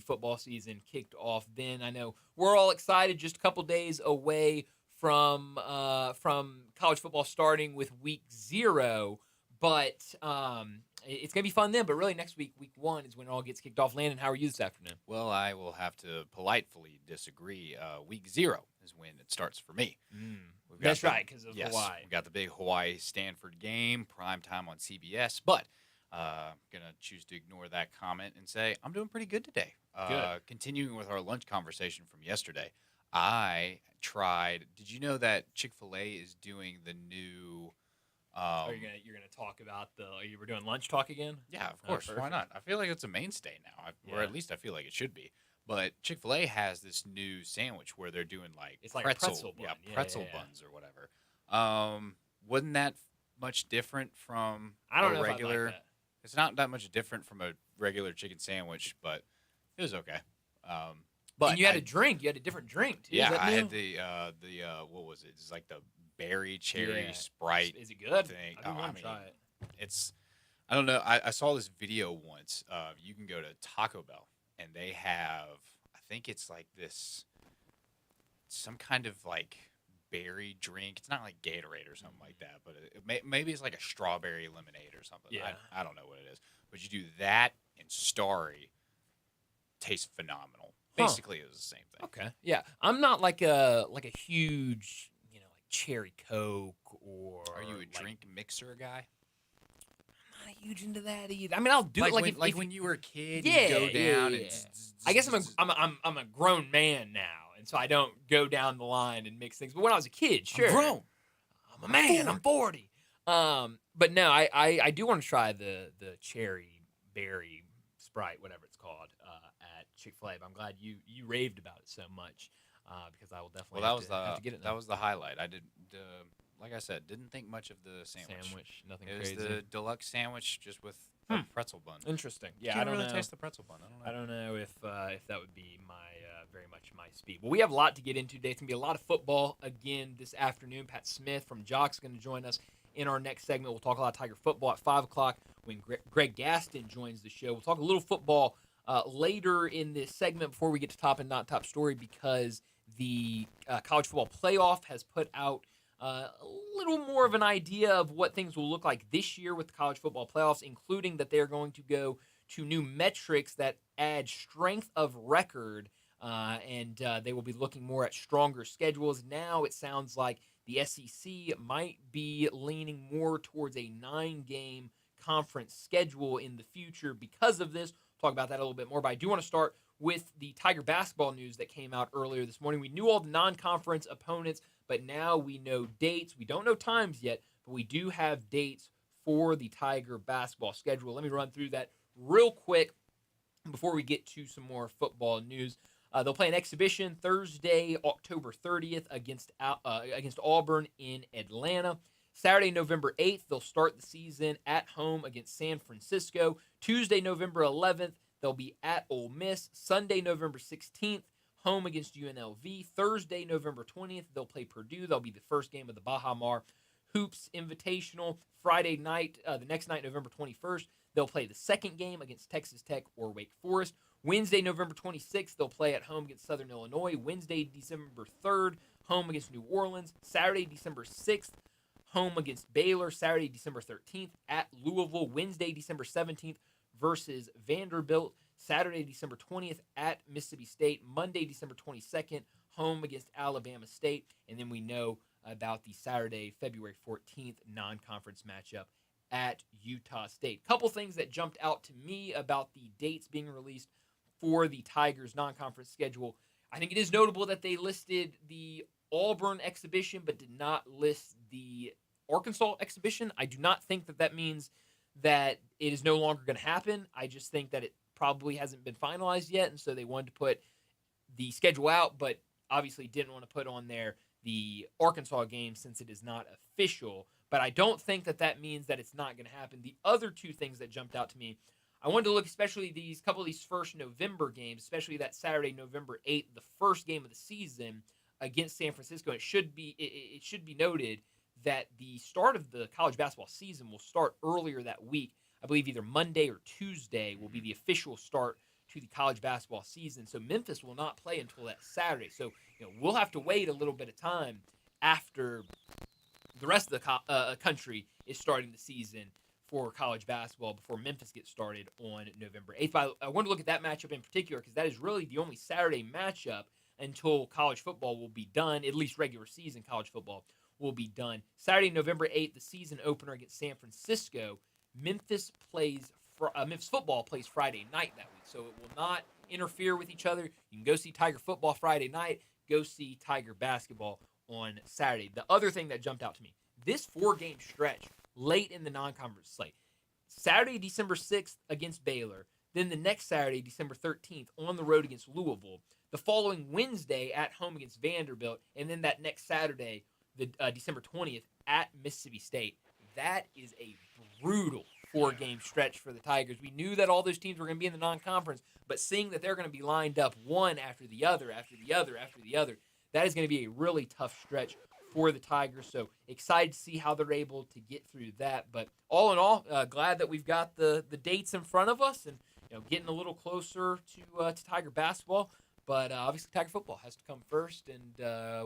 the football season kicked off then. I know we're all excited, just a couple days away from college football starting with week 0, but it's going to be fun then. But really, next week, week 1, is when it all gets kicked off. Landon, how are you this afternoon? Well, I will have to politely disagree. Week 0 is when it starts for me. That's right, because of Hawaii. We got the big Hawaii-Stanford game, prime time on CBS, but I'm going to choose to ignore that comment and say I'm doing pretty good today. Good. Continuing with our lunch conversation from yesterday, I tried – did you know that Chick-fil-A is doing the new you're gonna talk about you were doing lunch talk again? Yeah, of course. Why not? I feel like it's a mainstay now, or Yeah. at least I feel like it should be. But Chick-fil-A has this new sandwich where they're doing It's like a pretzel bun. pretzel Yeah. buns or whatever. Wasn't that much different from I don't a know regular? if I like that. It's not that much different from a regular chicken sandwich, but it was okay. But And you had a drink. You had a different drink too. yeah, Is that I new? had the what was it? It's like the berry cherry Sprite Is it good? thing. I do want to try it. It's I don't know. I saw this video once. You can go to Taco Bell and they have I think it's like this some kind of like berry drink. It's not like Gatorade or something like that, but maybe it's like a strawberry lemonade or something. Yeah. I don't know what it is, but you do that and Starry. Tastes phenomenal. Basically, it was the same thing. Okay. Yeah, I'm not like a huge like cherry Coke or. Are you a like, drink mixer guy? I'm not huge into that either. I mean, I'll do it Like if when you were a kid, Yeah, you go down yeah. and I guess I'm a grown man now, and so I don't go down the line and mix things. But when I was a kid, sure, I'm grown. I'm a man. I'm 40. But no, I do want to try the cherry berry Sprite, whatever it's called, at Chick-fil-A. But I'm glad you raved about it so much, because I will definitely have to get it now. That was the highlight. I did like I said, didn't think much of the sandwich. Nothing It crazy. was the deluxe sandwich just with a pretzel bun. Interesting. Yeah, Can't I don't really know. taste the pretzel bun. I don't know if that would be my very much my speed. Well, we have a lot to get into today. It's going to be a lot of football again this afternoon. Pat Smith from Jock's going to join us in our next segment. We'll talk a lot of Tiger football at 5 o'clock when Greg Gaston joins the show. We'll talk a little football later in this segment before we get to top and not top story, because the college football playoff has put out a little more of an idea of what things will look like this year with the college football playoffs, including that they're going to go to new metrics that add strength of record, and they will be looking more at stronger schedules. Now it sounds like the SEC might be leaning more towards a 9-game conference schedule in the future because of this. We'll talk about that a little bit more, but I do want to start with the Tiger basketball news that came out earlier this morning. We knew all the non-conference opponents, but now we know dates. We don't know times yet, but we do have dates for the Tiger basketball schedule. Let me run through that real quick before we get to some more football news. They'll play an exhibition Thursday, October 30th against Auburn in Atlanta. Saturday, November 8th, they'll start the season at home against San Francisco. Tuesday, November 11th, they'll be at Ole Miss. Sunday, November 16th, home against UNLV. Thursday, November 20th, they'll play Purdue. That'll be the first game of the Baha Mar Hoops Invitational. Friday night, the next night, November 21st, they'll play the second game against Texas Tech or Wake Forest. Wednesday, November 26th, they'll play at home against Southern Illinois. Wednesday, December 3rd, home against New Orleans. Saturday, December 6th, home against Baylor. Saturday, December 13th, at Louisville. Wednesday, December 17th, versus Vanderbilt. Saturday, December 20th, at Mississippi State. Monday, December 22nd, home against Alabama State. And then we know about the Saturday, February 14th non-conference matchup at Utah State. Couple things that jumped out to me about the dates being released for the Tigers non-conference schedule. I think it is notable that they listed the Auburn exhibition but did not list the Arkansas exhibition. I do not think that means that it is no longer going to happen. I just think that it probably hasn't been finalized yet, and so they wanted to put the schedule out, but obviously didn't want to put on there the Arkansas game since it is not official. But I don't think that means that it's not going to happen. The other two things that jumped out to me, I wanted to look especially these couple of these first November games, especially that Saturday, November 8th, the first game of the season against San Francisco. It should be noted that the start of the college basketball season will start earlier that week. I believe either Monday or Tuesday will be the official start to the college basketball season. So Memphis will not play until that Saturday. So we'll have to wait a little bit of time after the rest of the country is starting the season for college basketball before Memphis gets started on November 8th. But I want to look at that matchup in particular because that is really the only Saturday matchup until college football will be done, at least regular season college football will be done. Saturday, November 8th, the season opener against San Francisco. Memphis football plays Friday night that week, so it will not interfere with each other. You can go see Tiger football Friday night, go see Tiger basketball on Saturday. The other thing that jumped out to me, this 4-game stretch late in the non-conference slate. Saturday, December 6th against Baylor. Then the next Saturday, December 13th, on the road against Louisville. The following Wednesday at home against Vanderbilt. And then that next Saturday, the December 20th, at Mississippi State. That is a brutal 4-game stretch for the Tigers. We knew that all those teams were going to be in the non-conference, but seeing that they're going to be lined up one after the other, after the other, after the other, that is going to be a really tough stretch for the Tigers. So excited to see how they're able to get through that. But all in all, glad that we've got the dates in front of us and getting a little closer to Tiger basketball. But obviously Tiger football has to come first, and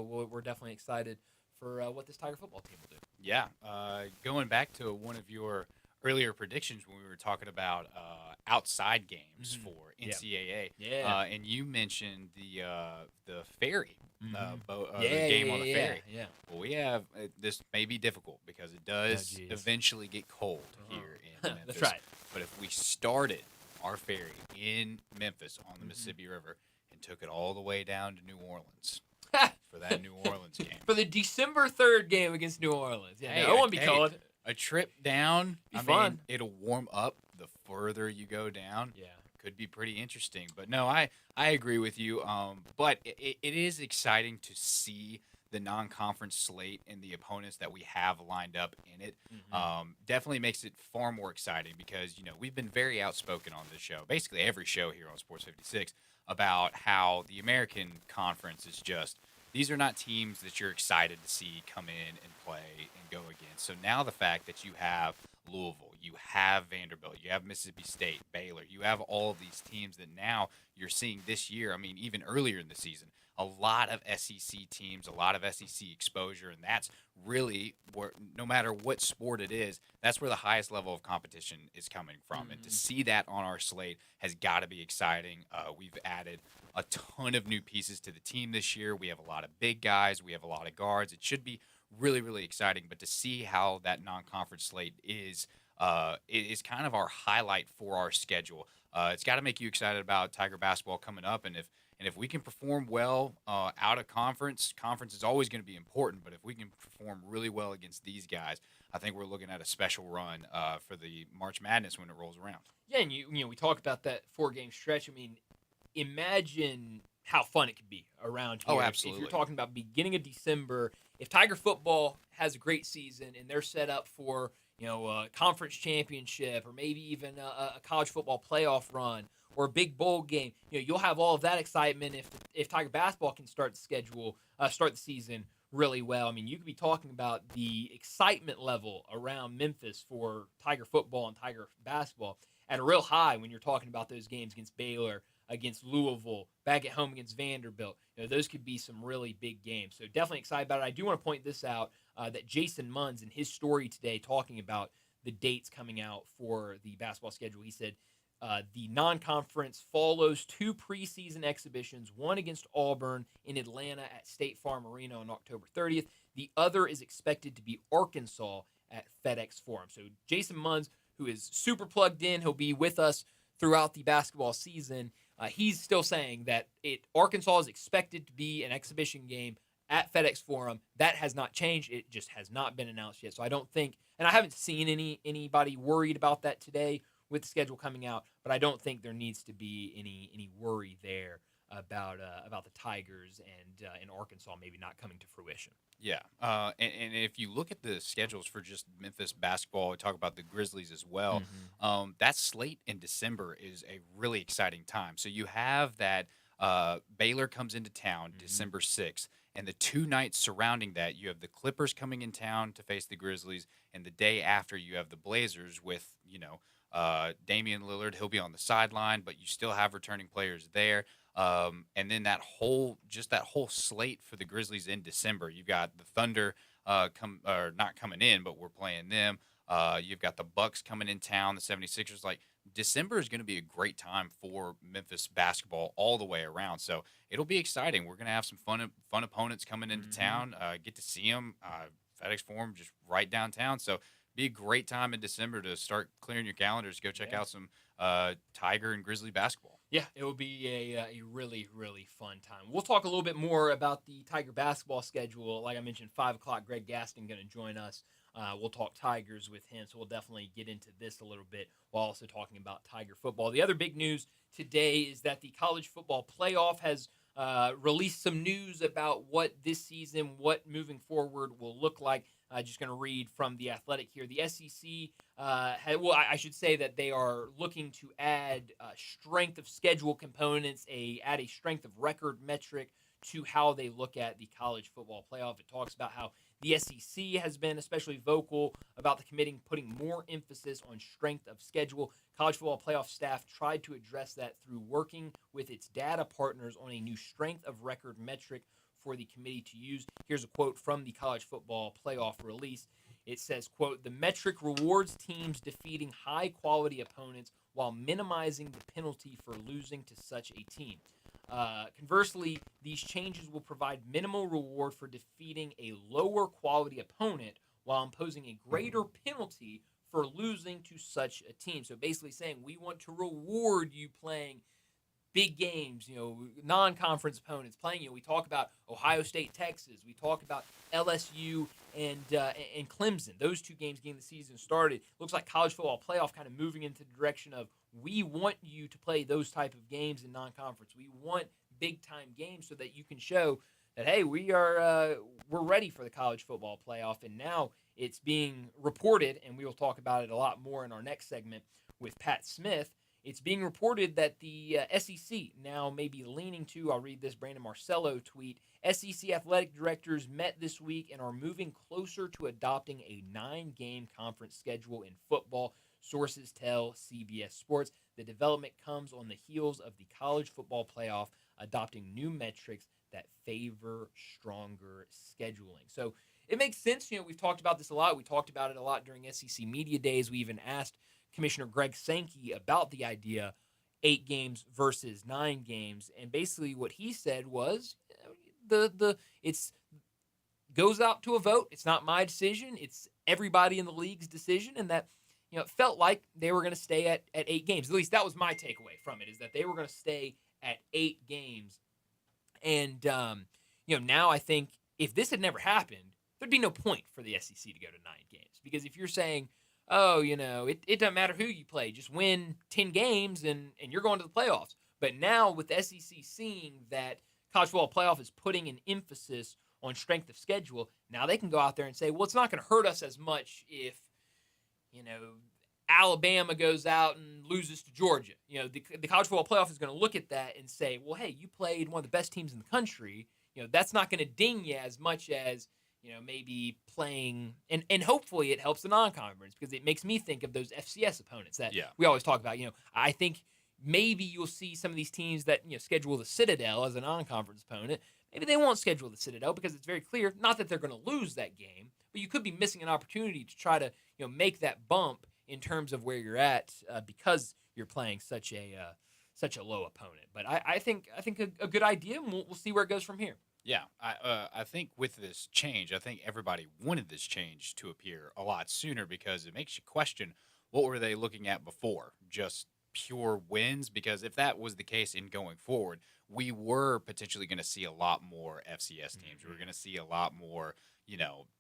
we're definitely excited for what this Tiger football team will do. Yeah, going back to one of your earlier predictions when we were talking about outside games for NCAA, and you mentioned the ferry, the game on the ferry. Yeah. Well, we have this may be difficult because it does eventually get cold here in Memphis. That's right. But if we started our ferry in Memphis on the Mississippi River and took it all the way down to New Orleans for that New Orleans game. For the December 3rd game against New Orleans. Yeah, it won't be cold. A trip down, fun. Mean, it'll warm up the further you go down. Yeah. Could be pretty interesting. But no, I agree with you. But it is exciting to see the non-conference slate and the opponents that we have lined up in it. Definitely makes it far more exciting because, we've been very outspoken on this show, basically every show here on Sports 56, about how the American Conference is just, these are not teams that you're excited to see come in and play and go against. So now the fact that you have Louisville, you have Vanderbilt, you have Mississippi State, Baylor, you have all of these teams that now you're seeing this year, even earlier in the season, a lot of SEC teams, a lot of SEC exposure, and that's really where, no matter what sport it is, that's where the highest level of competition is coming from. And to see that on our slate has got to be exciting. We've added a ton of new pieces to the team this year. We have a lot of big guys. We have a lot of guards. It should be really, really exciting. But to see how that non-conference slate is kind of our highlight for our schedule. It's got to make you excited about Tiger basketball coming up. And if we can perform well out of conference is always going to be important. But if we can perform really well against these guys, I think we're looking at a special run for the March Madness when it rolls around. Yeah, and we talked about that 4-game stretch. Imagine how fun it could be around here. Oh, absolutely. If you're talking about beginning of December, if Tiger football has a great season and they're set up for a conference championship or maybe even a college football playoff run or a big bowl game, you'll have all of that excitement if Tiger basketball can start the season really well. You could be talking about the excitement level around Memphis for Tiger football and Tiger basketball at a real high when you're talking about those games against Baylor, against Louisville, back at home against Vanderbilt. Those could be some really big games. So definitely excited about it. I do want to point this out, that Jason Munz in his story today talking about the dates coming out for the basketball schedule, he said the non-conference follows 2 preseason exhibitions, one against Auburn in Atlanta at State Farm Arena on October 30th. The other is expected to be Arkansas at FedEx Forum. So Jason Munz, who is super plugged in, he'll be with us throughout the basketball season. He's still saying that Arkansas is expected to be an exhibition game at FedEx Forum. That has not changed. It just has not been announced yet. So I don't think, and I haven't seen anybody worried about that today with the schedule coming out, but I don't think there needs to be any worry there about the Tigers and in Arkansas maybe not coming to fruition. Yeah, and if you look at the schedules for just Memphis basketball, we talk about the Grizzlies as well. That slate in December is a really exciting time. So you have that Baylor comes into town December 6th, and the 2 nights surrounding that, you have the Clippers coming in town to face the Grizzlies, and the day after you have the Blazers with, Damian Lillard, he'll be on the sideline, but you still have returning players there. And then that whole slate for the Grizzlies in December. You've got the Thunder not coming in, but we're playing them. You've got the Bucks coming in town, the 76ers. Like, December is going to be a great time for Memphis basketball all the way around. So it'll be exciting. We're going to have some fun opponents coming into town. Get to see them. FedEx Forum just right downtown. So be a great time in December to start clearing your calendars. Go check out some Tiger and Grizzly basketball. Yeah, it will be a really, really fun time. We'll talk a little bit more about the Tiger basketball schedule. Like I mentioned, 5 o'clock, Greg Gaston going to join us. We'll talk Tigers with him, so we'll definitely get into this a little bit while also talking about Tiger football. The other big news today is that the college football playoff has released some news about what this season, what moving forward will look like. Just going to read from The Athletic here. The SEC, I should say that they are looking to add strength of schedule components, add a strength of record metric to how they look at the college football playoff. It talks about how the SEC has been especially vocal about the committee putting more emphasis on strength of schedule. College football playoff staff tried to address that through working with its data partners on a new strength of record metric for the committee to use. Here's a quote from the college football playoff release. It says, quote, "The metric rewards teams defeating high-quality opponents while minimizing the penalty for losing to such a team. Conversely, these changes will provide minimal reward for defeating a lower-quality opponent while imposing a greater penalty for losing to such a team." So basically saying we want to reward you playing big games, non-conference opponents playing. We talk about Ohio State, Texas. We talk about LSU and Clemson. Those two games getting the season started. Looks like college football playoff kind of moving into the direction of we want you to play those type of games in non-conference. We want big-time games so that you can show that, hey, we're ready for the college football playoff. And now it's being reported, and we will talk about it a lot more in our next segment with Pat Smith. It's being reported that the SEC now may be leaning to, I'll read this Brandon Marcello tweet, SEC athletic directors met this week and are moving closer to adopting a 9-game conference schedule in football. Sources tell CBS Sports. The development comes on the heels of the college football playoff adopting new metrics that favor stronger scheduling. So it makes sense. We've talked about this a lot. We talked about it a lot during SEC Media Days. We even asked Commissioner Greg Sankey about the idea 8 games versus 9 games, and basically what he said was it's goes out to a vote. It's not my decision. It's everybody in the league's decision, and that it felt like they were going to stay at 8 games. At least that was my takeaway from it, is that they were going to stay at 8 games. And now I think if this had never happened, there'd be no point for the SEC to go to 9 games, because if you're saying, it doesn't matter who you play. Just win 10 games and you're going to the playoffs. But now with the SEC seeing that college football playoff is putting an emphasis on strength of schedule, now they can go out there and say, well, it's not going to hurt us as much if, Alabama goes out and loses to Georgia. The college football playoff is going to look at that and say, well, hey, you played one of the best teams in the country. That's not going to ding you as much as maybe playing, and hopefully it helps the non-conference, because it makes me think of those FCS opponents that we always talk about. I think maybe you'll see some of these teams that, schedule the Citadel as a non-conference opponent. Maybe they won't schedule the Citadel because it's very clear, not that they're going to lose that game, but you could be missing an opportunity to try to, make that bump in terms of where you're at because you're playing such a low opponent. But I think a good idea, and we'll see where it goes from here. Yeah, I think with this change, I think everybody wanted this change to appear a lot sooner, because it makes you question, what were they looking at before? Just pure wins? Because if that was the case in going forward, we were potentially going to see a lot more FCS teams. We were going to see a lot more,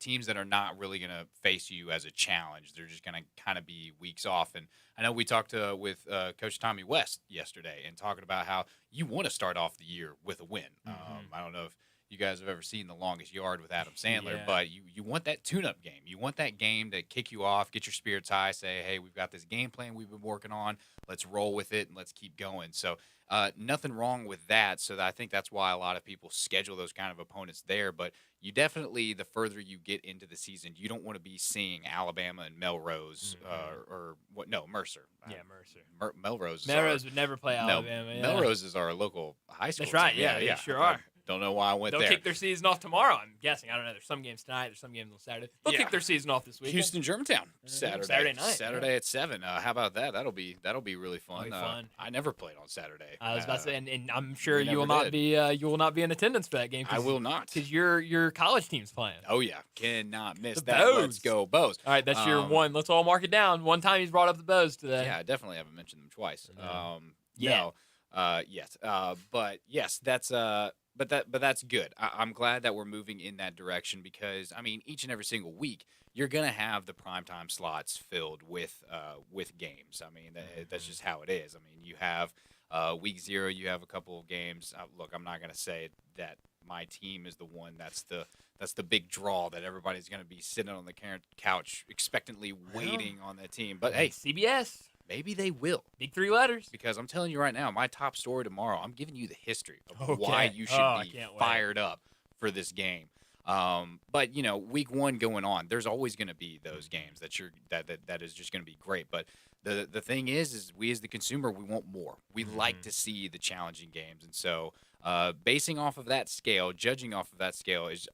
teams that are not really going to face you as a challenge. They're just going to kind of be weeks off. And I know we talked with Coach Tommy West yesterday and talking about how you want to start off the year with a win. I don't know if you guys have ever seen The Longest Yard with Adam Sandler, but you want that tune-up game. You want that game to kick you off, get your spirits high, say, hey, we've got this game plan we've been working on. Let's roll with it and let's keep going. So Nothing wrong with that. So I think that's why a lot of people schedule those kind of opponents there. But you definitely, the further you get into the season, you don't want to be seeing Alabama and Melrose or what? No, Mercer. Yeah, Mercer. Melrose. Melrose would never play No, Alabama. Yeah. Melrose is our local high school. That's right. team. Yeah, they sure are. Don't know why I went They'll there. kick their season off tomorrow, I'm guessing. I don't know. There's some games tonight. There's some games on Saturday. They'll kick their season off this week. Houston, Germantown, Saturday night. Saturday at 7. How about that? That'll be really fun. I never played on Saturday. I was about to say, and I'm sure we you will never not be you will not be in attendance for that game. I will not, because your college team's playing. Oh yeah, cannot miss The that. Bows. Let's go Bows! All right, that's your one. Let's all mark it down. One time he's brought up the Bows today. Yeah, I definitely haven't mentioned them twice. Yeah. Yes. But yes, that's but that's good. I'm glad that we're moving in that direction because I mean, each and every single week you're gonna have the primetime slots filled with games. I mean, that's just how it is. I mean, you have week 0, you have a couple of games. Look, I'm not gonna say that my team is the one that's the big draw that everybody's gonna be sitting on the couch expectantly waiting on that team. But hey, CBS. Maybe they will. Big 3 letters. Because I'm telling you right now, my top story tomorrow, I'm giving you the history of why you should be fired up for this game. But, week 1 going on, there's always going to be those games that is just going to be great. But the thing is we as the consumer, we want more. We like to see the challenging games. And so basing off of that scale, judging off of that scale is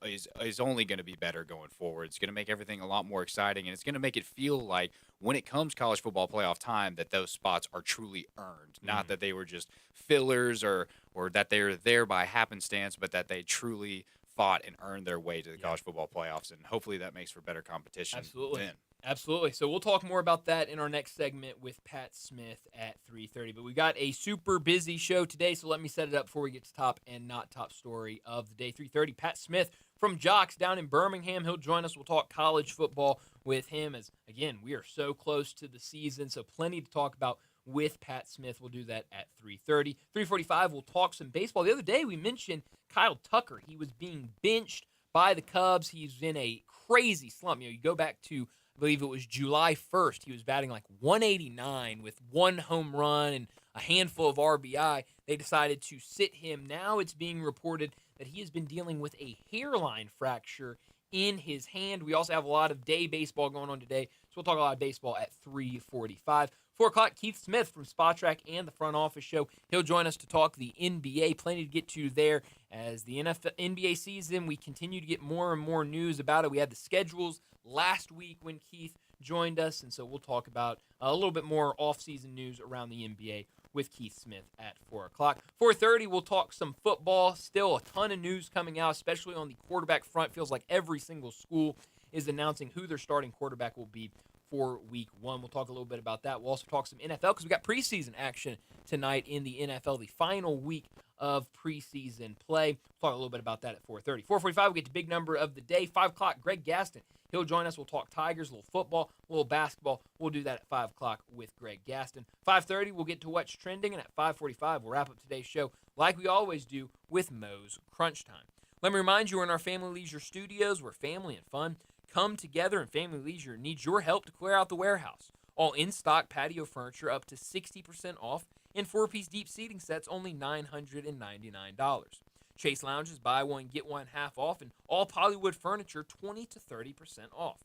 only going to be better going forward. It's going to make everything a lot more exciting, and it's going to make it feel like when it comes college football playoff time that those spots are truly earned, not that they were just fillers or that they were there by happenstance, but that they truly fought and earned their way to the college football playoffs, and hopefully that makes for better competition. Absolutely. So we'll talk more about that in our next segment with Pat Smith at 3:30. But we got a super busy show today, so let me set it up before we get to top and not top story of the day. 3:30, Pat Smith from Jocks down in Birmingham. He'll join us. We'll talk college football with him as, again, we are so close to the season, so plenty to talk about with Pat Smith. We'll do that at 3:30. 3:45, we'll talk some baseball. The other day we mentioned Kyle Tucker. He was being benched by the Cubs. He's in a crazy slump. You go back to, I believe it was July 1st. He was batting like 189 with 1 home run and a handful of RBI. They decided to sit him. Now it's being reported that he has been dealing with a hairline fracture in his hand. We also have a lot of day baseball going on today, so we'll talk a lot of baseball at 3:45. 4 o'clock, Keith Smith from Spot Track and the Front Office Show. He'll join us to talk the NBA. Plenty to get to there as the NBA season, we continue to get more and more news about it. We had the schedules last week when Keith joined us, and so we'll talk about a little bit more off-season news around the NBA with Keith Smith at 4 o'clock. 4:30, we'll talk some football. Still a ton of news coming out, especially on the quarterback front. Feels like every single school is announcing who their starting quarterback will be for week 1. We'll talk a little bit about that. We'll also talk some NFL because we got preseason action tonight in the NFL, the final week of preseason play. We'll talk a little bit about that at 4:30. 4:45, we get to big number of the day. 5 o'clock, Greg Gaston. He'll join us. We'll talk Tigers, a little football, a little basketball. We'll do that at 5 o'clock with Greg Gaston. 5:30, we'll get to what's trending, and at 5:45, we'll wrap up today's show like we always do with Moe's Crunch Time. Let me remind you, we're in our Family Leisure Studios where family and fun come together, and Family Leisure needs your help to clear out the warehouse. All in-stock patio furniture up to 60% off, and 4-piece deep seating sets only $999. Chase Lounges, buy one, get one half off, and all Polywood furniture 20 to 30% off.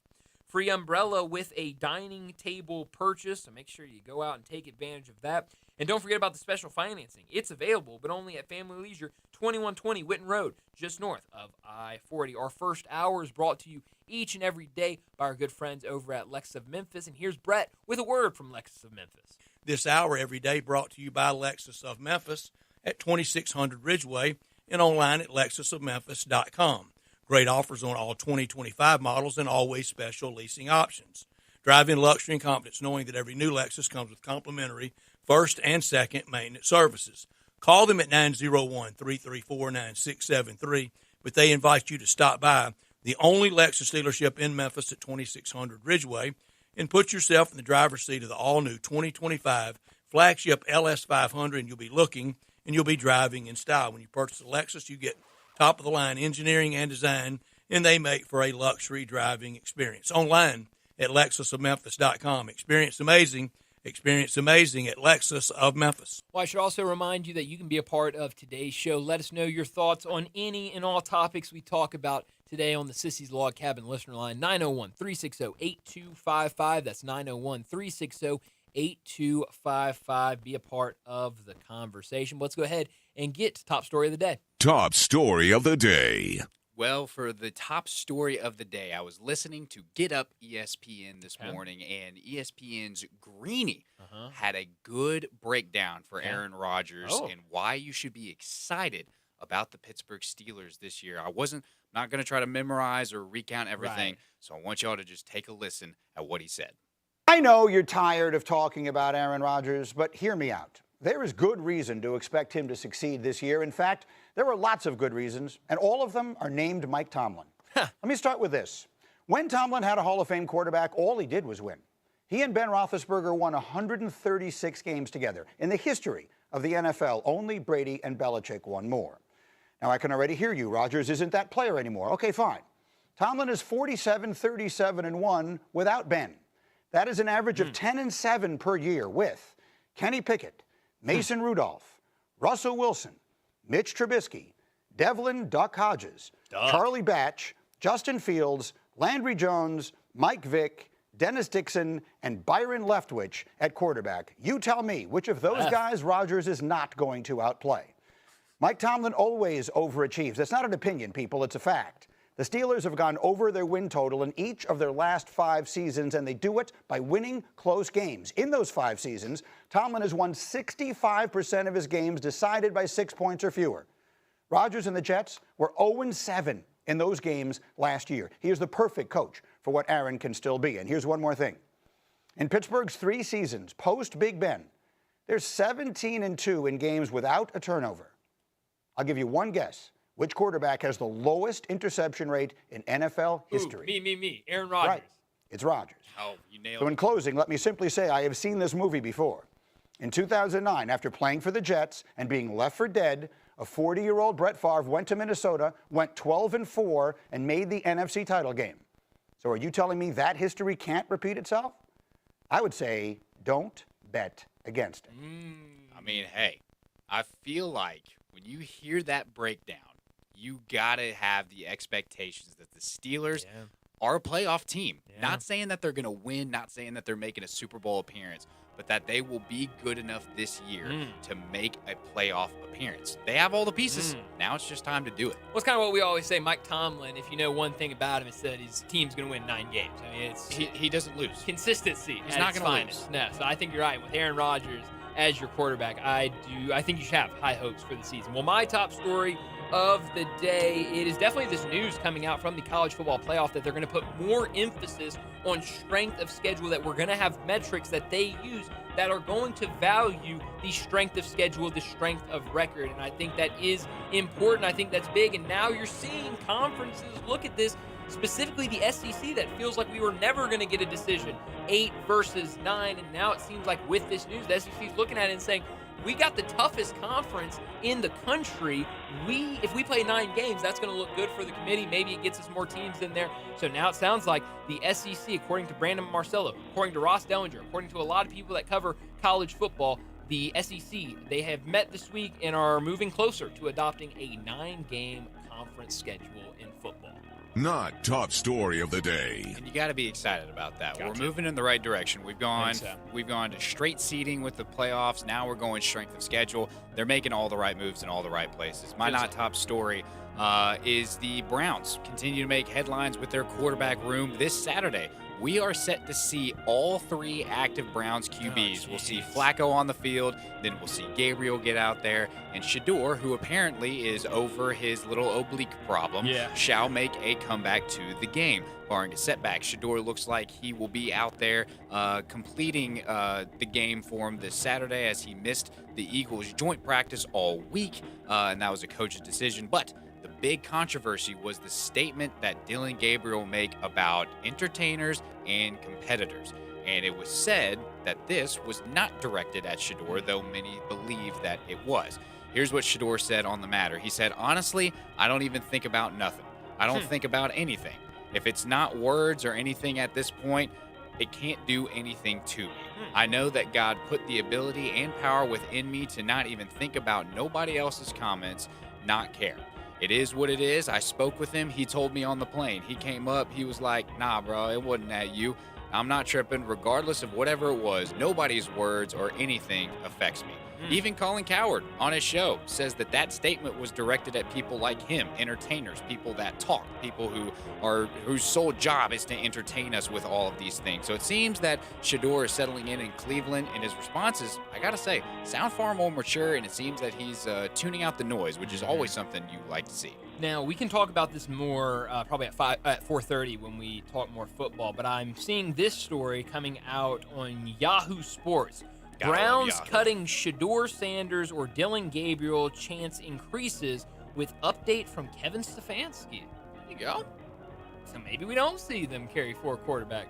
Free umbrella with a dining table purchase, so make sure you go out and take advantage of that. And don't forget about the special financing. It's available, but only at Family Leisure, 2120 Witten Road, just north of I-40. Our first hour is brought to you each and every day by our good friends over at Lexus of Memphis. And here's Brett with a word from Lexus of Memphis. This hour every day brought to you by Lexus of Memphis at 2600 Ridgeway and online at lexusofmemphis.com. Great offers on all 2025 models and always special leasing options. Drive in luxury and confidence knowing that every new Lexus comes with complimentary first and second maintenance services. Call them at 901-334-9673, but they invite you to stop by the only Lexus dealership in Memphis at 2600 Ridgeway and put yourself in the driver's seat of the all-new 2025 flagship LS500, and you'll be looking and you'll be driving in style. When you purchase a Lexus, you get top-of-the-line engineering and design, and they make for a luxury driving experience. Online at lexusofmemphis.com. Experience amazing Experience amazing at Lexus of Memphis. Well, I should also remind you that you can be a part of today's show. Let us know your thoughts on any and all topics we talk about today on the Sissy's Log Cabin listener line, 901-360-8255. That's 901-360-8255. Be a part of the conversation. Let's go ahead and get to top story of the day. Top story of the day. Well, for the top story of the day, I was listening to Get Up ESPN this morning, and ESPN's Greeny had a good breakdown for Aaron Rodgers and why you should be excited about the Pittsburgh Steelers this year. Not going to try to memorize or recount everything, so I want y'all to just take a listen at what he said. I know you're tired of talking about Aaron Rodgers, but hear me out. There is good reason to expect him to succeed this year. In fact, there are lots of good reasons, and all of them are named Mike Tomlin. Let me start with this. When Tomlin had a Hall of Fame quarterback, all he did was win. He and Ben Roethlisberger won 136 games together. In the history of the NFL, only Brady and Belichick won more. Now, I can already hear you. Rodgers isn't that player anymore. Okay, fine. Tomlin is 47, 37, and 1 without Ben. That is an average of 10 and 7 per year with Kenny Pickett, Mason Rudolph, Russell Wilson, Mitch Trubisky, Devlin Duck Hodges, Charlie Batch, Justin Fields, Landry Jones, Mike Vick, Dennis Dixon, and Byron Leftwich at quarterback. You tell me, which of those guys Rodgers is not going to outplay? Mike Tomlin always overachieves. That's not an opinion, people. It's a fact. The Steelers have gone over their win total in each of their last 5 seasons, and they do it by winning close games. In those 5 seasons, Tomlin has won 65% of his games decided by 6 points or fewer. Rodgers and the Jets were 0-7 in those games last year. He is the perfect coach for what Aaron can still be. And here's one more thing. In Pittsburgh's 3 seasons post-Big Ben, they're 17-2 in games without a turnover. I'll give you one guess. Which quarterback has the lowest interception rate in NFL history? Me. Aaron Rodgers. Right. It's Rodgers. Oh, you nailed So it. in closing, let me simply say I have seen this movie before. In 2009, after playing for the Jets and being left for dead, a 40-year-old Brett Favre went to Minnesota, went 12-4, and made the NFC title game. So are you telling me that history can't repeat itself? I would say don't bet against it. I mean, hey, I feel like when you hear that breakdown, you got to have the expectations that the Steelers are a playoff team. Not saying that they're going to win, not saying that they're making a Super Bowl appearance, but that they will be good enough this year to make a playoff appearance. They have all the pieces. Now it's just time to do it. Well, it's kind of what we always say. Mike Tomlin, if you know one thing about him, it's that his team's going to win 9 games. I mean, He doesn't lose. Consistency. He's not going gonna to lose. No, so I think you're right. With Aaron Rodgers as your quarterback, I think you should have high hopes for the season. Well, my top story of the day, it is definitely this news coming out from the college football playoff that they're going to put more emphasis on strength of schedule, that we're going to have metrics that they use that are going to value the strength of schedule, the strength of record. And I think that is important. I think that's big. And now you're seeing conferences look at this, specifically the SEC, that feels like we were never going to get a decision, 8 versus 9. And now it seems like with this news, the SEC is looking at it and saying, we got the toughest conference in the country. If we play 9 games, that's going to look good for the committee. Maybe it gets us more teams in there. So now it sounds like the SEC, according to Brandon Marcello, according to Ross Dellinger, according to a lot of people that cover college football, the SEC, they have met this week and are moving closer to adopting a 9-game conference schedule in football. Not top story of the day. And you got to be excited about that. Gotcha. We're moving in the right direction. We've gone so. to straight seeding with the playoffs. Now we're going strength of schedule. They're making all the right moves in all the right places. My not top story is the Browns continue to make headlines with their quarterback room. This Saturday, we are set to see all 3 active Browns QBs. We'll see Flacco on the field, then we'll see Gabriel get out there, and Shador, who apparently is over his little oblique problem, shall make a comeback to the game. Barring a setback, Shador looks like he will be out there completing the game for him this Saturday, as he missed the Eagles' joint practice all week, and that was a coach's decision. But the big controversy was the statement that Dylan Gabriel made about entertainers and competitors. And it was said that this was not directed at Shador, though many believe that it was. Here's what Shador said on the matter. He said, "Honestly, I don't even think about nothing. I don't think about anything. If it's not words or anything at this point, it can't do anything to me. I know that God put the ability and power within me to not even think about nobody else's comments, not care. It is what it is. I spoke with him. He told me on the plane. He came up. He was like, nah, bro, it wasn't at you. I'm not tripping. Regardless of whatever it was, nobody's words or anything affects me. Even Colin Cowherd on his show says that statement was directed at people like him, entertainers, people that talk, people whose sole job is to entertain us with all of these things. So it seems that Shedeur is settling in Cleveland, and his responses, I gotta say, sound far more mature, and it seems that he's tuning out the noise, which is always something you like to see. Now, we can talk about this more probably at 4:30 when we talk more football, but I'm seeing this story coming out on Yahoo Sports. Browns cutting Shedeur Sanders or Dylan Gabriel, chance increases with update from Kevin Stefanski. There you go. So maybe we don't see them carry 4 quarterbacks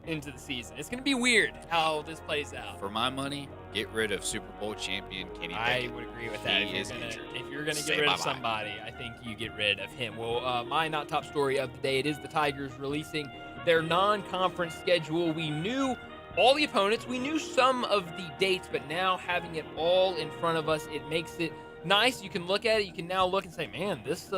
into the season. It's going to be weird how this plays out. For my money, get rid of Super Bowl champion Kenny I Pickett. would agree with that. He is injured. If you're going to get rid of somebody, I think you get rid of him. Well, my not top story of the day, it is the Tigers releasing their non-conference schedule. We knew all the opponents, we knew some of the dates, but now having it all in front of us, it makes it nice. You can look at it, you can now look and say, man, this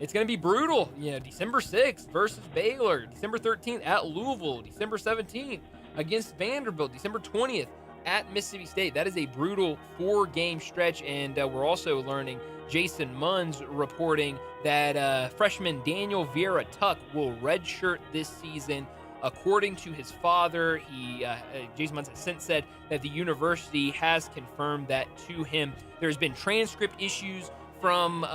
it's going to be brutal. You know, December 6th versus Baylor, December 13th at Louisville, December 17th against Vanderbilt, December 20th at Mississippi State. That is a brutal 4-game stretch, and we're also learning Jason Munn's reporting that freshman Daniel Vieira-Tuck will redshirt this season. According to his father, Jason Munn has since said that the university has confirmed that to him. There's been transcript issues from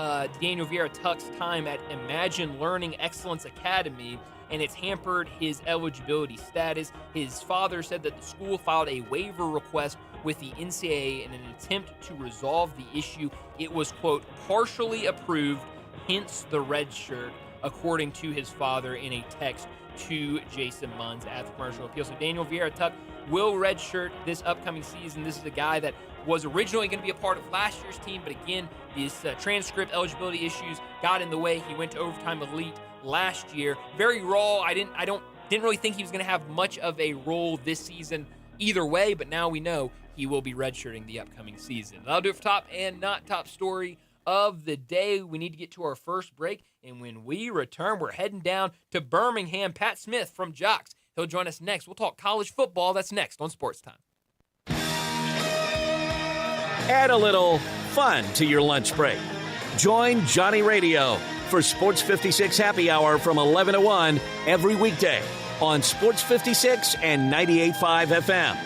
Daniel Vieira-Tuck's time at Imagine Learning Excellence Academy, and it's hampered his eligibility status. His father said that the school filed a waiver request with the NCAA in an attempt to resolve the issue. It was, quote, partially approved, hence the red shirt, according to his father in a text to Jason Munns at the commercial appeal. So Daniel Vieira-Tuck will redshirt this upcoming season. This is a guy that was originally going to be a part of last year's team, but again, these transcript eligibility issues got in the way. He went to overtime elite last year. Very raw. I didn't really think he was going to have much of a role this season either way, but now we know he will be redshirting the upcoming season. That'll do it for top and not top story of the day. We need to get to our first break, and when we return, we're heading down to Birmingham. Pat Smith from Jocks, he'll join us next. We'll talk college football. That's next on Sports Time. Add a little fun to your lunch break. Join Johnny Radio for Sports 56 Happy Hour from 11 to 1 every weekday on Sports 56 and 98.5 FM.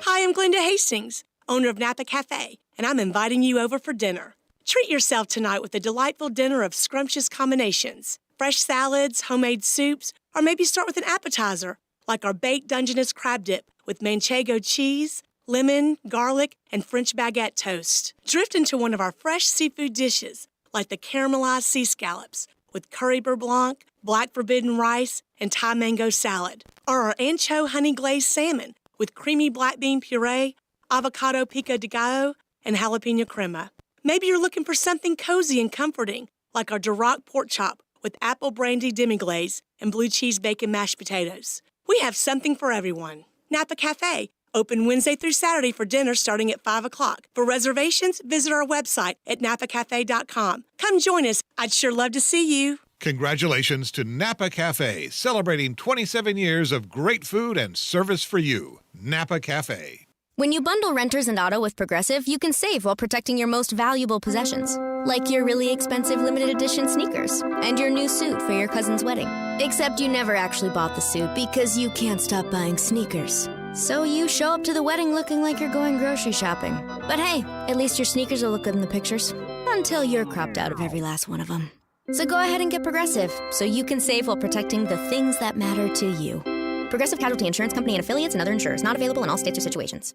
Hi, I'm Glenda Hastings, owner of Napa Cafe, and I'm inviting you over for dinner. Treat yourself tonight with a delightful dinner of scrumptious combinations, fresh salads, homemade soups, or maybe start with an appetizer, like our baked Dungeness crab dip with manchego cheese, lemon, garlic, and French baguette toast. Drift into one of our fresh seafood dishes, like the caramelized sea scallops with curry beurre blanc, black forbidden rice, and Thai mango salad, or our ancho honey glazed salmon with creamy black bean puree, avocado pico de gallo, and jalapeno crema. Maybe you're looking for something cozy and comforting, like our Duroc pork chop with apple brandy demi-glaze and blue cheese bacon mashed potatoes. We have something for everyone. Napa Cafe, open Wednesday through Saturday for dinner starting at 5 o'clock. For reservations, visit our website at napacafe.com. Come join us. I'd sure love to see you. Congratulations to Napa Cafe, celebrating 27 years of great food and service for you. Napa Cafe. When you bundle renters and auto with Progressive, you can save while protecting your most valuable possessions. Like your really expensive limited edition sneakers and your new suit for your cousin's wedding. Except you never actually bought the suit because you can't stop buying sneakers. So you show up to the wedding looking like you're going grocery shopping. But hey, at least your sneakers will look good in the pictures. Until you're cropped out of every last one of them. So go ahead and get Progressive so you can save while protecting the things that matter to you. Progressive Casualty Insurance Company and affiliates and other insurers. Not available in all states or situations.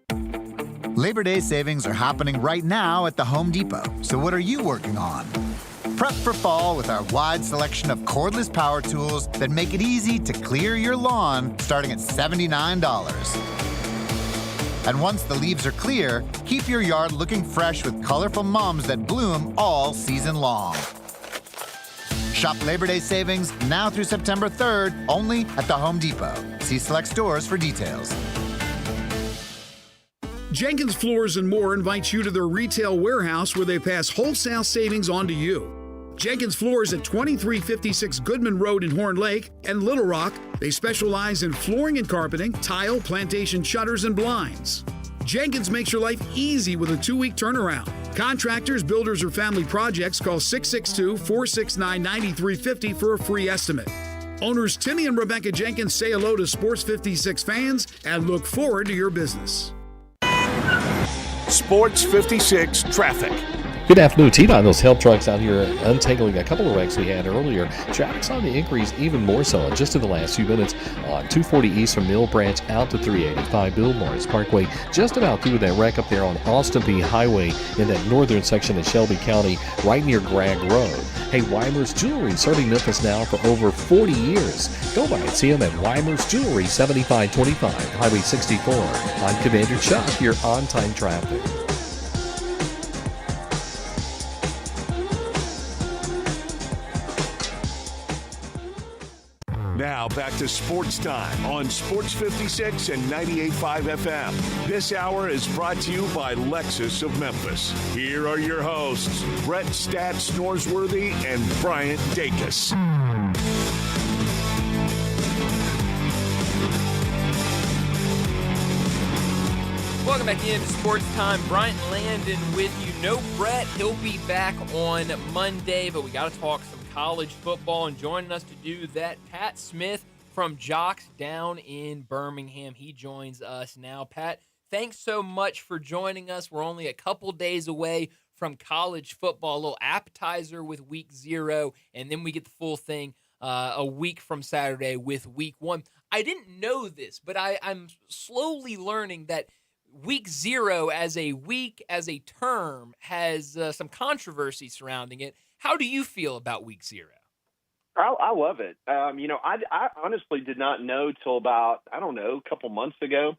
Labor Day savings are happening right now at the Home Depot. So what are you working on? Prep for fall with our wide selection of cordless power tools that make it easy to clear your lawn starting at $79. And once the leaves are clear, keep your yard looking fresh with colorful mums that bloom all season long. Shop Labor Day savings now through September 3rd only at the Home Depot. See select stores for details. Jenkins Floors and More invites you to their retail warehouse where they pass wholesale savings on to you. Jenkins Floors at 2356 Goodman Road in Horn Lake and Little Rock. They specialize in flooring and carpeting, tile, plantation shutters, and blinds. Jenkins makes your life easy with a 2-week turnaround. Contractors, builders, or family projects, call 662-469-9350 for a free estimate. Owners Timmy and Rebecca Jenkins say hello to Sports 56 fans and look forward to your business. Sports 56 traffic. Good afternoon. T-Dot, those help trucks out here untangling a couple of wrecks we had earlier. Traffic's on the increase even more so in just in the last few minutes on 240 East from Mill Branch out to 385 Bill Morris Parkway. Just about through that wreck up there on Austin P Highway in that northern section of Shelby County, right near Gragg Road. Hey, Weimer's Jewelry, serving Memphis now for over 40 years. Go by and see them at Weimer's Jewelry, 7525 Highway 64. I'm Commander Chuck, your on-time traffic. Now back to Sports Time on Sports 56 and 98.5 FM. This hour is brought to you by Lexus of Memphis. Here are your hosts, Brett Stats Norsworthy and Bryant Dacus. Welcome back into Sports Time. Bryant Landon with you. No Brett. He'll be back on Monday, but we got to talk some college football, and joining us to do that, Pat Smith from Jocks down in Birmingham. He joins us now. Pat, thanks so much for joining us. We're only a couple days away from college football, a little appetizer with week 0, and then we get the full thing a week from Saturday with week 1. I didn't know this, but I'm slowly learning that week 0 as a week, as a term, has some controversy surrounding it. How do you feel about week 0? I love it. I honestly did not know till about, a couple months ago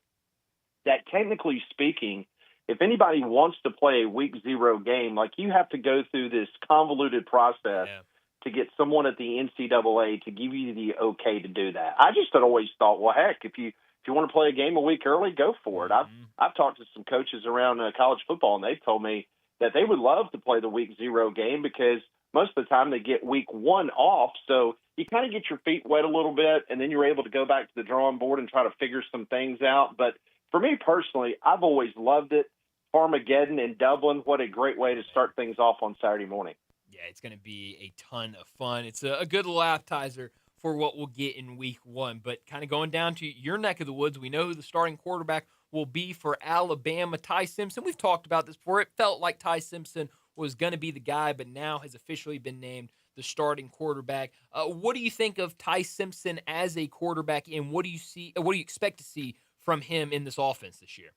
that technically speaking, if anybody wants to play a week 0 game, like you have to go through this convoluted process to get someone at the NCAA to give you the okay to do that. I just had always thought, well, heck, if you want to play a game a week early, go for it. I've talked to some coaches around college football, and they've told me that they would love to play the week 0 game because most of the time they get week 1 off. So you kind of get your feet wet a little bit, and then you're able to go back to the drawing board and try to figure some things out. But for me personally, I've always loved it. Farmageddon in Dublin, what a great way to start things off on Saturday morning. Yeah, it's going to be a ton of fun. It's a good little appetizer for what we'll get in week 1. But kind of going down to your neck of the woods, we know who the starting quarterback will be for Alabama, Ty Simpson. We've talked about this before. It felt like Ty Simpson was going to be the guy, but now has officially been named the starting quarterback. What do you think of Ty Simpson as a quarterback, and what do you expect to see from him in this offense this year?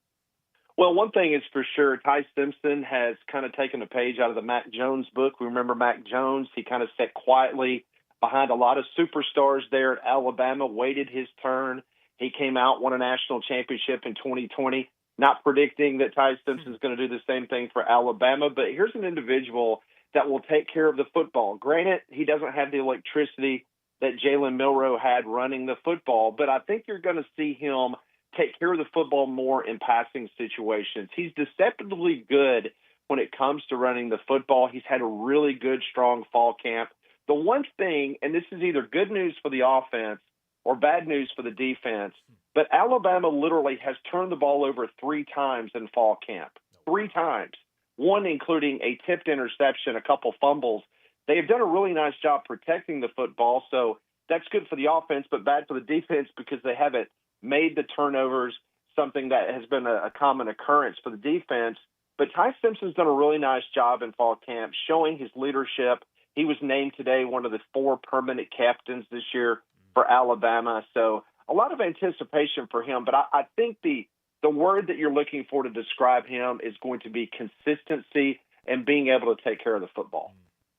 Well, one thing is for sure, Ty Simpson has kind of taken a page out of the Mac Jones book. We remember Mac Jones. He kind of sat quietly behind a lot of superstars there at Alabama, waited his turn. He came out, won a national championship in 2020, not predicting that Ty Simpson's going to do the same thing for Alabama. But here's an individual that will take care of the football. Granted, he doesn't have the electricity that Jalen Milroe had running the football, but I think you're going to see him take care of the football more in passing situations. He's deceptively good when it comes to running the football. He's had a really good, strong fall camp. The one thing, and this is either good news for the offense or bad news for the defense, but Alabama literally has turned the ball over 3 times in fall camp. 3 times. One including a tipped interception, a couple fumbles. They have done a really nice job protecting the football, so that's good for the offense but bad for the defense because they haven't made the turnovers, something that has been a common occurrence for the defense. But Ty Simpson's done a really nice job in fall camp showing his leadership. He was named today one of the 4 permanent captains this year for Alabama. So a lot of anticipation for him. But I think the word that you're looking for to describe him is going to be consistency and being able to take care of the football.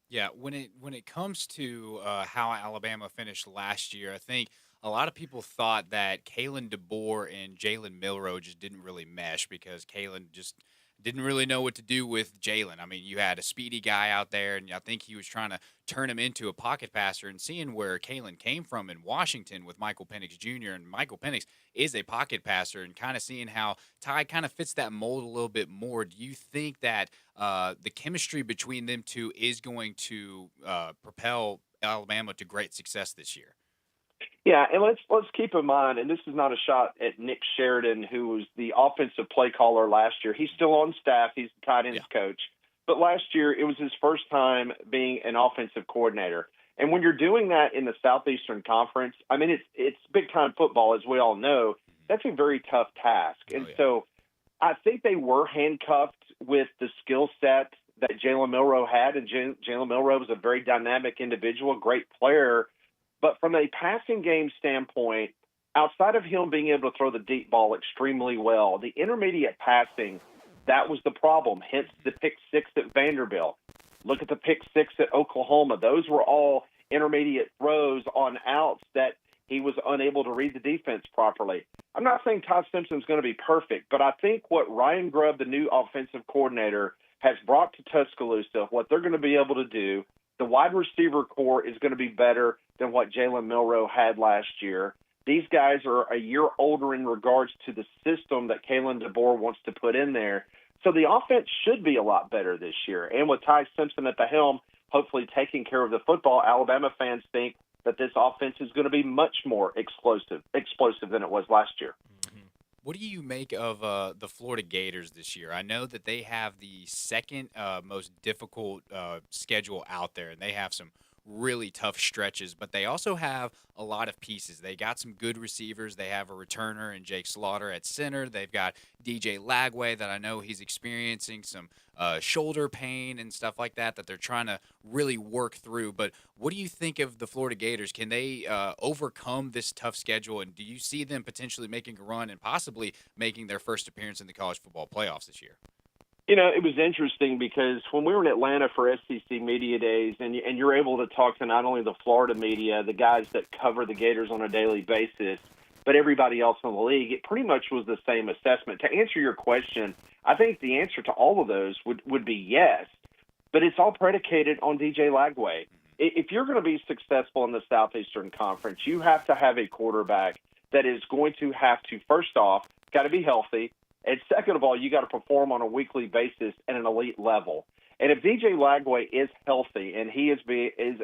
Yeah, when it comes to how Alabama finished last year, I think a lot of people thought that Kalen DeBoer and Jalen Milroe just didn't really mesh because Kalen just didn't really know what to do with Jalen. I mean, you had a speedy guy out there, and I think he was trying to turn him into a pocket passer, and seeing where Kalen came from in Washington with Michael Penix Jr., and Michael Penix is a pocket passer, and kind of seeing how Ty kind of fits that mold a little bit more. Do you think that the chemistry between them two is going to propel Alabama to great success this year? Yeah, and let's keep in mind, and this is not a shot at Nick Sheridan, who was the offensive play caller last year. He's still on staff. He's the tight ends coach. But last year, it was his first time being an offensive coordinator. And when you're doing that in the Southeastern Conference, I mean, it's big-time football, as we all know. That's a very tough task. And so I think they were handcuffed with the skill set that Jalen Milroe had, and Jalen Milroe was a very dynamic individual, great player. But from a passing game standpoint, outside of him being able to throw the deep ball extremely well, the intermediate passing, that was the problem, hence the pick six at Vanderbilt. Look at the pick six at Oklahoma. Those were all intermediate throws on outs that he was unable to read the defense properly. I'm not saying Ty Simpson's going to be perfect, but I think what Ryan Grubb, the new offensive coordinator, has brought to Tuscaloosa, what they're going to be able to do, the wide receiver core is going to be better than what Jalen Milroe had last year. These guys are a year older in regards to the system that Kalen DeBoer wants to put in there. So the offense should be a lot better this year. And with Ty Simpson at the helm, hopefully taking care of the football, Alabama fans think that this offense is going to be much more explosive than it was last year. What do you make of the Florida Gators this year? I know that they have the second most difficult schedule out there, and they have some really tough stretches, but they also have a lot of pieces. They got some good receivers. They have a returner in Jake Slaughter at center. They've got DJ Lagway that I know he's experiencing some shoulder pain and stuff like that they're trying to really work through. But what do you think of the Florida Gators? Can they overcome this tough schedule, and do you see them potentially making a run and possibly making their first appearance in the college football playoffs this year? You know, it was interesting because when we were in Atlanta for SEC Media Days, and you're able to talk to not only the Florida media, the guys that cover the Gators on a daily basis, but everybody else in the league, it pretty much was the same assessment. To answer your question, I think the answer to all of those would be yes, but it's all predicated on DJ Lagway. If you're going to be successful in the Southeastern Conference, you have to have a quarterback that is going to have to, first off, got to be healthy. And second of all, you got to perform on a weekly basis at an elite level. And if DJ Lagway is healthy and he is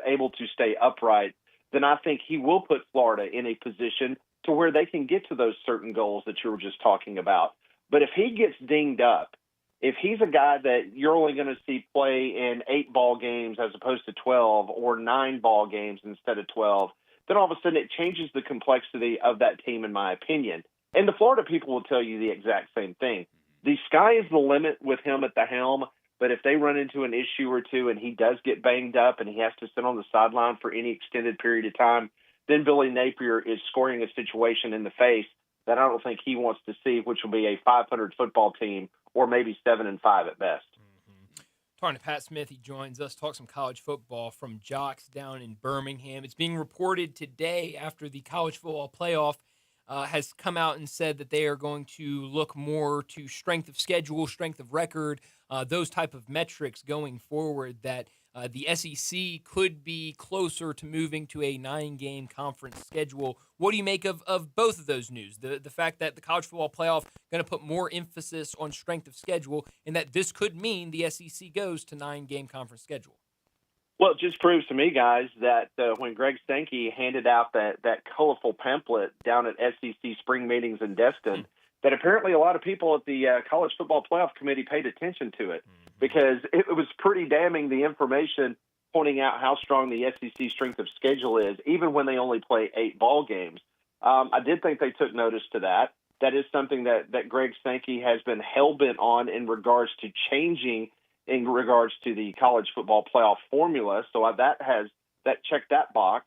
able to stay upright, then I think he will put Florida in a position to where they can get to those certain goals that you were just talking about. But if he gets dinged up, if he's a guy that you're only going to see play in 8 ball games as opposed to 12 or 9 ball games instead of 12, then all of a sudden it changes the complexity of that team, in my opinion. And the Florida people will tell you the exact same thing. The sky is the limit with him at the helm, but if they run into an issue or two and he does get banged up and he has to sit on the sideline for any extended period of time, then Billy Napier is scoring a situation in the face that I don't think he wants to see, which will be a 500 football team or maybe 7-5 at best. Talking to Pat Smith, he joins us, talk some college football from Jocks down in Birmingham. It's being reported today after the college football playoff has come out and said that they are going to look more to strength of schedule, strength of record, those type of metrics going forward, that the SEC could be closer to moving to a 9-game conference schedule. What do you make of both of those news? The fact that the college football playoff going to put more emphasis on strength of schedule, and that this could mean the SEC goes to 9-game conference schedule. Well, it just proves to me, guys, that when Greg Sankey handed out that colorful pamphlet down at SEC spring meetings in Destin, that apparently a lot of people at the College Football Playoff Committee paid attention to it, because it was pretty damning, the information pointing out how strong the SEC strength of schedule is, even when they only play 8 ball games. I did think they took notice to that. That is something that Greg Sankey has been hell-bent on in regards to changing in regards to the college football playoff formula. So that checked that box.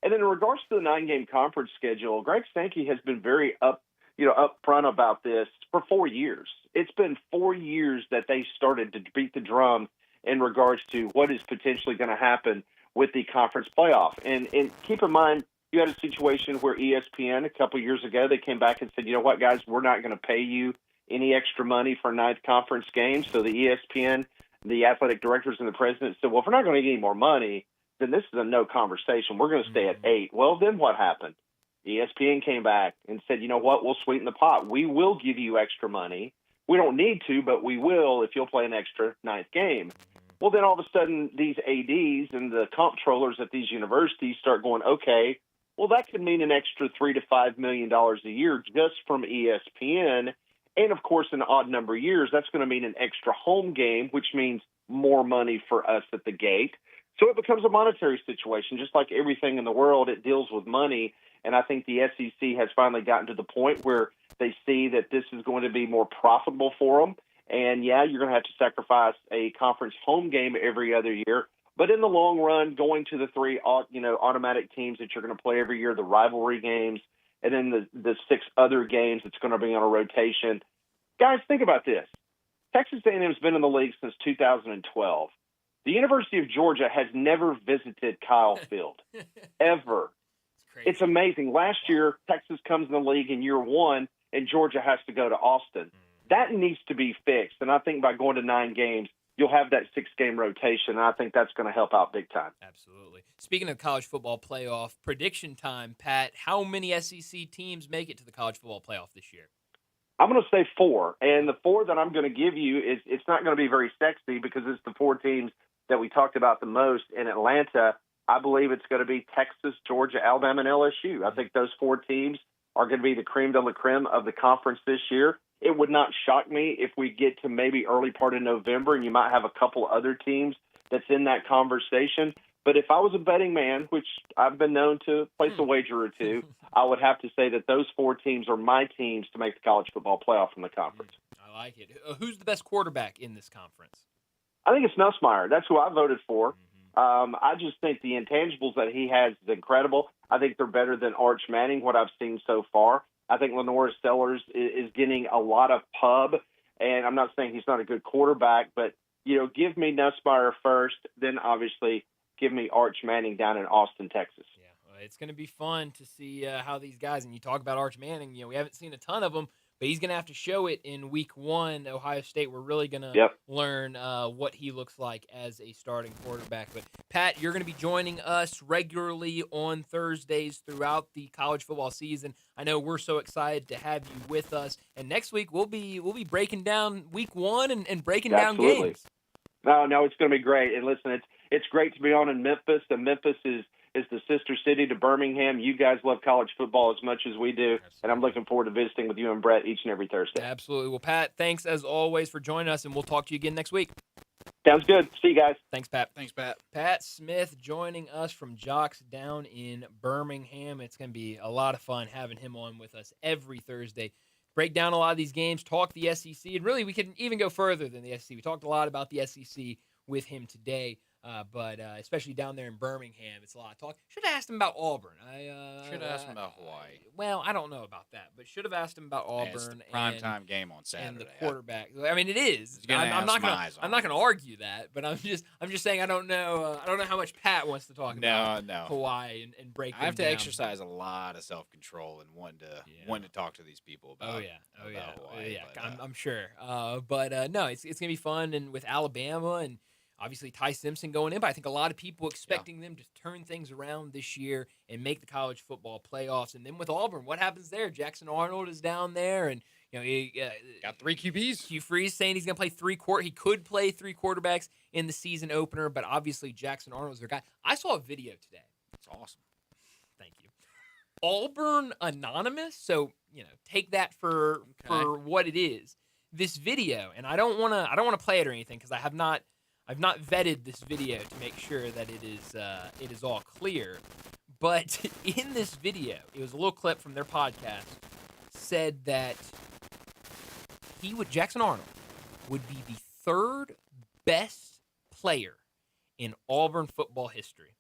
And then in regards to the 9-game conference schedule, Greg Sankey has been very upfront about this for 4 years. It's been 4 years that they started to beat the drum in regards to what is potentially going to happen with the conference playoff. And keep in mind, you had a situation where ESPN a couple years ago, they came back and said, you know what, guys, we're not going to pay you any extra money for a ninth conference game. So the ESPN, the athletic directors, and the president said, well, if we're not going to get any more money, then this is a no conversation. We're going to stay at 8. Well, then what happened? ESPN came back and said, you know what, we'll sweeten the pot. We will give you extra money. We don't need to, but we will if you'll play an extra ninth game. Well, then all of a sudden, these ADs and the comptrollers at these universities start going, okay, well, that could mean an extra $3 to $5 million a year just from ESPN. And, of course, in odd number of years, that's going to mean an extra home game, which means more money for us at the gate. So it becomes a monetary situation. Just like everything in the world, it deals with money. And I think the SEC has finally gotten to the point where they see that this is going to be more profitable for them. And, yeah, you're going to have to sacrifice a conference home game every other year. But in the long run, going to the 3 automatic teams that you're going to play every year, the rivalry games, and then the 6 other games that's going to be on a rotation. Guys, think about this. Texas A&M has been in the league since 2012. The University of Georgia has never visited Kyle Field, ever. It's amazing. Last year, Texas comes in the league in year 1, and Georgia has to go to Austin. That needs to be fixed, and I think by going to 9 games, you'll have that 6-game rotation, and I think that's going to help out big time. Absolutely. Speaking of college football playoff, prediction time, Pat, how many SEC teams make it to the college football playoff this year? I'm going to say 4, and the 4 that I'm going to give you is it's not going to be very sexy because it's the 4 teams that we talked about the most in Atlanta. I believe it's going to be Texas, Georgia, Alabama, and LSU. I think those 4 teams are going to be the creme de la creme of the conference this year. It would not shock me if we get to maybe early part of November and you might have a couple other teams that's in that conversation. But if I was a betting man, which I've been known to place a wager or two, I would have to say that those 4 teams are my teams to make the college football playoff from the conference. I like it. Who's the best quarterback in this conference? I think it's Nussmeier. That's who I voted for. I just think the intangibles that he has is incredible. I think they're better than Arch Manning, what I've seen so far. I think Lenora Sellers is getting a lot of pub, and I'm not saying he's not a good quarterback, but, give me Nussmeier first, then obviously give me Arch Manning down in Austin, Texas. Yeah, well, it's going to be fun to see how these guys, and you talk about Arch Manning, we haven't seen a ton of them, but he's going to have to show it in week 1. Ohio State, we're really going to learn what he looks like as a starting quarterback. But, Pat, you're going to be joining us regularly on Thursdays throughout the college football season. I know we're so excited to have you with us. And next week, we'll be breaking down week 1 and breaking down games. No, it's going to be great. And listen, it's great to be on in Memphis. And Memphis is the sister city to Birmingham. You guys love college football as much as we do, and I'm looking forward to visiting with you and Brett each and every Thursday. Absolutely. Well, Pat, thanks as always for joining us, and we'll talk to you again next week. Sounds good. See you guys. Thanks, Pat. Thanks, Pat. Pat Smith joining us from Jocks down in Birmingham. It's going to be a lot of fun having him on with us every Thursday. Break down a lot of these games, talk the SEC, and really we can even go further than the SEC. We talked a lot about the SEC with him today. But especially down there in Birmingham, it's a lot of talk. Should have asked him about Auburn. Should have asked him about Hawaii. Well, I don't know about that, but should have asked him about Auburn. It's the primetime game on Saturday. And the quarterback. I mean, it is. I'm not going to argue that, but I'm just saying I don't know how much Pat wants to talk about Hawaii and break. I have to exercise a lot of self-control and want to talk to these people about. Hawaii, I'm sure. But no, it's gonna be fun, and with Alabama and. Obviously, Ty Simpson going in, but I think a lot of people expecting them to turn things around this year and make the college football playoffs. And then with Auburn, what happens there? Jackson Arnold is down there, and he got 3 QBs. Hugh Freeze saying he's going to play he could play 3 quarterbacks in the season opener, but obviously Jackson Arnold is their guy. I saw a video today. It's awesome. Thank you. Auburn Anonymous. So take that for what it is. This video, and I don't want to play it or anything because I've not vetted this video to make sure that it is all clear. But in this video, it was a little clip from their podcast, said that Jackson Arnold would be the 3rd best player in Auburn football history.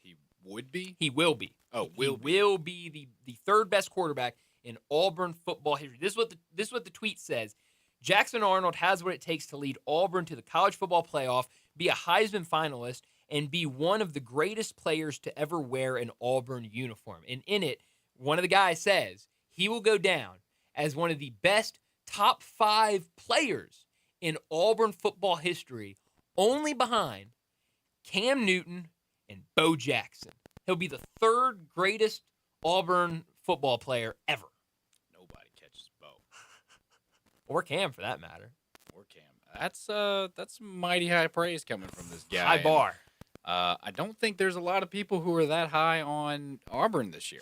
He would be? He will be. Oh, will be the 3rd best quarterback in Auburn football history. This is what the tweet says. Jackson Arnold has what it takes to lead Auburn to the college football playoff, be a Heisman finalist, and be one of the greatest players to ever wear an Auburn uniform. And in it, one of the guys says he will go down as one of the best top 5 players in Auburn football history, only behind Cam Newton and Bo Jackson. He'll be the 3rd greatest Auburn football player ever. Nobody catches Bo. Or Cam, for that matter. Or Cam. That's mighty high praise coming from this guy. High bar. I don't think there's a lot of people who are that high on Auburn this year.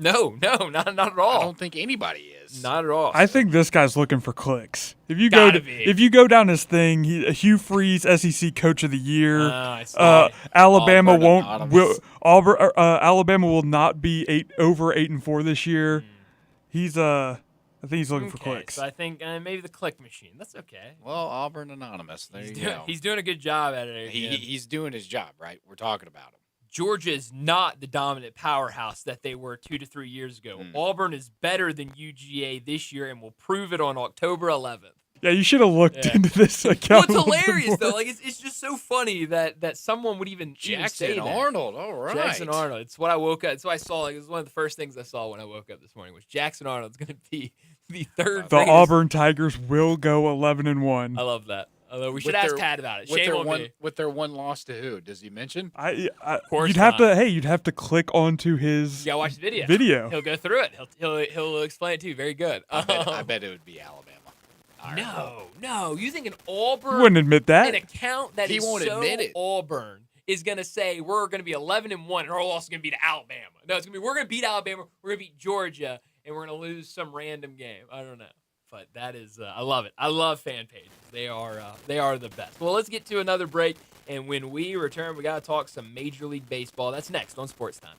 No, not at all. I don't think anybody is. Not at all. I think this guy's looking for clicks. If you go down his thing, Hugh Freeze, SEC Coach of the Year. Alabama Alabama will not be over 8-4 this year. I think he's looking for clicks. So I think maybe the click machine. That's okay. Well, Auburn Anonymous. There you go. He's doing a good job at it. He's doing his job, right? We're talking about him. Georgia is not the dominant powerhouse that they were 2 to 3 years ago. Auburn is better than UGA this year and will prove it on October 11th. Yeah, you should have looked into this account. Well, it's hilarious, though. Like, it's just so funny that someone would even say that. Arnold, all right. Jackson Arnold. It's what I woke up. It's what I saw. Like, it was one of the first things I saw when I woke up this morning was Jackson Arnold's going to be the 3rd. The Auburn Tigers will go 11-1. I love that. Although we should ask Tad about it. Shame on me. With their one loss to who? Does he mention? You'd have to click onto his. Yeah, watch the video. He'll go through it. He'll explain it to you. Very good. I bet it would be Alabama. No. You think an Auburn? He wouldn't admit that. An account that he won't admit it. Auburn is going to say we're going to be 11-1 and our loss is going to be to Alabama. No, it's going to be we're going to beat Alabama, we're going to beat Georgia, and we're going to lose some random game. I don't know. But that is, I love it. I love fan pages. They are the best. Well, let's get to another break, and when we return, we got to talk some Major League Baseball. That's next on Sports Time.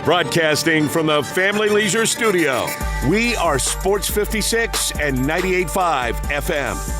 Broadcasting from the Family Leisure Studio, we are Sports 56 and 98.5 FM.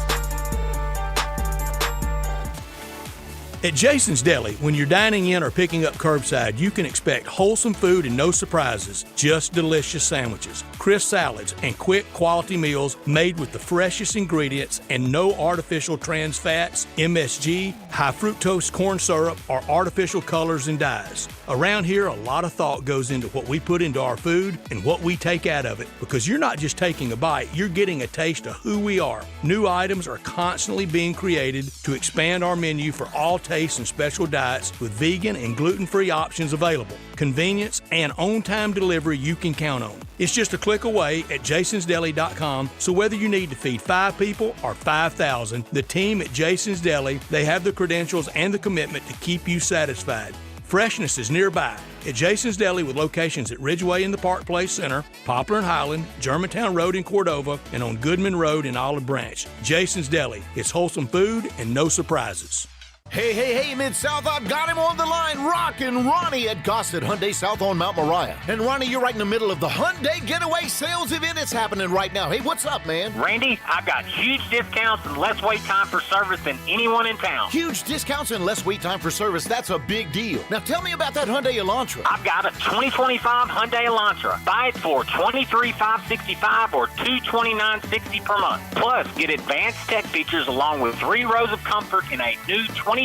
At Jason's Deli, when you're dining in or picking up curbside, you can expect wholesome food and no surprises, just delicious sandwiches, crisp salads, and quick quality meals made with the freshest ingredients and no artificial trans fats, MSG, high fructose corn syrup, or artificial colors and dyes. Around here, a lot of thought goes into what we put into our food and what we take out of it, because you're not just taking a bite, you're getting a taste of who we are. New items are constantly being created to expand our menu for all tastes and special diets with vegan and gluten-free options available. Convenience and on-time delivery you can count on. It's just a click away at jasonsdeli.com, so whether you need to feed 5 people or 5,000, the team at Jason's Deli, they have the credentials and the commitment to keep you satisfied. Freshness is nearby at Jason's Deli with locations at Ridgeway in the Park Place Center, Poplar and Highland, Germantown Road in Cordova, and on Goodman Road in Olive Branch. Jason's Deli. It's wholesome food and no surprises. Hey, Mid-South, I've got him on the line. Rockin' Ronnie at Gossett Hyundai South on Mount Moriah. And Ronnie, you're right in the middle of the Hyundai Getaway Sales event. It's happening right now. Hey, what's up, man? Randy, I've got huge discounts and less wait time for service than anyone in town. Huge discounts and less wait time for service. That's a big deal. Now tell me about that Hyundai Elantra. I've got a 2025 Hyundai Elantra. Buy it for $23,565 or $229.60 per month. Plus, get advanced tech features along with 3 rows of comfort in a new 2025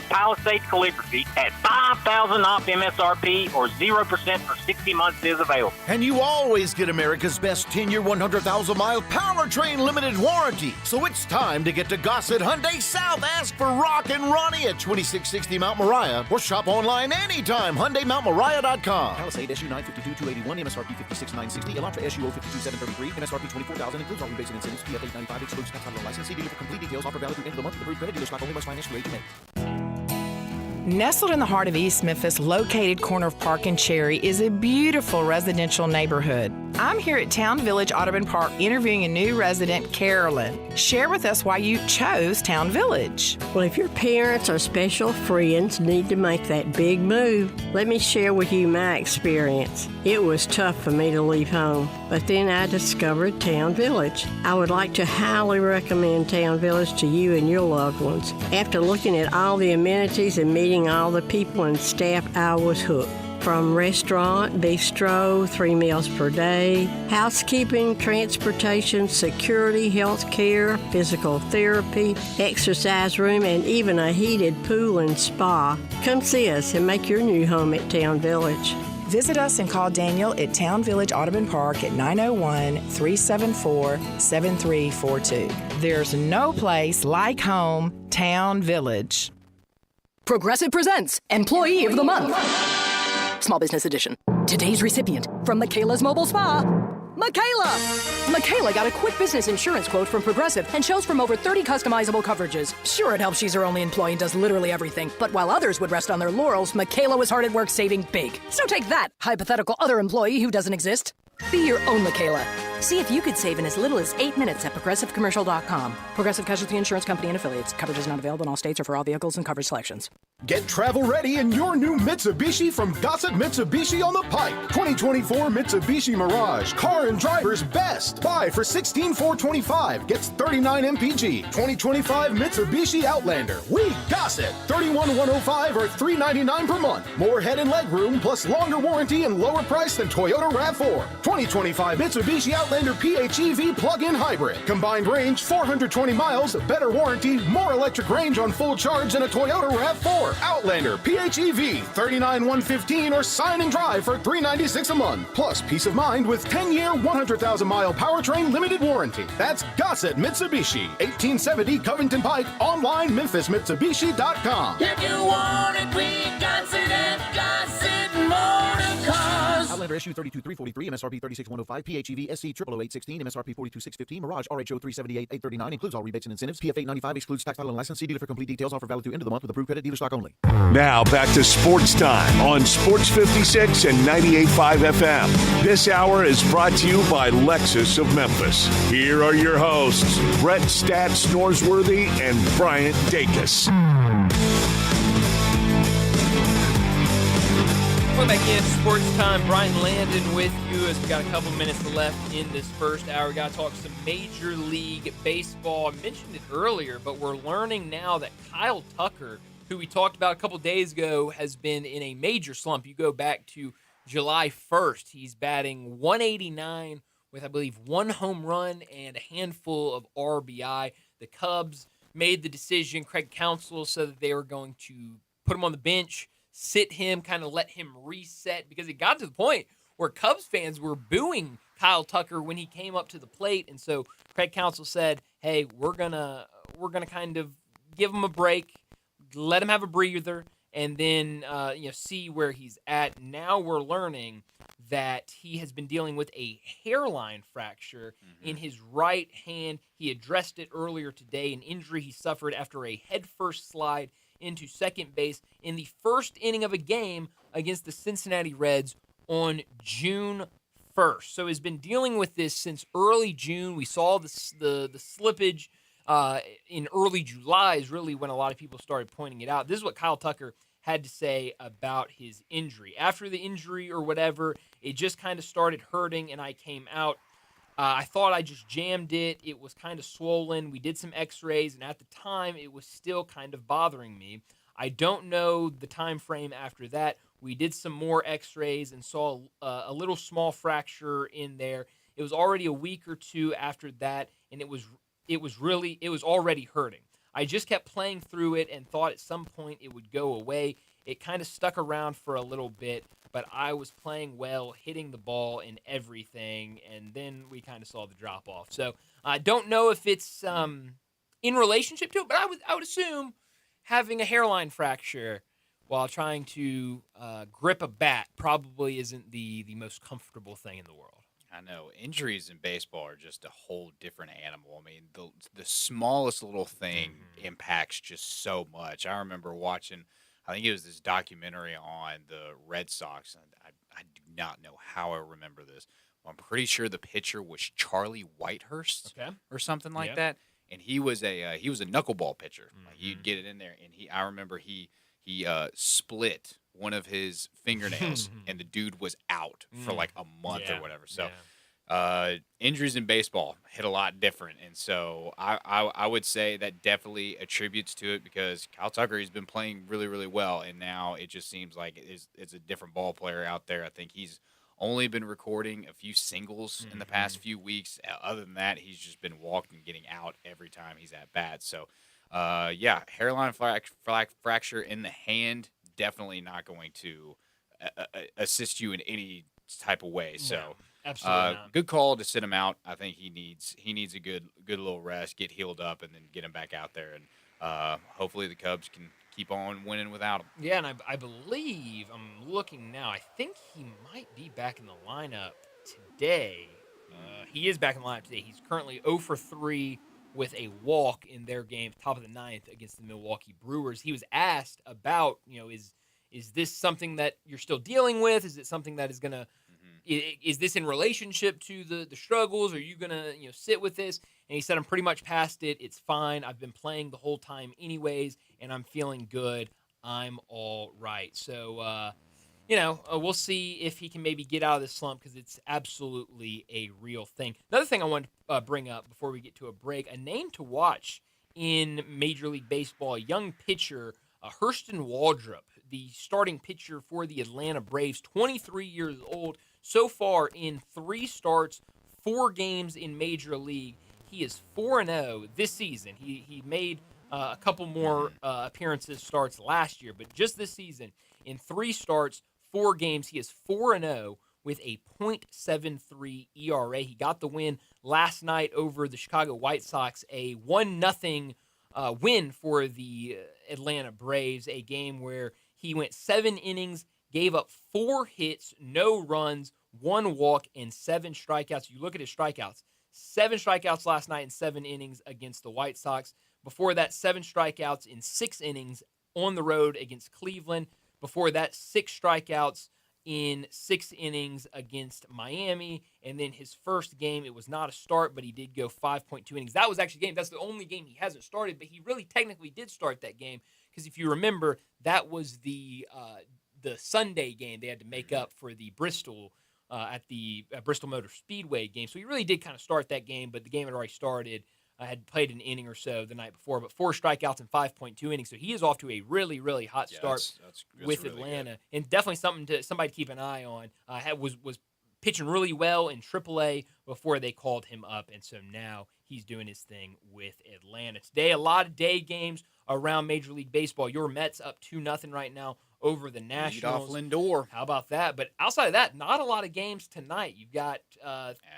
Palisade calligraphy at $5,000 off MSRP or 0% for 60 months is available. And you always get America's best 10-year, 100,000-mile powertrain limited warranty. So it's time to get to Gossett Hyundai South. Ask for Rockin' Ronnie at 2660 Mount Moriah or shop online anytime. HyundaiMountMoriah.com. Palisade SU 952-281, MSRP 56,960. Elantra SU 052-733, MSRP 24,000. Includes all rebates and incentives. PF 895 excludes tax on license. See dealer for complete details. Offer valid through end of the month. Approved credit dealer stock only. Must finance through 8 May. Nestled in the heart of East Memphis, located corner of Park and Cherry, is a beautiful residential neighborhood. I'm here at Town Village Audubon Park interviewing a new resident, Carolyn. Share with us why you chose Town Village. Well, if your parents or special friends need to make that big move, let me share with you my experience. It was tough for me to leave home, but then I discovered Town Village. I would like to highly recommend Town Village to you and your loved ones. After looking at all the amenities and meeting all the people and staff, I was hooked. From restaurant, bistro, 3 meals per day, housekeeping, transportation, security, health care, physical therapy, exercise room, and even a heated pool and spa. Come see us and make your new home at Town Village. Visit us and call Daniel at Town Village Audubon Park at 901-374-7342. There's no place like home, Town Village. Progressive presents Employee of the Month. Small Business Edition. Today's recipient from Michaela's Mobile Spa, Michaela! Michaela got a quick business insurance quote from Progressive and chose from over 30 customizable coverages. Sure, it helps she's her only employee and does literally everything, but while others would rest on their laurels, Michaela was hard at work saving big. So take that, hypothetical other employee who doesn't exist. Be your own Michaela. See if you could save in as little as 8 minutes at ProgressiveCommercial.com. Progressive Casualty Insurance Company and Affiliates. Coverage is not available in all states or for all vehicles and coverage selections. Get travel ready in your new Mitsubishi from Gossett Mitsubishi on the Pike. 2024 Mitsubishi Mirage. Car and driver's best. Buy for $16,425. Gets 39 MPG. 2025 Mitsubishi Outlander. We Gossett. $31,105 or $399 per month. More head and leg room plus longer warranty and lower price than Toyota RAV4. 2025 Mitsubishi Outlander PHEV plug-in hybrid. Combined range 420 miles, better warranty, more electric range on full charge than a Toyota RAV4. Outlander PHEV $39,115 or sign and drive for $396 a month. Plus peace of mind with 10-year 100,000-mile powertrain limited warranty. That's Gossett Mitsubishi, 1870 Covington Pike. Online MemphisMitsubishi.com. If you want it, we Gossett and Gossett Motor Cars. Outlander SU 32343, MSRP 36105, PHEV SC 00816, MSRP 42615, Mirage RHO 378,839, includes all rebates and incentives. PF 895 excludes tax, title, and license. See dealer for complete details. Offer valid through end of the month with approved credit dealer stock only. Now back to Sports Time on Sports 56 and 98.5 FM. This hour is brought to you by Lexus of Memphis. Here are your hosts, Brett Stats Norsworthy and Bryant Dacus. Welcome back in Sports Time. Brian Landon with you as we got a couple minutes left in this first hour. We got to talk some Major League Baseball. I mentioned it earlier, but we're learning now that Kyle Tucker, who we talked about a couple days ago, has been in a major slump. You go back to July 1st. He's batting .189 with, I believe, 1 home run and a handful of RBI. The Cubs made the decision, Craig Counsell said that they were going to put him on the bench, sit him, kind of let him reset, because it got to the point where Cubs fans were booing Kyle Tucker when he came up to the plate. And so Craig Counsell said, hey, we're gonna kind of give him a break, let him have a breather, and then see where he's at. Now we're learning that he has been dealing with a hairline fracture in his right hand. He addressed it earlier today, an injury he suffered after a headfirst slide into second base in the first inning of a game against the Cincinnati Reds on June 1st. So he's been dealing with this since early June. We saw the slippage in early July is really when a lot of people started pointing it out. This is what Kyle Tucker had to say about his injury. After the injury or whatever, it just kind of started hurting, and I came out. I thought I just jammed it. It was kind of swollen. We did some x-rays, and at the time, it was still kind of bothering me. I don't know the time frame after that. We did some more x-rays and saw a little small fracture in there. It was already a week or two after that, and it was already hurting. I just kept playing through it and thought at some point it would go away. It kind of stuck around for a little bit, but I was playing well, hitting the ball and everything, and then we kind of saw the drop-off. So I don't know if it's in relationship to it, but I would assume having a hairline fracture while trying to grip a bat probably isn't the most comfortable thing in the world. I know. Injuries in baseball are just a whole different animal. I mean, the smallest little thing impacts just so much. I remember watching, I think it was this documentary on the Red Sox. And I do not know how I remember this. I'm pretty sure the pitcher was Charlie Whitehurst or something like that. And he was a knuckleball pitcher. Like, you'd get it in there, and I remember he split one of his fingernails, and the dude was out for like a month or whatever. So injuries in baseball hit a lot different, and so I would say that definitely attributes to it, because Kyle Tucker has been playing really, really well, and now it just seems like it's a different ball player out there. I think he's only been recording a few singles in the past few weeks. Other than that, he's just been walking and getting out every time he's at bat. So, hairline fracture in the hand, definitely not going to assist you in any type of way. So, absolutely not. Good call to sit him out. I think he needs a good little rest, get healed up, and then get him back out there. And hopefully the Cubs can keep on winning without him. Yeah, and I believe, I'm looking now, I think he might be back in the lineup today. He is back in the lineup today. He's currently 0 for 3 with a walk in their game, top of the ninth against the Milwaukee Brewers. He was asked about, is this something that you're still dealing with? Is it something that is going to is this in relationship to the struggles? Are you going to sit with this? And he said, I'm pretty much past it. It's fine. I've been playing the whole time anyways, and I'm feeling good. I'm all right. So, we'll see if he can maybe get out of this slump because it's absolutely a real thing. Another thing I want to bring up before we get to a break, a name to watch in Major League Baseball, a young pitcher, Hurston Waldrop, the starting pitcher for the Atlanta Braves, 23 years old. So far in 3 starts, 4 games in Major League. He is 4-0 this season. He made a couple more appearances, starts last year, but just this season, in 3 starts, 4 games, he is 4-0 with a .73 ERA. He got the win last night over the Chicago White Sox, a 1-0 win for the Atlanta Braves, a game where he went 7 innings, gave up 4 hits, no runs, 1 walk, and 7 strikeouts. You look at his strikeouts. 7 strikeouts last night in 7 innings against the White Sox. Before that, 7 strikeouts in 6 innings on the road against Cleveland. Before that, 6 strikeouts in 6 innings against Miami. And then his first game, it was not a start, but he did go 5.2 innings. That was actually a game. That's the only game he hasn't started, but he really technically did start that game because if you remember, that was the Sunday game they had to make up for the Bristol at the Bristol Motor Speedway game. So he really did kind of start that game, but the game had already started. I had played an inning or so the night before, but 4 strikeouts and 5.2 innings. So he is off to a really, really hot start that's with really Atlanta, good. and definitely somebody to keep an eye on. Was pitching really well in AAA before they called him up, and so now he's doing his thing with Atlanta. Today, a lot of day games around Major League Baseball. Your Mets up 2-0 right now over the Nationals. Lead off Lindor. How about that? But outside of that, not a lot of games tonight. You've got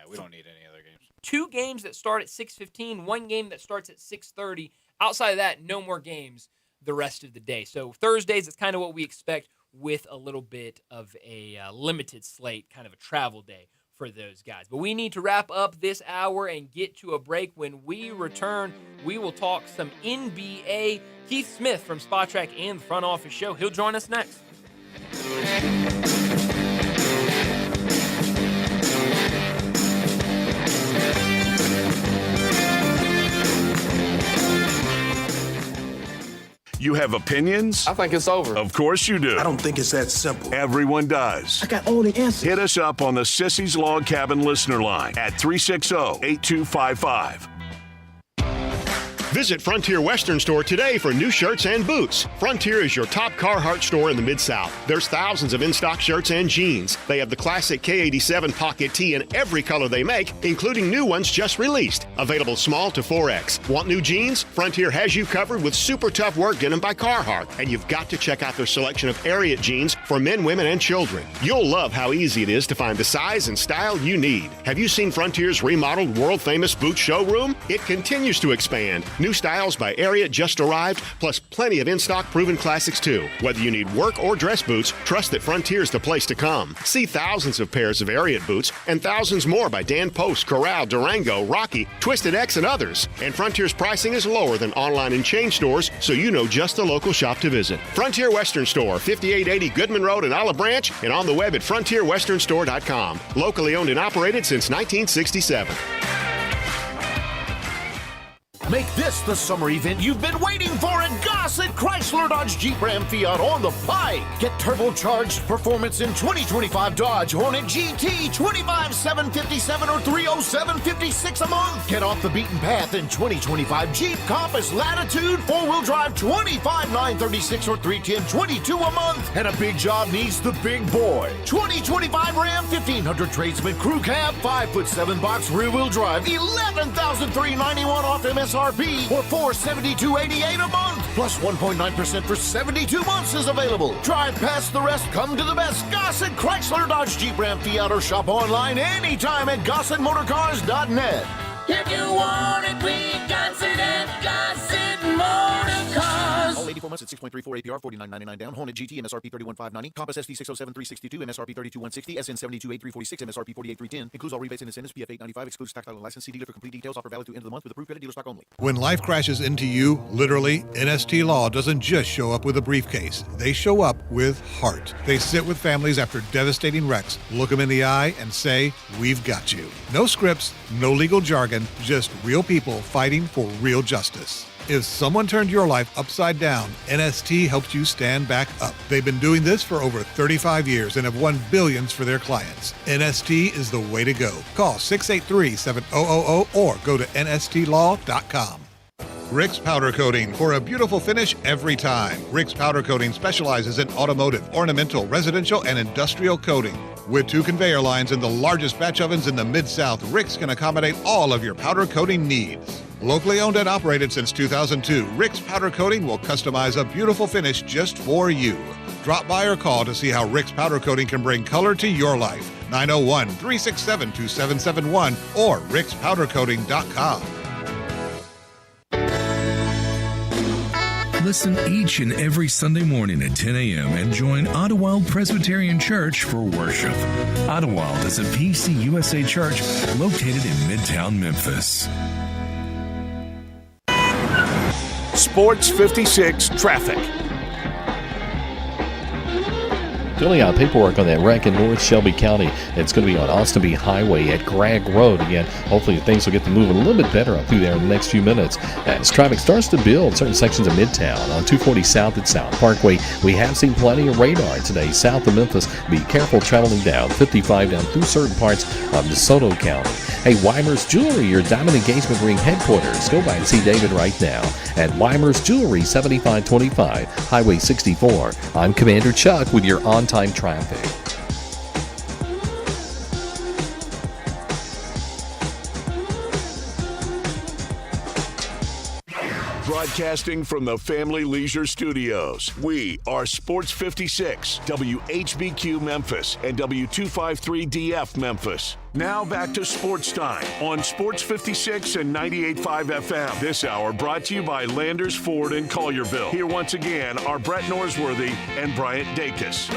we don't need any other games. 2 games that start at 6:15, 1 game that starts at 6:30. Outside of that, no more games the rest of the day. So Thursdays, it's kind of what we expect with a little bit of a limited slate, kind of a travel day for those guys. But we need to wrap up this hour and get to a break. When we return, we will talk some NBA. Keith Smith from Spot Track and the Front Office Show, he'll join us next. You have opinions? I think it's over. Of course you do. I don't think it's that simple. Everyone does. I got all the answers. Hit us up on the Sissy's Log Cabin listener line at 360-8255. Visit Frontier Western Store today for new shirts and boots. Frontier is your top Carhartt store in the Mid-South. There's thousands of in-stock shirts and jeans. They have the classic K87 pocket tee in every color they make, including new ones just released. Available small to 4X. Want new jeans? Frontier has you covered with super tough work denim by Carhartt. And you've got to check out their selection of Ariat jeans for men, women, and children. You'll love how easy it is to find the size and style you need. Have you seen Frontier's remodeled world-famous boot showroom? It continues to expand. New styles by Ariat just arrived, plus plenty of in-stock proven classics too. Whether you need work or dress boots, trust that Frontier's the place to come. See thousands of pairs of Ariat boots and thousands more by Dan Post, Corral, Durango, Rocky, Twisted X, and others. And Frontier's pricing is lower than online and chain stores, so you know just the local shop to visit. Frontier Western Store, 5880 Goodman Road in Olive Branch, and on the web at frontierwesternstore.com. Locally owned and operated since 1967. Make this the summer event you've been waiting for at Gossett Chrysler Dodge Jeep Ram Fiat on the Pike. Get turbocharged performance in 2025 Dodge Hornet GT, 25757 or 30756 a month. Get off the beaten path in 2025 Jeep Compass Latitude, 4-wheel drive, 25936 or 31022 a month. And a big job needs the big boy. 2025 Ram 1500 Tradesman Crew Cab, 5'7" box rear-wheel drive, $11,391 off MSRP or $472.88 a month. Plus 1.9% for 72 months is available. Drive past the rest, come to the best. Gossett Chrysler Dodge Jeep Ram Fiat, or shop online anytime at GossettMotorCars.net. If you want it, we got it at Gossett Motor Cars. All 84 months at 6.34 APR, $49.99 down. Hornet GT, MSRP $31,590. Compass SD 607,362, MSRP $32,160. SN 72,8346, MSRP $48,310. Includes all rebates and incentives. PF 895. Excludes tax title and license. See dealer for complete details. Offer valid through end of the month with approved credit. Dealer stock only. When life crashes into you, literally, NST Law doesn't just show up with a briefcase. They show up with heart. They sit with families after devastating wrecks, look them in the eye, and say, "We've got you." No scripts, no legal jargon, just real people fighting for real justice. If someone turned your life upside down, NST helps you stand back up. They've been doing this for over 35 years and have won billions for their clients. NST is the way to go. Call 683-7000 or go to nstlaw.com. Rick's Powder Coating, for a beautiful finish every time. Rick's Powder Coating specializes in automotive, ornamental, residential, and industrial coating. With 2 conveyor lines and the largest batch ovens in the Mid-South, Rick's can accommodate all of your powder coating needs. Locally owned and operated since 2002, Rick's Powder Coating will customize a beautiful finish just for you. Drop by or call to see how Rick's Powder Coating can bring color to your life. 901-367-2771 or rickspowdercoating.com. Listen each and every Sunday morning at 10 a.m. and join Ottawa Presbyterian Church for worship. Ottawa is a PCUSA church located in Midtown Memphis. Sports 56 traffic. Filling out paperwork on that wreck in North Shelby County. It's going to be on Austin B Highway at Gregg Road. Again, hopefully things will get to moving a little bit better up through there in the next few minutes. As traffic starts to build certain sections of Midtown on 240 South at South Parkway, we have seen plenty of radar today south of Memphis. Be careful traveling down 55 down through certain parts of DeSoto County. Hey, Weimer's Jewelry, your diamond engagement ring headquarters. Go by and see David right now at Weimer's Jewelry, 7525 Highway 64. I'm Commander Chuck with your on-time traffic. Broadcasting from the Family Leisure Studios, we are Sports 56, WHBQ Memphis, and W253DF Memphis. Now back to Sports Time on Sports 56 and 98.5 FM. This hour brought to you by Landers Ford in Collierville. Here once again are Brett Norsworthy and Bryant Dacus.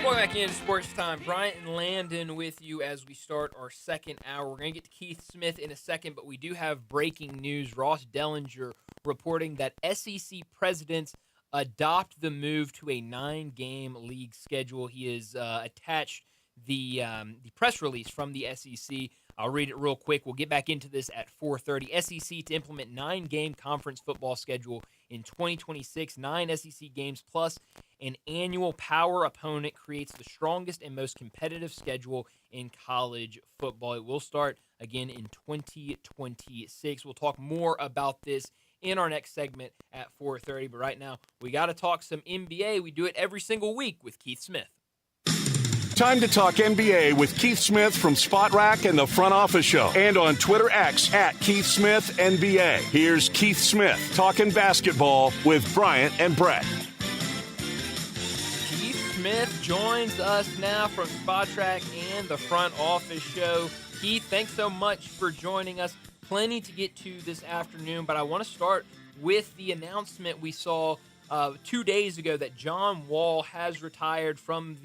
Welcome back into Sports Time. Bryant and Landon with you as we start our second hour. We're going to get to Keith Smith in a second, but we do have breaking news. Ross Dellinger reporting that SEC presidents adopt the move to a 9-game league schedule. He has attached the press release from the SEC. I'll read it real quick. We'll get back into this at 4:30. SEC to implement 9-game conference football schedule in 2026. 9 SEC games plus an annual power opponent creates the strongest and most competitive schedule in college football. It will start again in 2026. We'll talk more about this in our next segment at 4:30. But right now, we got to talk some NBA. We do it every single week with Keith Smith. Time to talk NBA with Keith Smith from Spot Rack and the Front Office Show, and on Twitter X at Keith Smith NBA. Here's Keith Smith talking basketball with Bryant and Brett. Keith Smith joins us now from Spot Track and the Front Office Show. Keith, thanks so much for joining us. Plenty to get to this afternoon, but I want to start with the announcement we saw 2 days ago that John Wall has retired from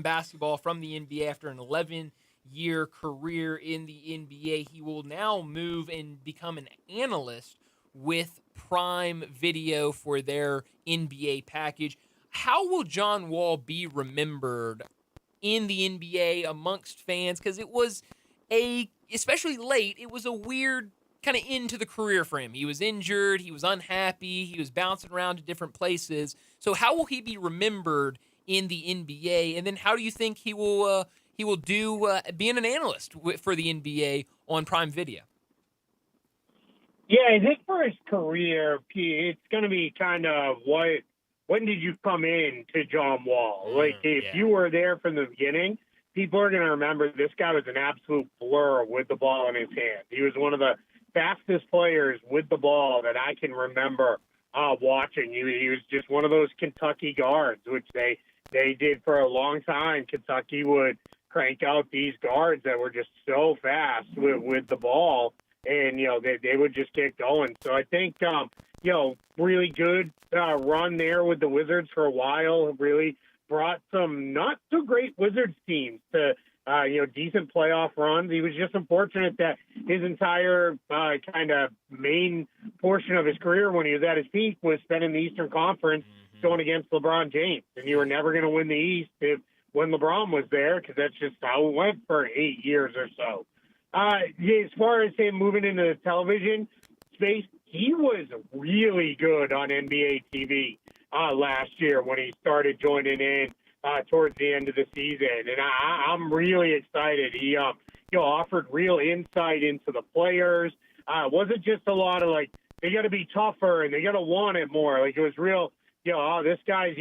basketball, from the NBA after an 11-year career in the NBA. He will now move and become an analyst with Prime Video for their NBA package. How will John Wall be remembered in the NBA amongst fans? Because it was especially late, it was a weird kind of end to the career for him. He was injured, he was unhappy, he was bouncing around to different places. So how will he be remembered in the NBA? And then how do you think he will do being an analyst for the NBA on Prime Video? Yeah, I think for his career, it's going to be kind of when did you come in to John Wall? Like, if you were there from the beginning, people are going to remember this guy was an absolute blur with the ball in his hand. He was one of the fastest players with the ball that I can remember watching. He was just one of those Kentucky guards, which they did for a long time. Kentucky would crank out these guards that were just so fast with the ball, and they would just get going. So I think really good run there with the Wizards for a while. Really brought some not so great Wizards teams to decent playoff runs. He was just unfortunate that his entire kind of main portion of his career when he was at his peak was spent in the Eastern Conference going against LeBron James. And you were never going to win the East when LeBron was there, because that's just how it went for 8 years or so. As far as him moving into the television space, he was really good on NBA TV last year when he started joining in towards the end of the season, and I'm really excited. He offered real insight into the players. It wasn't just a lot of they got to be tougher and they got to want it more. It was real. This guy's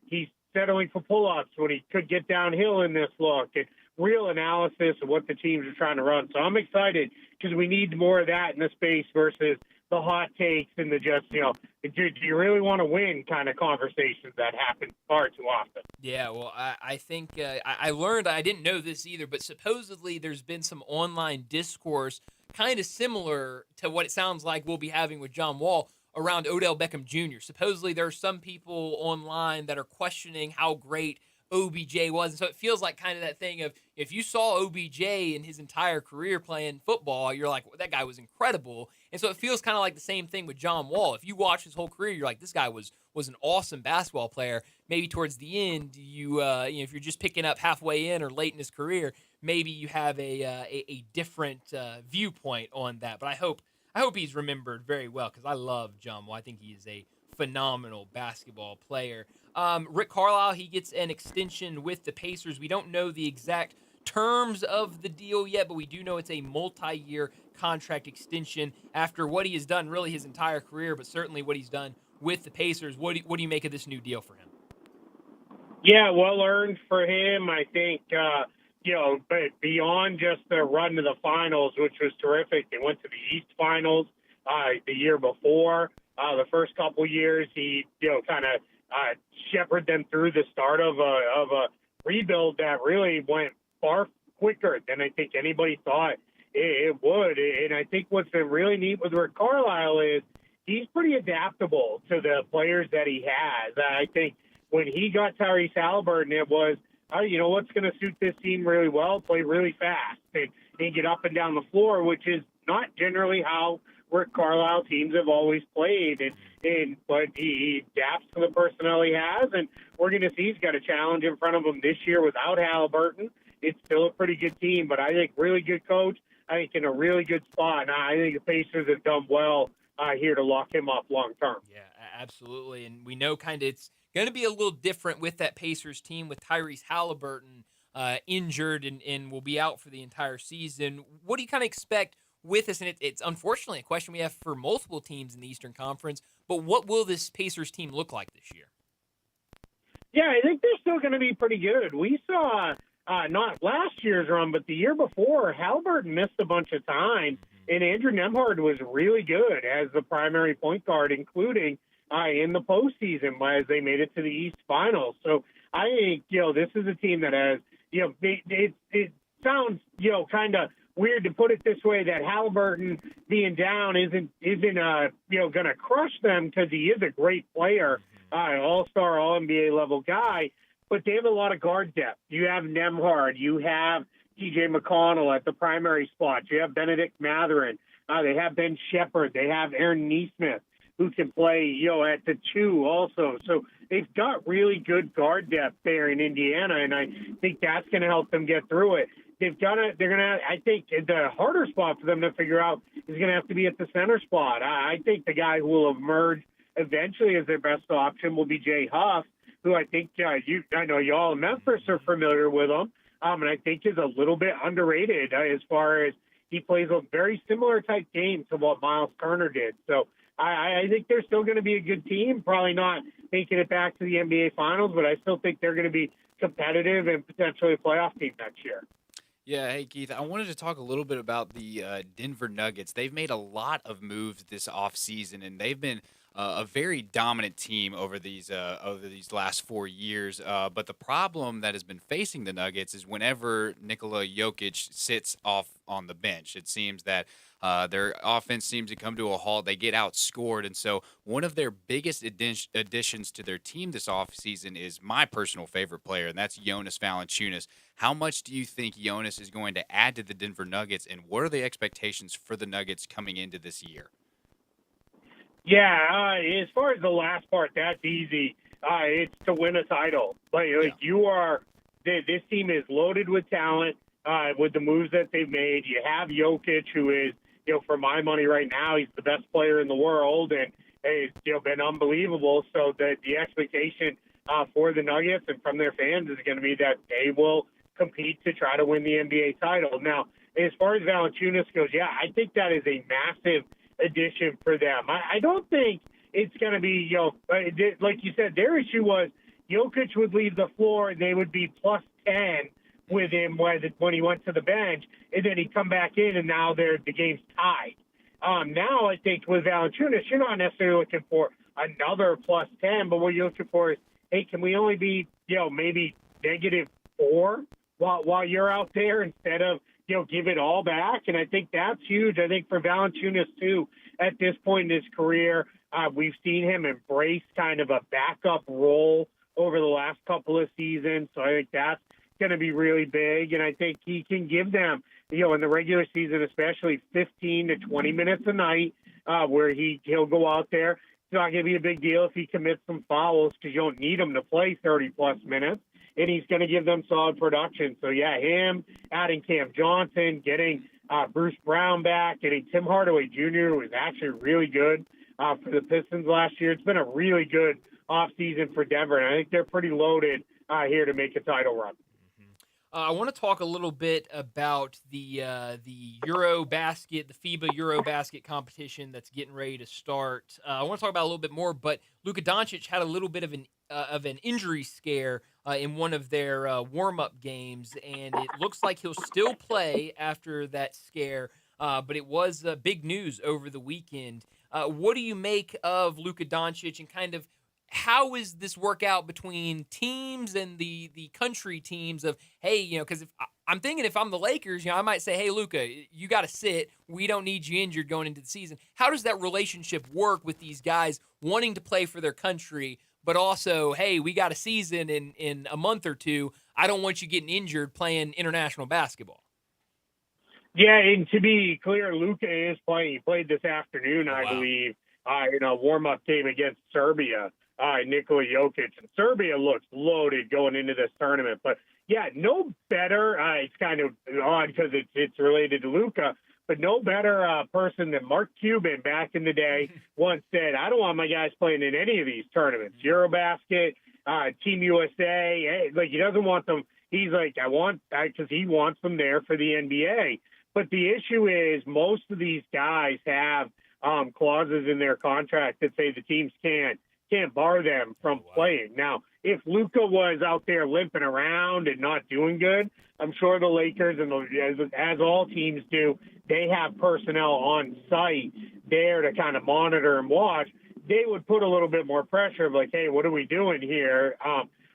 he's settling for pull-ups when he could get downhill in this look, and real analysis of what the teams are trying to run. So I'm excited because we need more of that in the space versus the hot takes and the just, do you really want to win kind of conversations that happen far too often. Yeah, well, I think I learned, I didn't know this either, but supposedly there's been some online discourse kind of similar to what it sounds like we'll be having with John Wall around Odell Beckham Jr. Supposedly there are some people online that are questioning how great OBJ was. And so it feels like kind of that thing of, if you saw OBJ in his entire career playing football, you're like, well, that guy was incredible. And so it feels kind of like the same thing with John Wall. If you watch his whole career, you're like, this guy was an awesome basketball player. Maybe towards the end, if you're just picking up halfway in or late in his career, maybe you have a different viewpoint on that. But I hope he's remembered very well, because I love John Wall. I think he is a phenomenal basketball player. Rick Carlisle, he gets an extension with the Pacers. We don't know the exact terms of the deal yet, but we do know it's a multi-year contract extension after what he has done really his entire career, but certainly what he's done with the Pacers. What do you make of this new deal for him? Yeah, well earned for him. I think, but beyond just the run to the finals, which was terrific. They went to the East Finals the year before. The first couple years, he kind of shepherded them through the start of a rebuild that really went far quicker than I think anybody thought it would. And I think what's been really neat with Rick Carlisle is he's pretty adaptable to the players that he has. I think when he got Tyrese Halliburton, it was, what's going to suit this team really well? Play really fast and get up and down the floor, which is not generally how Rick Carlisle teams have always played. But he adapts to the personnel he has, and we're going to see he's got a challenge in front of him this year without Halliburton. It's still a pretty good team, but I think really good coach. I think in a really good spot. And I think the Pacers have done well here to lock him up long term. Yeah, absolutely. And we know kind of it's going to be a little different with that Pacers team with Tyrese Halliburton injured and will be out for the entire season. What do you kind of expect with this? And it's unfortunately a question we have for multiple teams in the Eastern Conference, but what will this Pacers team look like this year? Yeah, I think they're still going to be pretty good. We saw not last year's run, but the year before, Halliburton missed a bunch of time, and Andrew Nembhard was really good as the primary point guard, including in the postseason as they made it to the East Finals. So I think, this is a team that has, it sounds, kind of weird to put it this way, that Halliburton being down isn't going to crush them, because he is a great player, all-star, all-NBA level guy, but they have a lot of guard depth. You have Nembhard, you have T.J. McConnell at the primary spot, you have Benedict Mathurin, they have Ben Shepherd, they have Aaron Nesmith, who can play, at the 2 also. So they've got really good guard depth there in Indiana, and I think that's going to help them get through it. I think the harder spot for them to figure out is going to have to be at the center spot. I think the guy who will emerge eventually as their best option will be Jay Huff, who I think I know y'all in Memphis are familiar with him, and I think is a little bit underrated as far as he plays a very similar type game to what Miles Turner did. So I think they're still going to be a good team, probably not making it back to the NBA Finals, but I still think they're going to be competitive and potentially a playoff team next year. Yeah, hey Keith, I wanted to talk a little bit about the Denver Nuggets. They've made a lot of moves this offseason, and they've been a very dominant team over these last 4 years. But the problem that has been facing the Nuggets is whenever Nikola Jokic sits off on the bench, it seems that their offense seems to come to a halt. They get outscored, and so one of their biggest additions to their team this offseason is my personal favorite player, and that's Jonas Valanciunas. How much do you think Jonas is going to add to the Denver Nuggets, and what are the expectations for the Nuggets coming into this year? Yeah, as far as the last part, that's easy. It's to win a title. You are. This team is loaded with talent. With the moves that they've made, you have Jokic, who is, for my money right now, he's the best player in the world, and he's been unbelievable. So the expectation for the Nuggets and from their fans is going to be that they will compete to try to win the NBA title. Now, as far as Valanciunas goes, yeah, I think that is a massive addition for them. I don't think it's going to be, like you said, their issue was Jokic would leave the floor and they would be plus 10 with him when he went to the bench, and then he'd come back in, and now the game's tied. Now I think with Valanciunas, you're not necessarily looking for another plus 10, but what you're looking for is, hey, can we only be, maybe -4 while you're out there instead of, give it all back? And I think that's huge. I think for Valanciunas, too, at this point in his career, we've seen him embrace kind of a backup role over the last couple of seasons. So I think that's going to be really big. And I think he can give them, in the regular season, especially 15 to 20 minutes a night where he'll go out there. It's not going to be a big deal if he commits some fouls because you don't need him to play 30-plus minutes. And he's going to give them solid production. So, yeah, him, adding Cam Johnson, getting Bruce Brown back, getting Tim Hardaway Jr., who was actually really good for the Pistons last year. It's been a really good offseason for Denver, and I think they're pretty loaded here to make a title run. I want to talk a little bit about the Eurobasket, the FIBA Eurobasket competition that's getting ready to start. I want to talk about a little bit more, but Luka Doncic had a little bit of an injury scare in one of their warm-up games, and it looks like he'll still play after that scare, but it was big news over the weekend. What do you make of Luka Doncic, and kind of how is this work out between teams and the country teams of, hey, because if I'm thinking if I'm the Lakers, I might say, hey, Luka, you got to sit. We don't need you injured going into the season. How does that relationship work with these guys wanting to play for their country, but also, hey, we got a season in a month or two. I don't want you getting injured playing international basketball. Yeah, and to be clear, Luka is playing. He played this afternoon, I believe, in a warm-up game against Serbia. Nikola Jokic, and Serbia looks loaded going into this tournament. But yeah, no better. It's kind of odd because it's related to Luka, but no better person than Mark Cuban back in the day once said, "I don't want my guys playing in any of these tournaments, Eurobasket, Team USA." He doesn't want them. He's like, I want because he wants them there for the NBA. But the issue is most of these guys have clauses in their contract that say the teams can't bar them from playing. Now, if Luka was out there limping around and not doing good, I'm sure the Lakers, and as all teams do, they have personnel on site there to kind of monitor and watch. They would put a little bit more pressure of like, hey, what are we doing here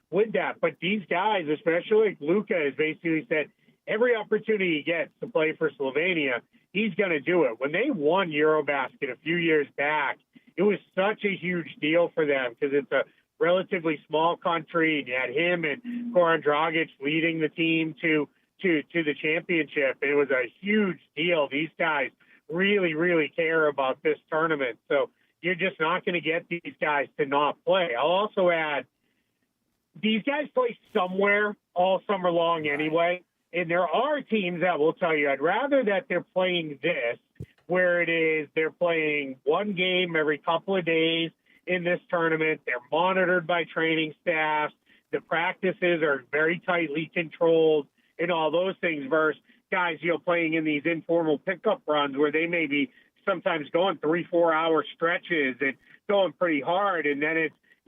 with that? But these guys, especially Luka, has basically said every opportunity he gets to play for Slovenia, he's going to do it. When they won Eurobasket a few years back, it was such a huge deal for them because it's a relatively small country, and you had him and Goran Dragic leading the team to the championship. It was a huge deal. These guys really, really care about this tournament. So you're just not going to get these guys to not play. I'll also add, these guys play somewhere all summer long anyway, and there are teams that will tell you, I'd rather that they're playing this where it is they're playing one game every couple of days in this tournament. They're monitored by training staffs. The practices are very tightly controlled and all those things versus guys, playing in these informal pickup runs where they may be sometimes going 3-4 hour stretches and going pretty hard. And then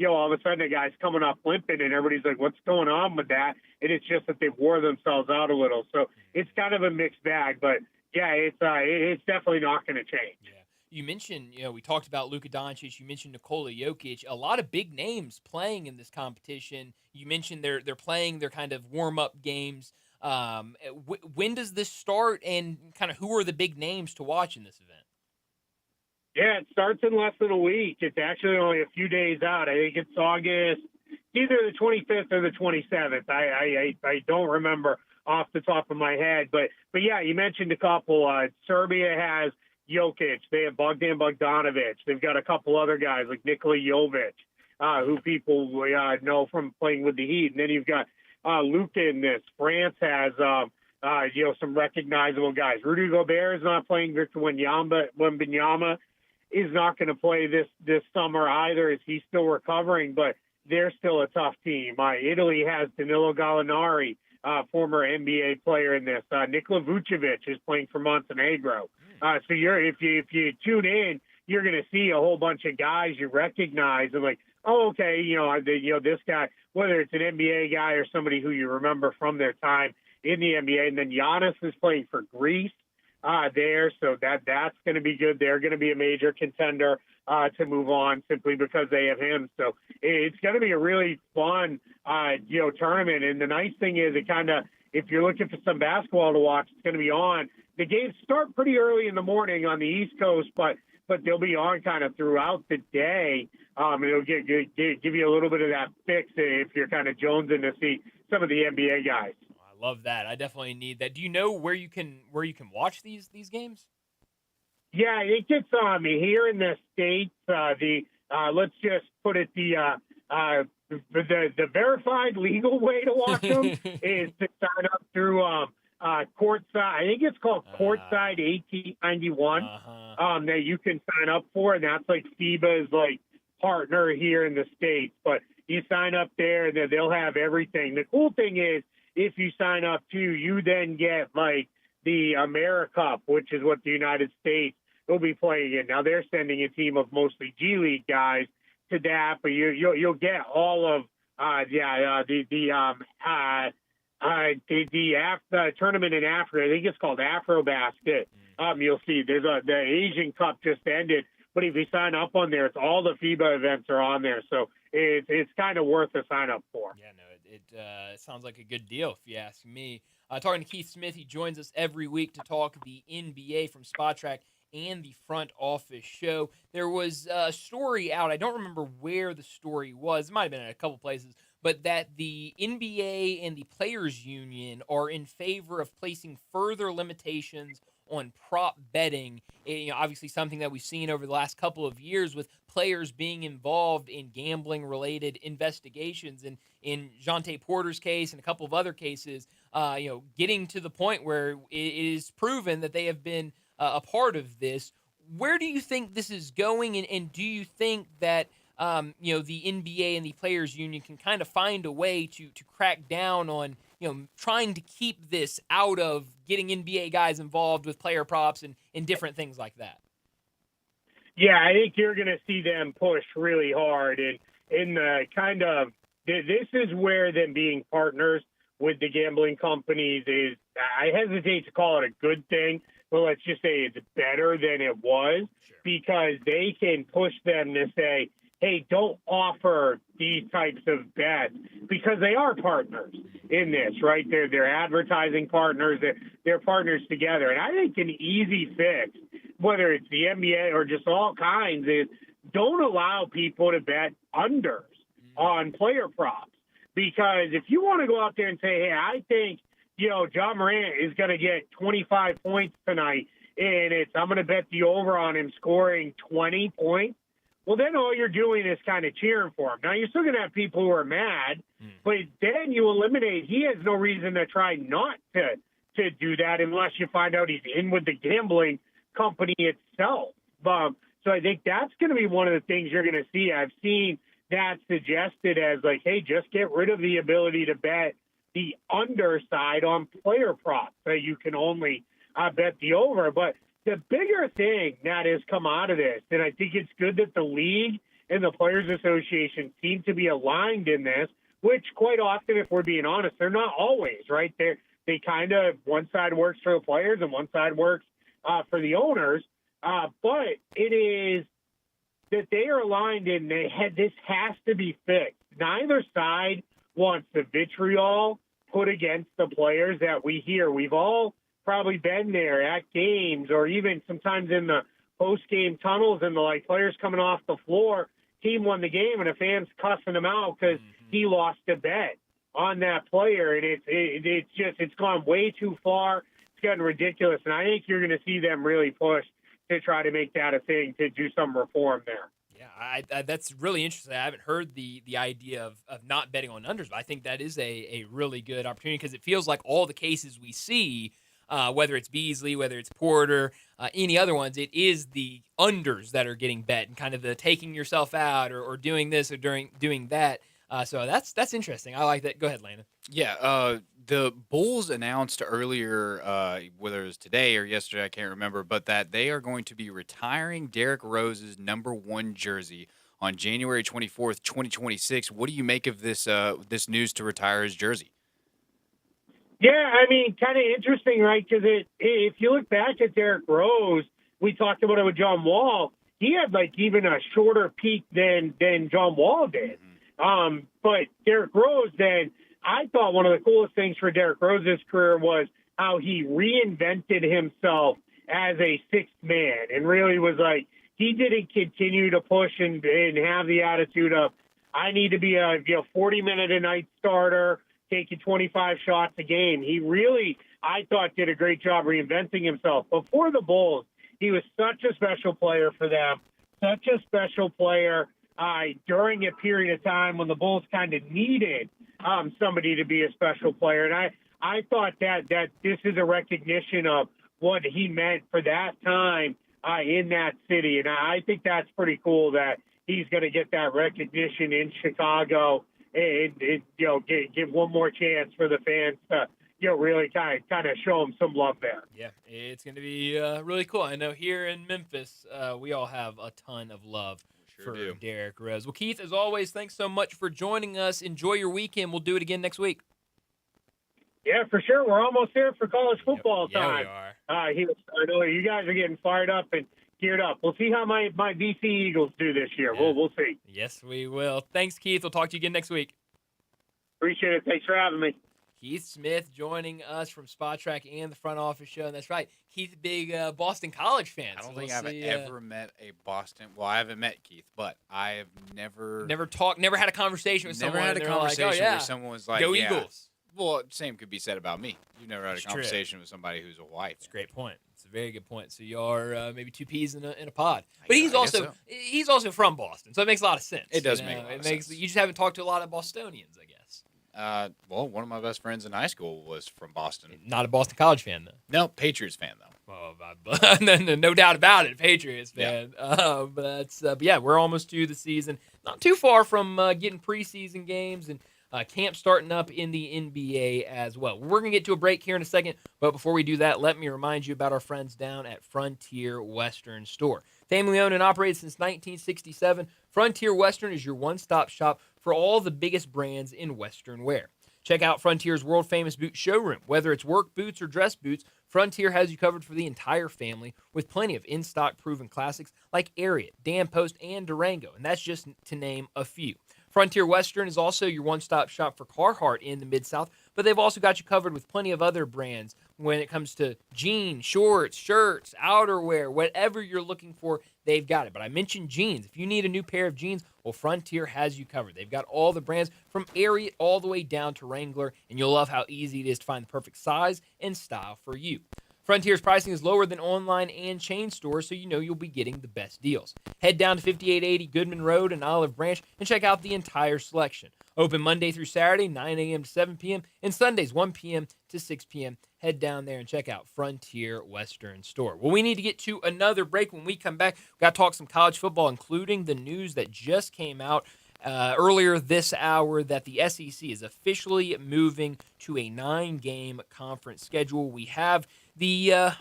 all of a sudden a guy's coming up limping and everybody's like, what's going on with that? And it's just that they've wore themselves out a little. So it's kind of a mixed bag, but yeah, it's definitely not going to change. Yeah. You mentioned, we talked about Luka Doncic. You mentioned Nikola Jokic. A lot of big names playing in this competition. You mentioned they're playing their kind of warm-up games. When does this start, and kind of who are the big names to watch in this event? Yeah, it starts in less than a week. It's actually only a few days out. I think it's August, either the 25th or the 27th. I don't remember off the top of my head. But yeah, you mentioned a couple. Serbia has Jokic. They have Bogdan Bogdanovic. They've got a couple other guys like Nikola Jovic, who people know from playing with the Heat. And then you've got Luka in this. France has some recognizable guys. Rudy Gobert is not playing. Victor Wembanyama is not going to play this summer either, as he's still recovering, but they're still a tough team. Italy has Danilo Gallinari, former NBA player in this. Nikola Vucevic is playing for Montenegro. So if you tune in, you're going to see a whole bunch of guys you recognize and like, oh, okay, this guy, whether it's an NBA guy or somebody who you remember from their time in the NBA. And then Giannis is playing for Greece there, so that's going to be good. They're going to be a major contender to move on simply because they have him. So it's going to be a really fun, tournament. And the nice thing is, it kind of, if you're looking for some basketball to watch, it's going to be on. The games start pretty early in the morning on the East Coast, but they'll be on kind of throughout the day. It'll give you a little bit of that fix if you're kind of jonesing to see some of the NBA guys. Love that. I definitely need that. Do you know where you can watch these games? Yeah, it gets on me here in the States. Let's just put it the verified legal way to watch them is to sign up through Courtside. I think it's called Courtside 1891. That you can sign up for, and that's like FIBA's like partner here in the States. But you sign up there, and they'll have everything. The cool thing is, if you sign up too, you then get like the AmeriCup, which is what the United States will be playing in. Now they're sending a team of mostly G League guys to that, but you'll get all of the tournament in Africa. I think it's called AfroBasket. You'll see the Asian Cup just ended, but if you sign up on there, it's all the FIBA events are on there, so it's kind of worth a sign up for. Yeah, no. It sounds like a good deal, if you ask me. Talking to Keith Smith, he joins us every week to talk the NBA from Spot Track and the Front Office Show. There was a story out, I don't remember where the story was, it might have been in a couple places, but that the NBA and the Players Union are in favor of placing further limitations on prop betting. Obviously something that we've seen over the last couple of years with players being involved in gambling-related investigations. And in Jonte Porter's case and a couple of other cases, getting to the point where it is proven that they have been a part of this. Where do you think this is going, and do you think that the NBA and the Players Union can kind of find a way to crack down on trying to keep this out of getting NBA guys involved with player props and different things like that? Yeah, I think you're going to see them push really hard. And in the kind of, this is where them being partners with the gambling companies is, I hesitate to call it a good thing, but let's just say it's better than it was, because they can push them to say, hey, don't offer these types of bets, because they are partners in this, right? They're advertising partners. They're partners together. And I think an easy fix, whether it's the NBA or just all kinds, is don't allow people to bet unders on player props. Because if you want to go out there and say, hey, I think, John Morant is going to get 25 points tonight, and I'm going to bet the over on him scoring 20 points, well, then all you're doing is kind of cheering for him. Now, you're still going to have people who are mad, but then you eliminate, he has no reason to try not to do that unless you find out he's in with the gambling company itself. So I think that's going to be one of the things you're going to see. I've seen that suggested as like, hey, just get rid of the ability to bet the underside on player props, so you can only bet the over. But the bigger thing that has come out of this, and I think it's good that the league and the Players Association seem to be aligned in this, which quite often, if we're being honest, they're not always, right? They kind of, one side works for the players and one side works for the owners. But it is that they are aligned and this has to be fixed. Neither side wants the vitriol put against the players that we hear. We've all probably been there at games or even sometimes in the post-game tunnels and the players coming off the floor. Team won the game and a fan's cussing him out because he lost a bet on that player. And it's gone way too far. It's gotten ridiculous. And I think you're going to see them really push to try to make that a thing, to do some reform there. Yeah, that's really interesting. I haven't heard the idea of not betting on unders, but I think that is a really good opportunity because it feels like all the cases we see, whether it's Beasley, whether it's Porter, any other ones, it is the unders that are getting bet and kind of the taking yourself out or doing this or doing that. So that's interesting. I like that. Go ahead, Landon. Yeah, the Bulls announced earlier, whether it was today or yesterday, I can't remember, but that they are going to be retiring Derrick Rose's #1 jersey on January 24th, 2026. What do you make of this news to retire his jersey? Yeah, I mean, kind of interesting, right? Because if you look back at Derrick Rose, we talked about it with John Wall. He had even a shorter peak than John Wall did. But Derrick Rose, then, I thought one of the coolest things for Derrick Rose's career was how he reinvented himself as a sixth man and really was he didn't continue to push and have the attitude of, I need to be a 40-minute-a-night starter, taking 25 shots a game. He really, I thought, did a great job reinventing himself. But for the Bulls, he was such a special player for them, such a special player during a period of time when the Bulls kind of needed somebody to be a special player. And I thought that this is a recognition of what he meant for that time in that city. And I think that's pretty cool that he's going to get that recognition in Chicago and give one more chance for the fans to really kind of show him some love there. Yeah, it's going to be really cool. I know here in Memphis, we all have a ton of love for Derrick Rose. Well, Keith, as always, thanks so much for joining us. Enjoy your weekend. We'll do it again next week. Yeah, for sure. We're almost there for college football time. Yeah, we are. I know you guys are getting fired up and geared up. We'll see how my BC Eagles do this year. Yeah. We'll see. Yes, we will. Thanks, Keith. We'll talk to you again next week. Appreciate it. Thanks for having me. Keith Smith joining us from Spot Track and the Front Office Show. And that's right. Keith's a big Boston College fan. I don't think I've ever met a Boston. Well, I haven't met Keith, but I have never had a conversation with someone. Never had a conversation where someone was like, "Go yeah. Eagles." Well, same could be said about me. You've never had It's a conversation with somebody who's a white. It's a great point. It's a very good point. So you are maybe two peas in a pod. But he's also from Boston, so it makes a lot of sense. It does make a lot of sense. You just haven't talked to a lot of Bostonians, I guess. Well, one of my best friends in hye school was from Boston. Not a Boston College fan, though. No, Patriots fan, though. No doubt about it, Patriots fan. Yeah. But yeah, we're almost to the season. Not too far from getting preseason games and camp starting up in the NBA as well. We're going to get to a break here in a second, but before we do that, let me remind you about our friends down at Frontier Western Store. Family owned and operated since 1967, Frontier Western is your one-stop shop for all the biggest brands in Western wear. Check out Frontier's world-famous boot showroom. Whether it's work boots or dress boots, Frontier has you covered for the entire family with plenty of in-stock proven classics like Ariat, Dan Post, and Durango, and that's just to name a few. Frontier Western is also your one-stop shop for Carhartt in the Mid-South, but they've also got you covered with plenty of other brands when it comes to jeans, shorts, shirts, outerwear, whatever you're looking for, they've got it. But I mentioned jeans. If you need a new pair of jeans, well, Frontier has you covered. They've got all the brands from Ariat all the way down to Wrangler, and you'll love how easy it is to find the perfect size and style for you. Frontier's pricing is lower than online and chain stores, so you know you'll be getting the best deals. Head down to 5880 Goodman Road in Olive Branch and check out the entire selection. Open Monday through Saturday, 9 a.m. to 7 p.m., and Sundays, 1 p.m. to 6 p.m. Head down there and check out Frontier Western Store. Well, we need to get to another break. When we come back, we've got to talk some college football, including the news that just came out earlier this hour that the SEC is officially moving to a 9-game conference schedule. We have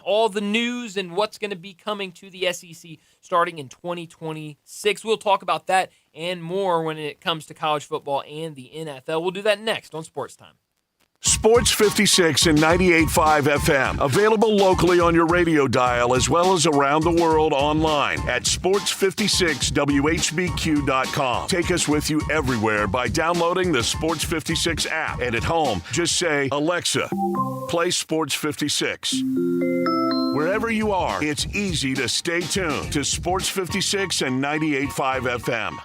all the news and what's going to be coming to the SEC starting in 2026. We'll talk about that and more when it comes to college football and the NFL. We'll do that next on Sports Time. Sports 56 and 98.5 FM. Available locally on your radio dial as well as around the world online at sports56whbq.com. Take us with you everywhere by downloading the Sports 56 app. And at home, just say, Alexa, play Sports 56. Wherever you are, it's easy to stay tuned to Sports 56 and 98.5 FM.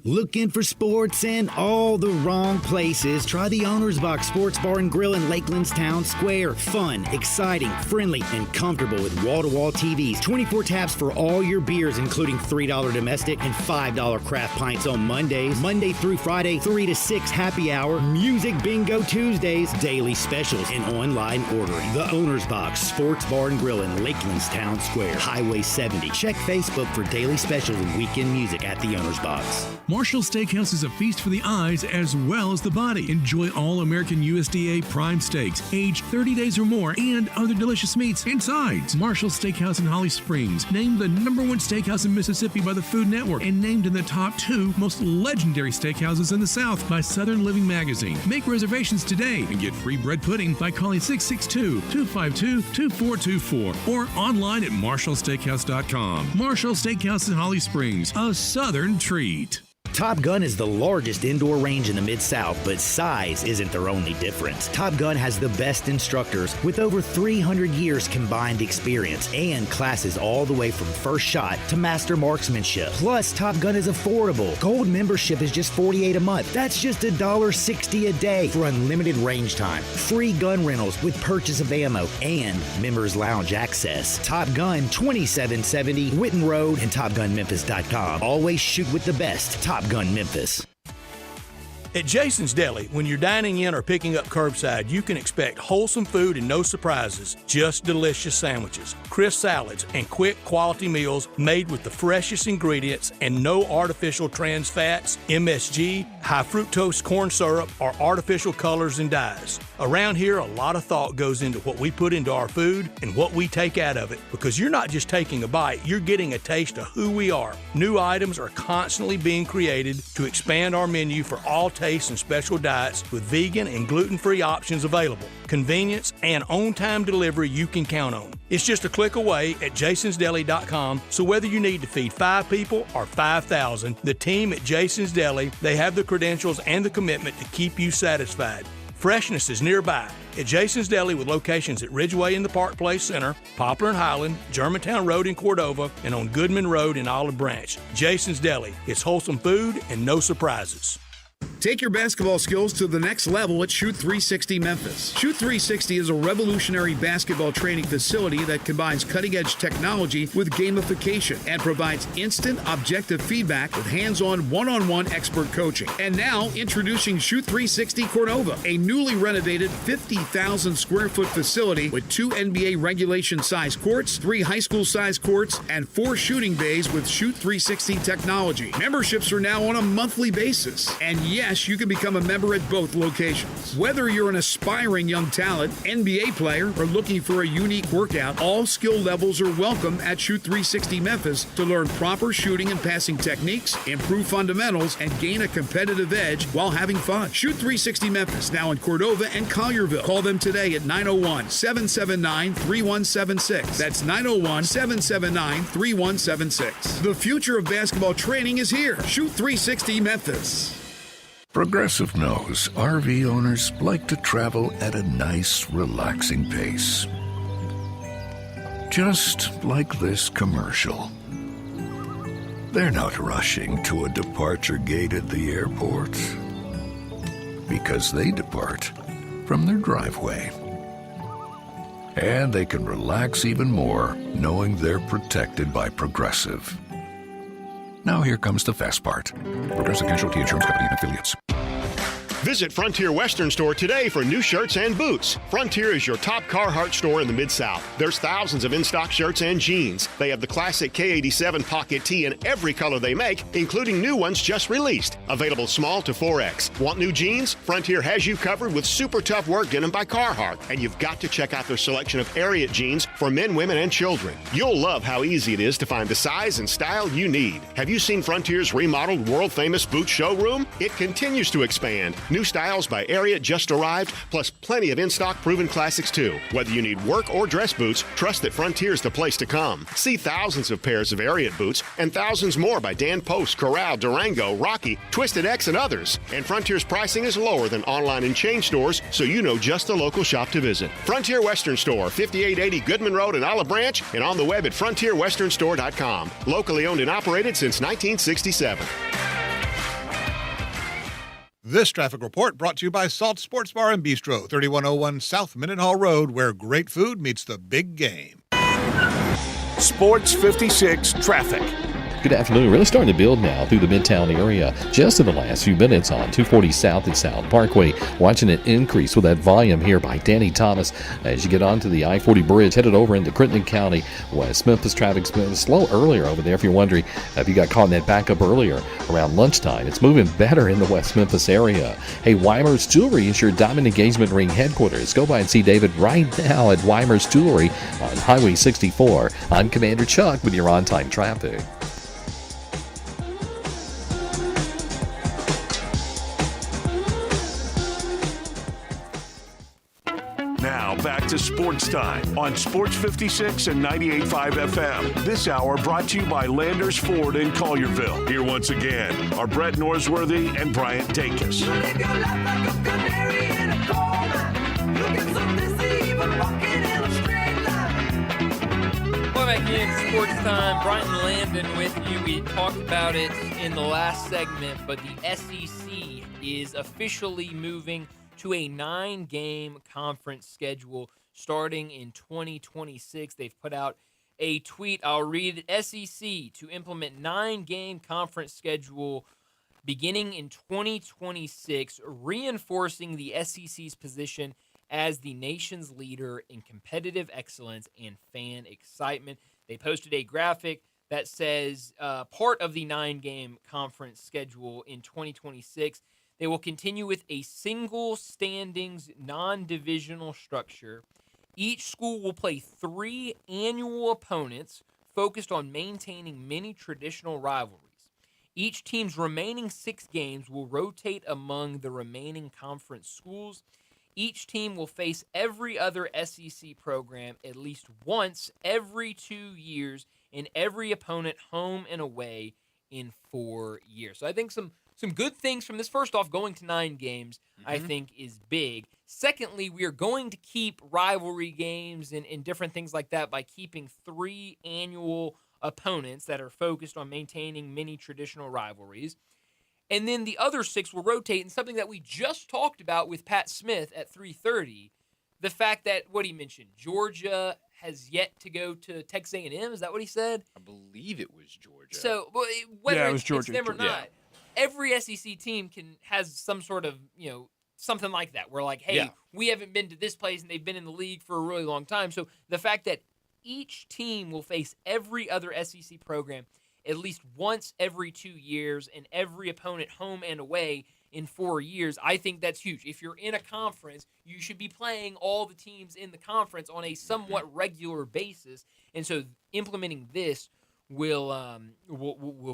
Looking for sports in all the wrong places? Try the Owner's Box Sports Bar and Grill in Lakeland's Town Square. Fun, exciting, friendly, and comfortable with wall-to-wall TVs. 24 taps for all your beers, including $3 domestic and $5 craft pints on Mondays. Monday through Friday, 3 to 6 happy hour. Music bingo Tuesdays. Daily specials and online ordering. The Owner's Box Sports Bar and Grill in Lakeland's Town Square. Highway 70. Check Facebook for daily specials and weekend music at the Owner's Box. Marshall Steakhouse is a feast for the eyes as well as the body. Enjoy all American USDA prime steaks, aged 30 days or more, and other delicious meats and sides. Marshall Steakhouse in Holly Springs, named the #1 steakhouse in Mississippi by the Food Network, and named in the top 2 most legendary steakhouses in the South by Southern Living Magazine. Make reservations today and get free bread pudding by calling 662-252-2424 or online at marshallsteakhouse.com. Marshall Steakhouse in Holly Springs, a Southern treat. Top Gun is the largest indoor range in the Mid-South, but size isn't their only difference. Top Gun has the best instructors with over 300 years combined experience and classes all the way from first shot to master marksmanship. Plus, Top Gun is affordable. Gold membership is just $48 a month. That's just $1.60 a day for unlimited range time, free gun rentals with purchase of ammo, and members lounge access. Top Gun, 2770 Witten Road and TopGunMemphis.com. Always shoot with the best. Top Gun Memphis. At Jason's Deli, when you're dining in or picking up curbside, you can expect wholesome food and no surprises, just delicious sandwiches, crisp salads, and quick quality meals made with the freshest ingredients and no artificial trans fats, MSG, high fructose corn syrup, or artificial colors and dyes. Around here, a lot of thought goes into what we put into our food and what we take out of it, because you're not just taking a bite, you're getting a taste of who we are. New items are constantly being created to expand our menu for all tastes and special diets with vegan and gluten-free options available. Convenience and on-time delivery you can count on. It's just a click away at jasonsdeli.com, so whether you need to feed 5 people or 5,000, the team at Jason's Deli, they have the credentials and the commitment to keep you satisfied. Freshness is nearby at Jason's Deli with locations at Ridgeway in the Park Place Center, Poplar and Highland, Germantown Road in Cordova, and on Goodman Road in Olive Branch. Jason's Deli. It's wholesome food and no surprises. Take your basketball skills to the next level at Shoot 360 Memphis. Shoot 360 is a revolutionary basketball training facility that combines cutting-edge technology with gamification and provides instant, objective feedback with hands-on, one-on-one expert coaching. And now, introducing Shoot 360 Cordova, a newly renovated 50,000 square foot facility with 2 NBA regulation-size courts, 3 high school-size courts, and 4 shooting bays with Shoot 360 technology. Memberships are now on a monthly basis. And yes, you can become a member at both locations. Whether you're an aspiring young talent, NBA player, or looking for a unique workout, all skill levels are welcome at Shoot 360 Memphis to learn proper shooting and passing techniques, improve fundamentals, and gain a competitive edge while having fun. Shoot 360 Memphis, now in Cordova and Collierville. Call them today at 901-779-3176. That's 901-779-3176. The future of basketball training is here. Shoot 360 Memphis. Progressive knows RV owners like to travel at a nice, relaxing pace. Just like this commercial. They're not rushing to a departure gate at the airport because they depart from their driveway. And they can relax even more knowing they're protected by Progressive. Now here comes the fast part. Progressive Casualty Insurance Company and Affiliates. Visit Frontier Western Store today for new shirts and boots. Frontier is your top Carhartt store in the Mid-South. There's thousands of in-stock shirts and jeans. They have the classic K87 pocket tee in every color they make, including new ones just released. Available small to 4X. Want new jeans? Frontier has you covered with super tough work denim by Carhartt. And you've got to check out their selection of Ariat jeans for men, women, and children. You'll love how easy it is to find the size and style you need. Have you seen Frontier's remodeled world-famous boot showroom? It continues to expand. New styles by Ariat just arrived, plus plenty of in-stock proven classics too. Whether you need work or dress boots, trust that Frontier's the place to come. See thousands of pairs of Ariat boots and thousands more by Dan Post, Corral, Durango, Rocky, Twisted X, and others. And Frontier's pricing is lower than online and chain stores, so you know just the local shop to visit. Frontier Western Store, 5880 Goodman Road in Olive Branch, and on the web at frontierwesternstore.com. Locally owned and operated since 1967. This traffic report brought to you by Salt Sports Bar and Bistro, 3101 South Mendenhall Road, where great food meets the big game. Sports 56 traffic. Good afternoon. Really starting to build now through the Midtown area. Just in the last few minutes on 240 South and South Parkway. Watching it increase with that volume here by Danny Thomas as you get onto the I-40 bridge, headed over into Crittenden County. West Memphis traffic's been slow earlier over there. If you're wondering if you got caught in that backup earlier around lunchtime, it's moving better in the West Memphis area. Hey, Weimer's Jewelry is your diamond engagement ring headquarters. Go by and see David right now at Weimer's Jewelry on Highway 64. I'm Commander Chuck with your on-time traffic. Now back to Sports Time on Sports 56 and 98.5 FM. This hour brought to you by Landers Ford in Collierville. Here once again are Brett Norsworthy and Bryant Dacus. Welcome back in Sports Time. Brian Landon with you. We talked about it in the last segment, but the SEC is officially moving to a 9-game conference schedule starting in 2026. They've put out a tweet. I'll read it. SEC to implement 9-game conference schedule beginning in 2026, reinforcing the SEC's position as the nation's leader in competitive excellence and fan excitement. They posted a graphic that says part of the 9-game conference schedule in 2026, they will continue with a single standings non-divisional structure. Each school will play 3 annual opponents focused on maintaining many traditional rivalries. Each team's remaining 6 games will rotate among the remaining conference schools. Each team will face every other SEC program at least once every 2 years, and every opponent home and away in 4 years. So I think some good things from this. First off, going to 9 games, I think, is big. Secondly, we are going to keep rivalry games and different things like that by keeping 3 annual opponents that are focused on maintaining many traditional rivalries. And then the other 6 will rotate, and something that we just talked about with Pat Smith at 3:30, the fact that, what he mentioned, Georgia has yet to go to Texas A&M. Is that what he said? I believe it was Georgia. So whether it was Georgia. it's them or not, every SEC team has some sort of, something like that. Where like, hey, we haven't been to this place and they've been in the league for a really long time. So the fact that each team will face every other SEC program at least once every 2 years and every opponent home and away in 4 years, I think that's huge. If you're in a conference, you should be playing all the teams in the conference on a somewhat regular basis. And so implementing this will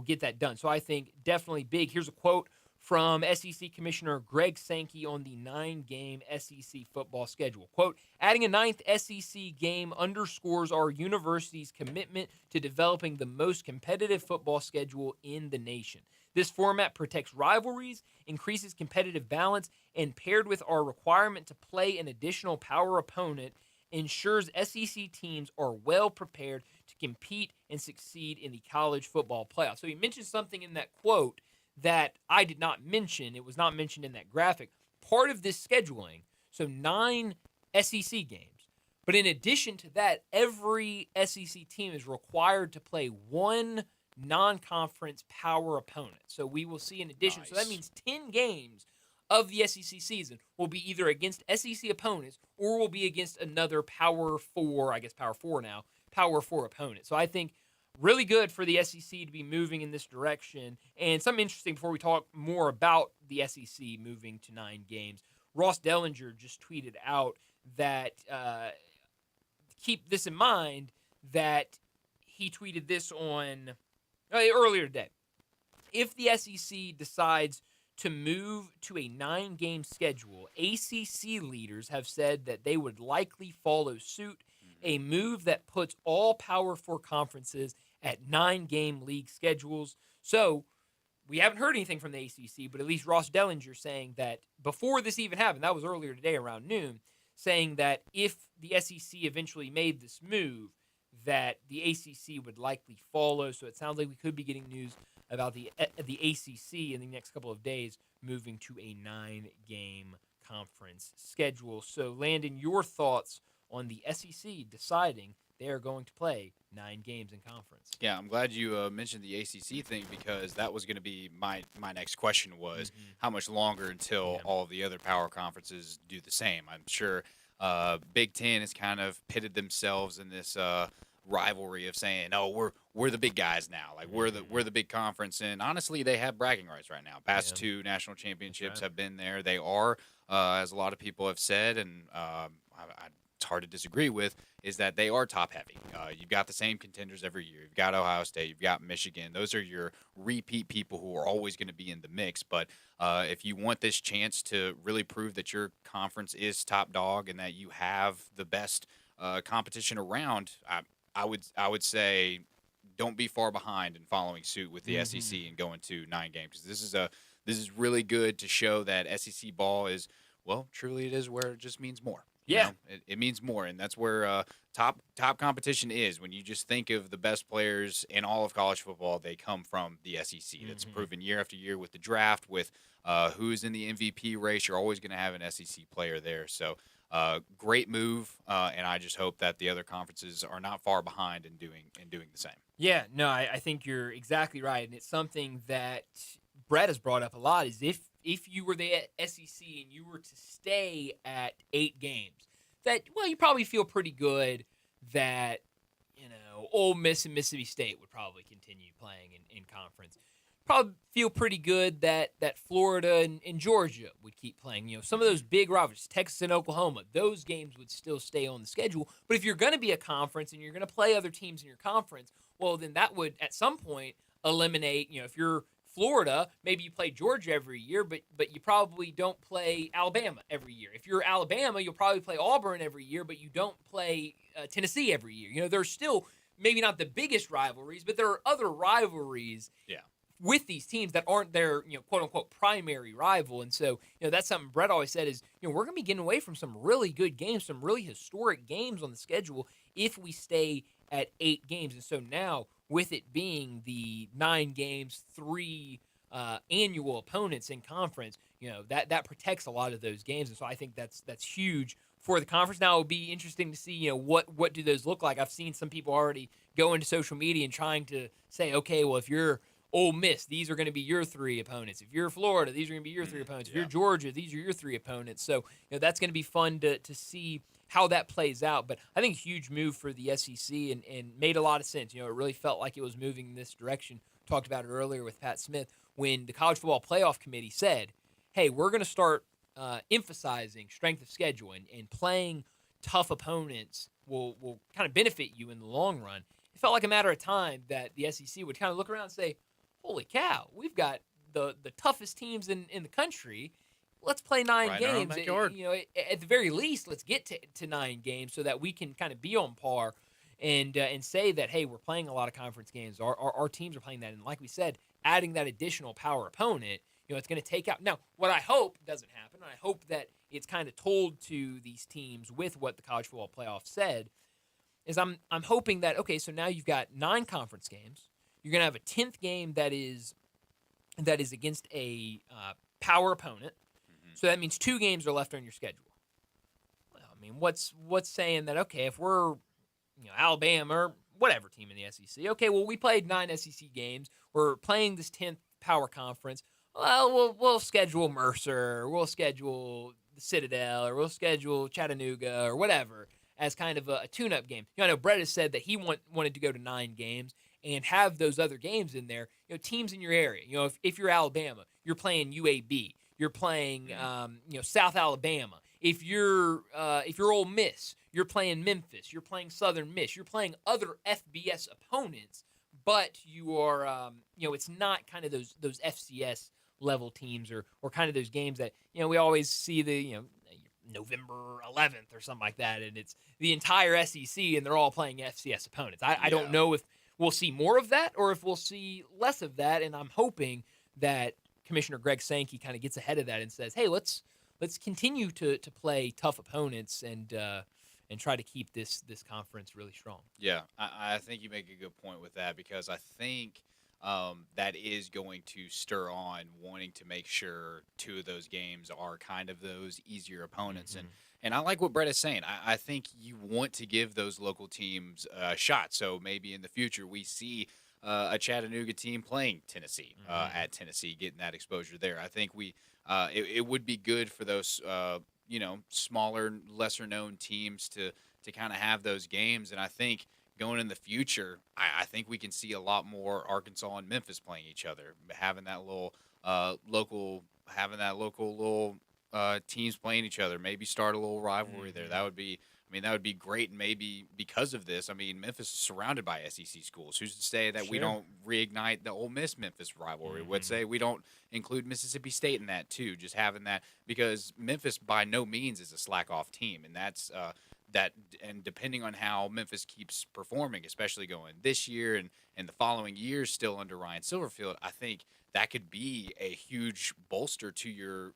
get that done. So I think definitely big. Here's a quote from SEC Commissioner Greg Sankey on the 9-game SEC football schedule. Quote, adding a 9th SEC game underscores our university's commitment to developing the most competitive football schedule in the nation. This format protects rivalries, increases competitive balance, and paired with our requirement to play an additional power opponent, ensures SEC teams are well prepared to compete and succeed in the college football playoff. So he mentioned something in that quote that I did not mention. It was not mentioned in that graphic. Part of this scheduling, so 9 SEC games, but in addition to that, every SEC team is required to play 1 non-conference power opponent. So we will see in addition. Nice. So that means 10 games of the SEC season will be either against SEC opponents or will be against another Power 4 opponent. So I think really good for the SEC to be moving in this direction. And something interesting before we talk more about the SEC moving to 9 games. Ross Dellinger just tweeted out that keep this in mind, that he tweeted this on earlier today. If the SEC decides to move to a 9-game schedule, ACC leaders have said that they would likely follow suit, a move that puts all Power 4 conferences at 9-game league schedules. So we haven't heard anything from the ACC, but at least Ross Dellinger saying that before this even happened, that was earlier today around noon, saying that if the SEC eventually made this move, that the ACC would likely follow. So it sounds like we could be getting news about the ACC in the next couple of days moving to a 9-game conference schedule. So, Landon, your thoughts on the SEC deciding they are going to play 9 games in conference? Yeah, I'm glad you mentioned the ACC thing, because that was going to be my next question was how much longer until all of the other power conferences do the same. I'm sure Big Ten has kind of pitted themselves in this rivalry of saying, "Oh, we're the big guys now. Like we're the big conference." And honestly, they have bragging rights right now. Past 2 national championships have been there. They are, as a lot of people have said, and it's hard to disagree with, is that they are top heavy. You've got the same contenders every year. You've got Ohio State. You've got Michigan. Those are your repeat people who are always going to be in the mix. But if you want this chance to really prove that your conference is top dog and that you have the best competition around, I would say don't be far behind in following suit with the SEC and going to 9 games. This is really good to show that SEC ball is, well, truly it is where it just means more. Yeah, it means more, and that's where top competition is. When you just think of the best players in all of college football, they come from the SEC. That's proven year after year with the draft, with who's in the MVP race. You're always going to have an SEC player there. So great move, and I just hope that the other conferences are not far behind in doing the same. Yeah, no, I think you're exactly right, and it's something that Brett has brought up a lot. Is if you were the SEC and you were to stay at 8 games, that, well, you probably feel pretty good that, Ole Miss and Mississippi State would probably continue playing in conference. Probably feel pretty good that Florida and Georgia would keep playing. Some of those big rivals, Texas and Oklahoma, those games would still stay on the schedule. But if you're going to be a conference and you're going to play other teams in your conference, well, then that would at some point eliminate, if you're Florida, maybe you play Georgia every year, but you probably don't play Alabama every year. If you're Alabama, you'll probably play Auburn every year, but you don't play Tennessee every year. There's still maybe not the biggest rivalries, but there are other rivalries with these teams that aren't their, quote unquote primary rival. And so, that's something Brett always said is, we're going to be getting away from some really good games, some really historic games on the schedule if we stay at 8 games. And so now, with it being the 9 games, 3 annual opponents in conference, that protects a lot of those games. And so I think that's huge for the conference. Now, it'll be interesting to see, what do those look like. I've seen some people already go into social media and trying to say, okay, well, if you're Ole Miss, these are going to be your 3 opponents. If you're Florida, these are going to be your 3 opponents. If you're Georgia, these are your 3 opponents. So, that's going to be fun to see how that plays out. But I think a huge move for the SEC and made a lot of sense. It really felt like it was moving in this direction. Talked about it earlier with Pat Smith when the College Football Playoff Committee said, hey, we're going to start emphasizing strength of schedule and playing tough opponents will kind of benefit you in the long run. It felt like a matter of time that the SEC would kind of look around and say, holy cow, we've got the toughest teams in the country. Let's play 9 games. At the very least, let's get to 9 games so that we can kind of be on par and say that, hey, we're playing a lot of conference games. Our teams are playing that. And like we said, adding that additional power opponent, it's going to take out. Now, what I hope doesn't happen, and I hope that it's kind of told to these teams with what the College Football Playoff said, is I'm hoping that, okay, so now you've got 9 conference games. You're going to have a 10th game that is against a power opponent. So that means 2 games are left on your schedule. Well, I mean, what's saying that, okay, if we're Alabama or whatever team in the SEC, okay, well, we played 9 SEC games. We're playing this 10th power conference. well, we'll schedule Mercer, or we'll schedule the Citadel, or we'll schedule Chattanooga, or whatever, as kind of a tune-up game. I know Brett has said that he wanted to go to 9 games and have those other games in there. Teams in your area. If you're Alabama, you're playing UAB, you're playing South Alabama. If you're Ole Miss, you're playing Memphis, you're playing Southern Miss, you're playing other FBS opponents, but you are it's not kind of those FCS level teams or kind of those games that we always see the November 11th or something like that, and it's the entire SEC and they're all playing FCS opponents. I don't know if we'll see more of that or if we'll see less of that, and I'm hoping that Commissioner Greg Sankey kind of gets ahead of that and says, hey, let's continue to play tough opponents and try to keep this conference really strong. Yeah, I think you make a good point with that, because I think that is going to stir on wanting to make sure 2 of those games are kind of those easier opponents. And I like what Brett is saying. I think you want to give those local teams a shot. So maybe in the future we see a Chattanooga team playing Tennessee at Tennessee, getting that exposure there. I think it would be good for those smaller, lesser known teams to kind of have those games. And I think going in the future, I think we can see a lot more Arkansas and Memphis playing each other, having that local teams playing each other. Maybe start a little rivalry there. That would be great. And maybe because of this, Memphis is surrounded by SEC schools. Who's to say that we don't reignite the Ole Miss Memphis rivalry? Let's say we don't include Mississippi State in that too. Just having that, because Memphis by no means is a slack off team, and that's and depending on how Memphis keeps performing, especially going this year and the following years still under Ryan Silverfield, I think that could be a huge bolster to your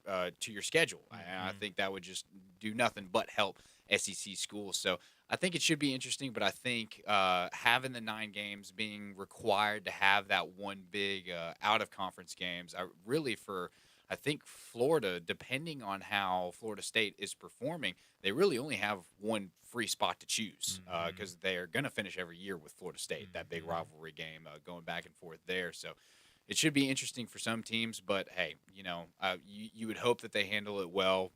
schedule. I think that would just do nothing but help SEC schools. So I think it should be interesting, but I think having the 9 games, being required to have that one big out-of-conference games, I think Florida, depending on how Florida State is performing, they really only have one free spot to choose, because they're going to finish every year with Florida State, that big rivalry game going back and forth there. So it should be interesting for some teams, but hey, you would hope that they handle it well.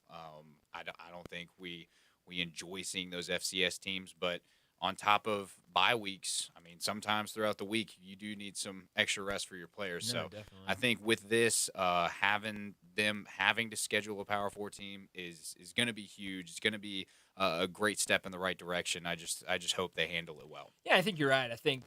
I don't think we enjoy seeing those FCS teams, but on top of bye weeks, sometimes throughout the week, you do need some extra rest for your players. So definitely. I think with this, having to schedule a Power 4 team is going to be huge. It's going to be a great step in the right direction. I just hope they handle it well. Yeah, I think you're right. I think,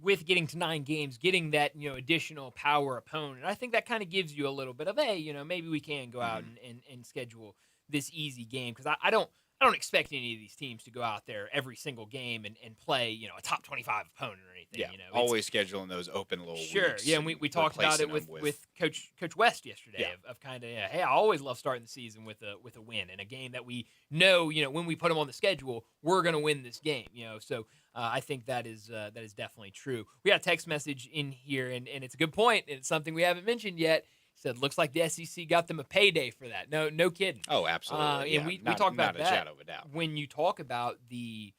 with getting to 9 games, getting that, additional power opponent, I think that kind of gives you a little bit of, hey, maybe we can go out and schedule this easy game, because I don't expect any of these teams to go out there every single game and play, a top 25 opponent or anything. Yeah, always scheduling those open little weeks. Sure, yeah, and we talked about it with Coach West yesterday of kind of, hey, I always love starting the season with a win and a game that we know, when we put them on the schedule, we're going to win this game, So I think that is definitely true. We got a text message in here, and it's a good point, and it's something we haven't mentioned yet. Said, looks like the SEC got them a payday for that. No kidding. Oh, absolutely. And we talk about that. Not a shadow of a doubt. When you talk about the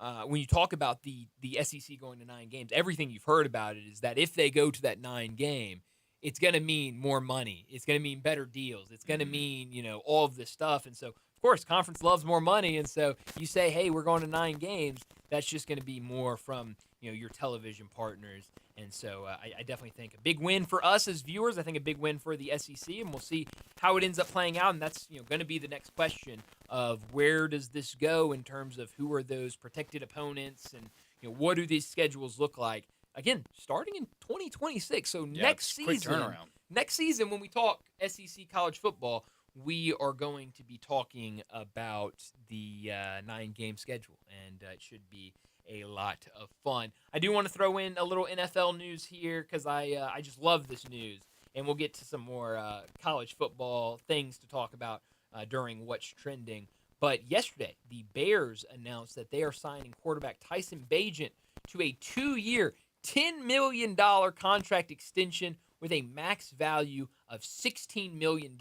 SEC going to 9 games, everything you've heard about it is that if they go to that 9 game, it's going to mean more money. It's going to mean better deals. It's going to mean, all of this stuff. And so, of course, conference loves more money. And so you say, hey, we're going to 9 games. That's just going to be more from, your television partners. And so I definitely think a big win for us as viewers. I think a big win for the SEC, and we'll see how it ends up playing out. And that's going to be the next question of where does this go in terms of who are those protected opponents, and what do these schedules look like? Again, starting in 2026. So next season when we talk SEC college football, we are going to be talking about the 9-game schedule, and it should be a lot of fun. I do want to throw in a little NFL news here because I just love this news, and we'll get to some more college football things to talk about during What's Trending. But yesterday, the Bears announced that they are signing quarterback Tyson Bagent to a 2-year, $10 million contract extension with a max value of $16 million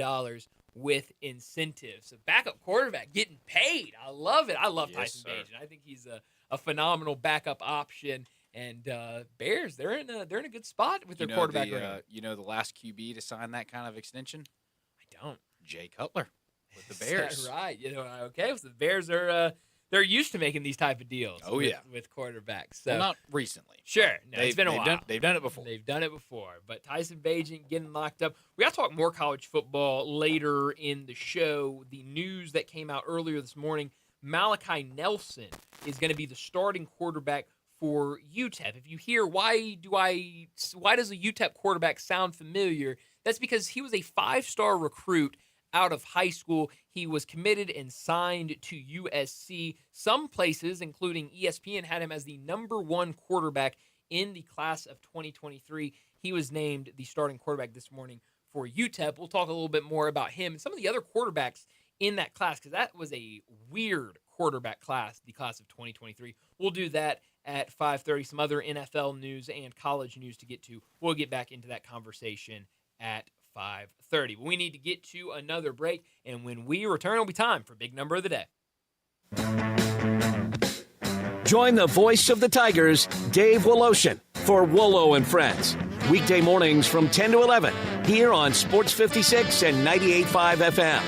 with incentives. So backup quarterback getting paid. I love it. I love Tyson Bagent. I think he's a phenomenal backup option, And Bears, they're in a good spot with their quarterback room. You know the last QB to sign that kind of extension? I don't. Jay Cutler with the Bears. Is that right? Okay. So the Bears are they're used to making these type of deals. Oh, yeah. With quarterbacks. So Well, not recently. Sure. No, it's been a while. They've done it before. They've done it before. But Tyson Bagent getting locked up. We got to talk more college football later in the show. The news that came out earlier this morning, Malachi Nelson is going to be the starting quarterback for UTEP. If you hear why does a UTEP quarterback sound familiar? That's because he was a 5-star recruit out of high school. He was committed and signed to USC. Some places, including ESPN, had him as the number 1 quarterback in the class of 2023. He was named the starting quarterback this morning for UTEP. We'll talk a little bit more about him and some of the other quarterbacks in that class, because that was a weird quarterback class, the class of 2023. We'll do that at 5:30. Some other NFL news and college news to get to. We'll get back into that conversation at 5:30. But we need to get to another break, and when we return, it'll be time for Big Number of the Day. Join the voice of the Tigers, Dave Woloshin, for Wolo and Friends. Weekday mornings from 10 to 11 here on Sports 56 and 98.5 FM.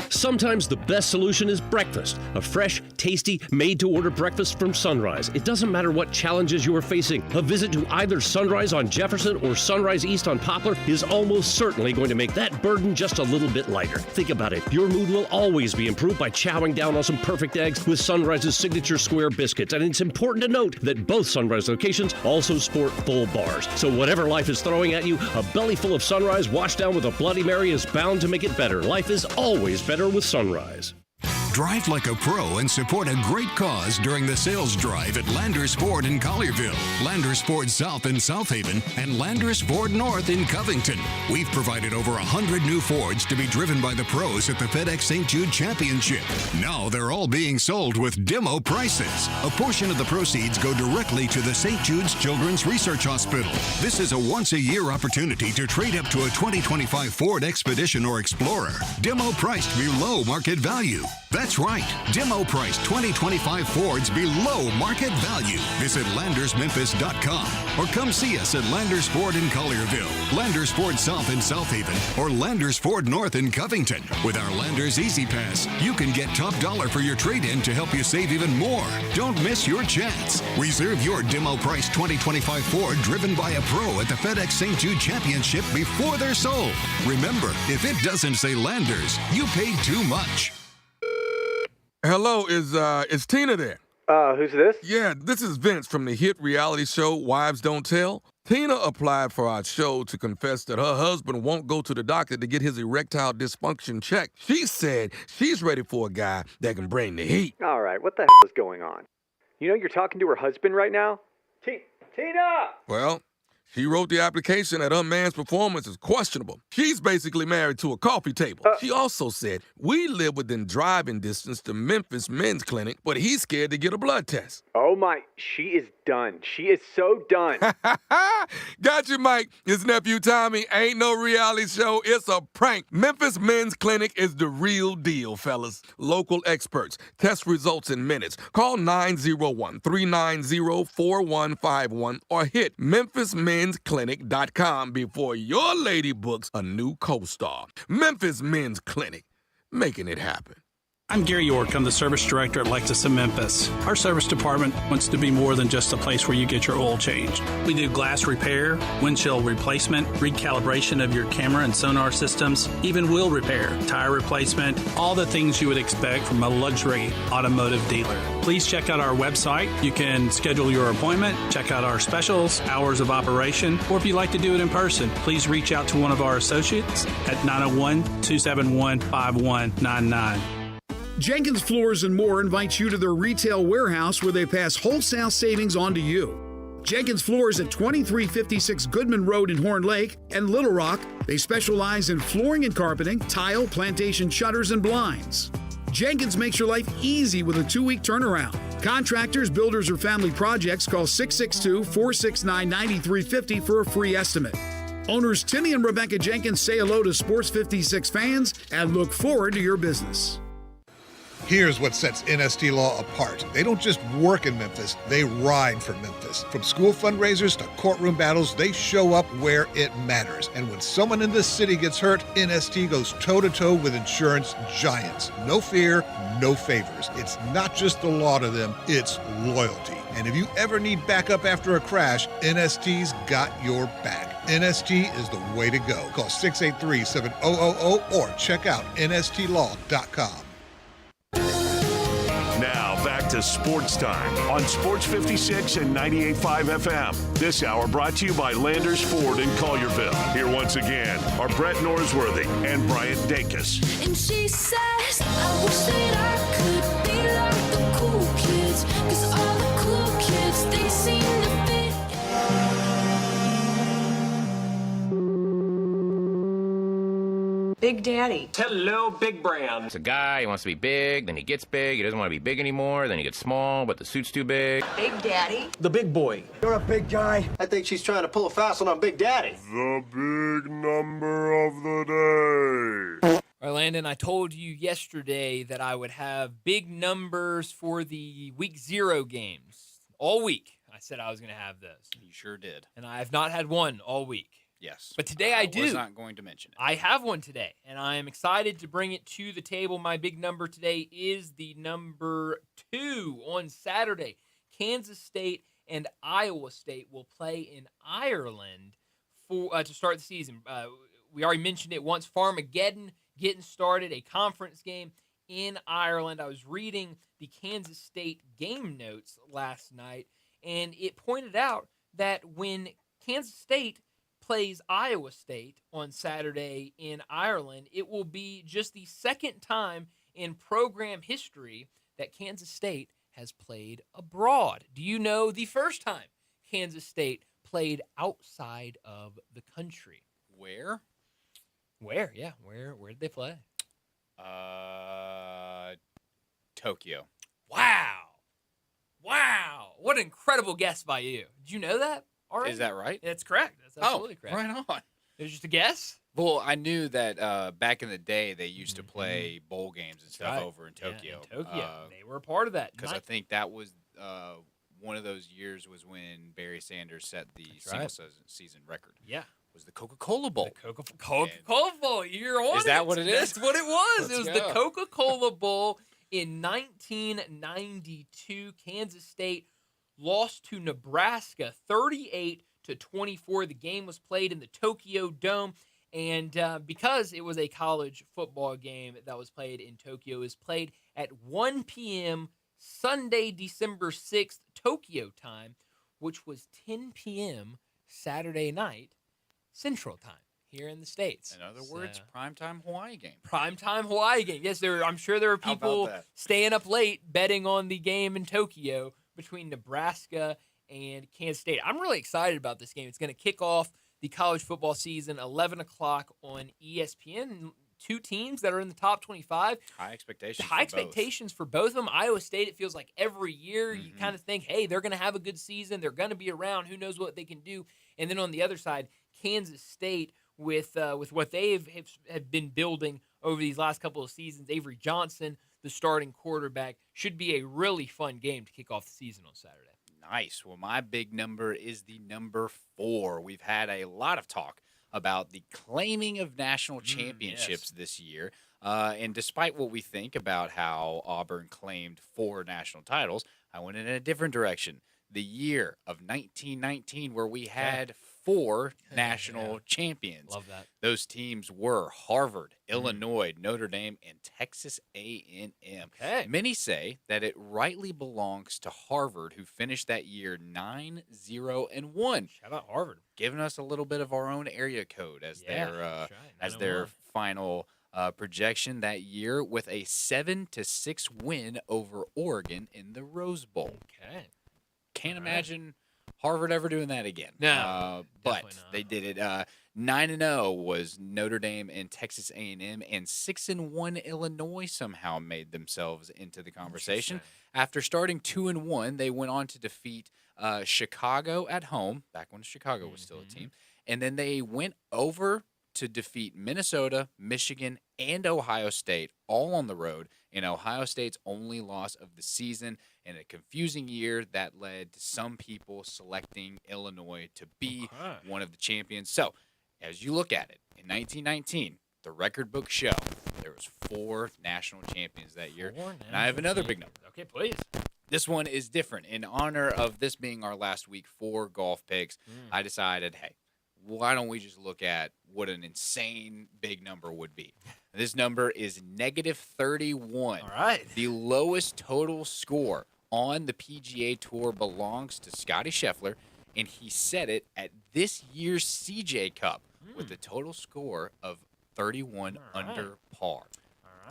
Sometimes the best solution is breakfast. A fresh, tasty, made-to-order breakfast from Sunrise. It doesn't matter what challenges you are facing. A visit to either Sunrise on Jefferson or Sunrise East on Poplar is almost certainly going to make that burden just a little bit lighter. Think about it. Your mood will always be improved by chowing down on some perfect eggs with Sunrise's signature square biscuits. And it's important to note that both Sunrise locations also sport full bars. So whatever life is throwing at you, a belly full of Sunrise washed down with a Bloody Mary is bound to make it better. Life is always better with Sunrise. Drive like a pro and support a great cause during the sales drive at Landers Ford in Collierville, Landers Ford South in South Haven, and Landers Ford North in Covington. We've provided over 100 new Fords to be driven by the pros at the FedEx St. Jude Championship. Now they're all being sold with demo prices. A portion of the proceeds go directly to the St. Jude's Children's Research Hospital. This is a once-a-year opportunity to trade up to a 2025 Ford Expedition or Explorer. Demo priced below market value. That's right. Demo price 2025 Fords below market value. Visit LandersMemphis.com or come see us at Landers Ford in Collierville, Landers Ford South in South Haven, or Landers Ford North in Covington. With our Landers Easy Pass, you can get top dollar for your trade-in to help you save even more. Don't miss your chance. Reserve your demo price 2025 Ford driven by a pro at the FedEx St. Jude Championship before they're sold. Remember, if it doesn't say Landers, you paid too much. Hello, is Tina there? Who's this? Yeah, this is Vince from the hit reality show Wives Don't Tell. Tina applied for our show to confess that her husband won't go to the doctor to get his erectile dysfunction checked. She said she's ready for a guy that can bring the heat. All right, what the hell is going on? You know you're talking to her husband right now? Tina! Well, she wrote the application that her man's performance is questionable. She's basically married to a coffee table. She also said, we live within driving distance to Memphis Men's Clinic, but he's scared to get a blood test. Oh my, she is done. She is so done. Got you, Mike. His nephew Tommy ain't no reality show. It's a prank. Memphis Men's Clinic is the real deal, fellas. Local experts. Test results in minutes. Call 901-390-4151 or hit MemphisMen'sClinic.com before your lady books a new co-star. Memphis Men's Clinic. Making it happen. I'm Gary York. I'm the service director at Lexus of Memphis. Our service department wants to be more than just a place where you get your oil changed. We do glass repair, windshield replacement, recalibration of your camera and sonar systems, even wheel repair, tire replacement, all the things you would expect from a luxury automotive dealer. Please check out our website. You can schedule your appointment, check out our specials, hours of operation, or if you'd like to do it in person, please reach out to one of our associates at 901-271-5199. Jenkins Floors and More invites you to their retail warehouse where they pass wholesale savings on to you. Jenkins Floors at 2356 Goodman Road in Horn Lake and Little Rock. They specialize in flooring and carpeting, tile, plantation shutters, and blinds. Jenkins makes your life easy with a 2-week turnaround. Contractors, builders, or family projects, call 662-469-9350 for a free estimate. Owners Timmy and Rebecca Jenkins say hello to Sports 56 fans and look forward to your business. Here's what sets NST Law apart. They don't just work in Memphis, they ride for Memphis. From school fundraisers to courtroom battles, they show up where it matters. And when someone in this city gets hurt, NST goes toe-to-toe with insurance giants. No fear, no favors. It's not just the law to them, it's loyalty. And if you ever need backup after a crash, NST's got your back. NST is the way to go. Call 683-7000 or check out nstlaw.com. Now back to Sports Time on Sports 56 and 98.5 FM. This hour brought to you by Landers Ford in Collierville. Here once again are Brett Norsworthy and Bryant Dacus. And she says, I wish that I could be like the cool kids, 'cause all the cool kids, they seem to fit. Big Daddy. Hello, Big Brand. It's a guy, he wants to be big, then he gets big, he doesn't want to be big anymore, then he gets small, but the suit's too big. Big Daddy. The big boy. You're a big guy. I think she's trying to pull a fast one on Big Daddy. The big number of the day. All right, Landon, I told you yesterday that I would have big numbers for the week 0 games all week. I said I was going to have those. You sure did. And I have not had one all week. Yes. But today I do. I was not going to mention it. I have one today, and I am excited to bring it to the table. My big number today is the number 2 on Saturday. Kansas State and Iowa State will play in Ireland for to start the season. We already mentioned it once. Farmageddon getting started, a conference game in Ireland. I was reading the Kansas State game notes last night, and it pointed out that when Kansas State plays Iowa State on Saturday in Ireland, it will be just the second time in program history that Kansas State has played abroad. Do you know the first time Kansas State played outside of the country? Where? Where? Yeah, where did they play? Tokyo. Wow. What an incredible guess by you. Did you know that already? Is that right? That's correct. That's absolutely correct. Right on. It was just a guess? Well, I knew that back in the day they used to play bowl games and stuff right. over in Tokyo. Yeah, in Tokyo. They were a part of that. Because I think that was one of those years was when Barry Sanders set the single season record. Yeah. Was the Coca-Cola Bowl. The Coca-Cola Bowl. You're on it. Is that what it is? That's what it was. It was Let's the go. Coca-Cola Bowl in 1992. Kansas State lost to Nebraska 38-24. The game was played in the Tokyo Dome. And because it was a college football game that was played in Tokyo, it was played at 1 p.m. Sunday, December 6th, Tokyo time, which was 10 p.m. Saturday night, Central time here in the States. In other words, primetime Hawaii game. Primetime Hawaii game. Yes, I'm sure there were How about people that? staying up late betting on the game in Tokyo between Nebraska and Kansas State. I'm really excited about this game. It's going to kick off the college football season, 11 o'clock on ESPN. Two teams that are in the top 25. High expectations. High expectations for both of them. Iowa State, it feels like every year you kind of think, hey, they're going to have a good season. They're going to be around. Who knows what they can do? And then on the other side, Kansas State with what they have been building over these last couple of seasons. Avery Johnson, the starting quarterback, should be a really fun game to kick off the season on Saturday. Nice. Well, my big number is the number 4. We've had a lot of talk about the claiming of national championships this year. And despite what we think about how Auburn claimed 4 national titles, I went in a different direction. The year of 1919, where we had 4 national champions. Love that. Those teams were Harvard, Illinois, Notre Dame, and Texas A&M. Okay. Many say that it rightly belongs to Harvard, who finished that year 9-0-1. Shout out Harvard. Giving us a little bit of our own area code as their final projection that year, with a 7-6 win over Oregon in the Rose Bowl. Okay. Can't imagine Harvard ever doing that again. No, but they did it. 9-0 was Notre Dame and Texas A&M, and 6-1 Illinois somehow made themselves into the conversation. After starting 2-1, they went on to defeat Chicago at home, back when Chicago was still a team, and then they went over to defeat Minnesota, Michigan, and Ohio State, all on the road, in Ohio State's only loss of the season, in a confusing year that led to some people selecting Illinois to be one of the champions. So, as you look at it, in 1919, the record books show there was 4 national champions that year. And I have another big number. Okay, please. This one is different. In honor of this being our last week for golf picks, I decided, hey, why don't we just look at what an insane big number would be? This number is -31. All right. The lowest total score on the PGA Tour belongs to Scotty Scheffler, and he set it at this year's CJ Cup with a total score of 31 under par.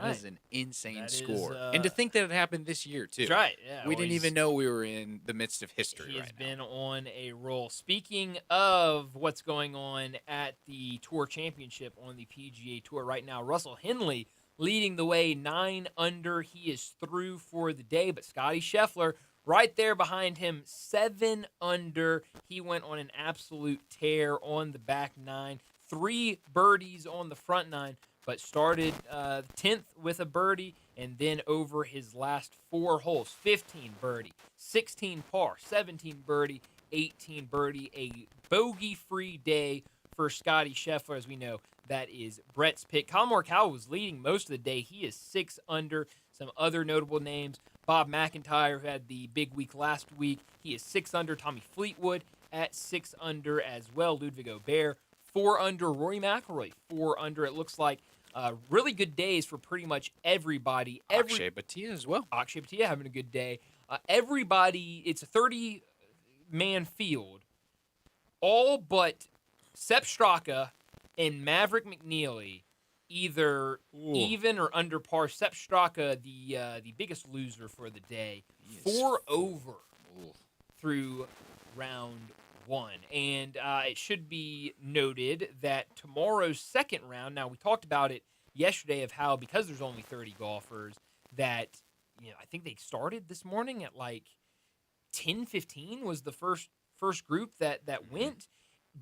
That is an insane score. And to think that it happened this year, too. That's right. Yeah, We didn't even know we were in the midst of history He has right now. been on a roll. Speaking of what's going on at the Tour Championship on the PGA Tour right now, Russell Henley leading the way 9 under. He is through for the day, but Scotty Scheffler right there behind him, 7 under. He went on an absolute tear on the back 9. 3 birdies on the front 9, but started 10th with a birdie, and then over his last 4 holes, 15 birdie, 16 par, 17 birdie, 18 birdie, a bogey-free day for Scotty Scheffler. As we know, that is Brett's pick. Colin Morikawa was leading most of the day. He is 6 under. Some other notable names, Bob McIntyre, who had the big week last week. He is 6 under. Tommy Fleetwood at 6 under as well. Ludwig Aubert, 4 under. Rory McIlroy, 4 under. It looks like really good days for pretty much everybody. Akshay Bhatia as well. Akshay Bhatia having a good day. Everybody, it's a 30-man field. All but Sepp Straka and Maverick McNeely, either even or under par. Sepp Straka, the biggest loser for the day, 4 over through round 1. And it should be noted that tomorrow's second round, now we talked about it yesterday of how, because there's only 30 golfers, that, I think they started this morning at like 10:15 was the first group that went.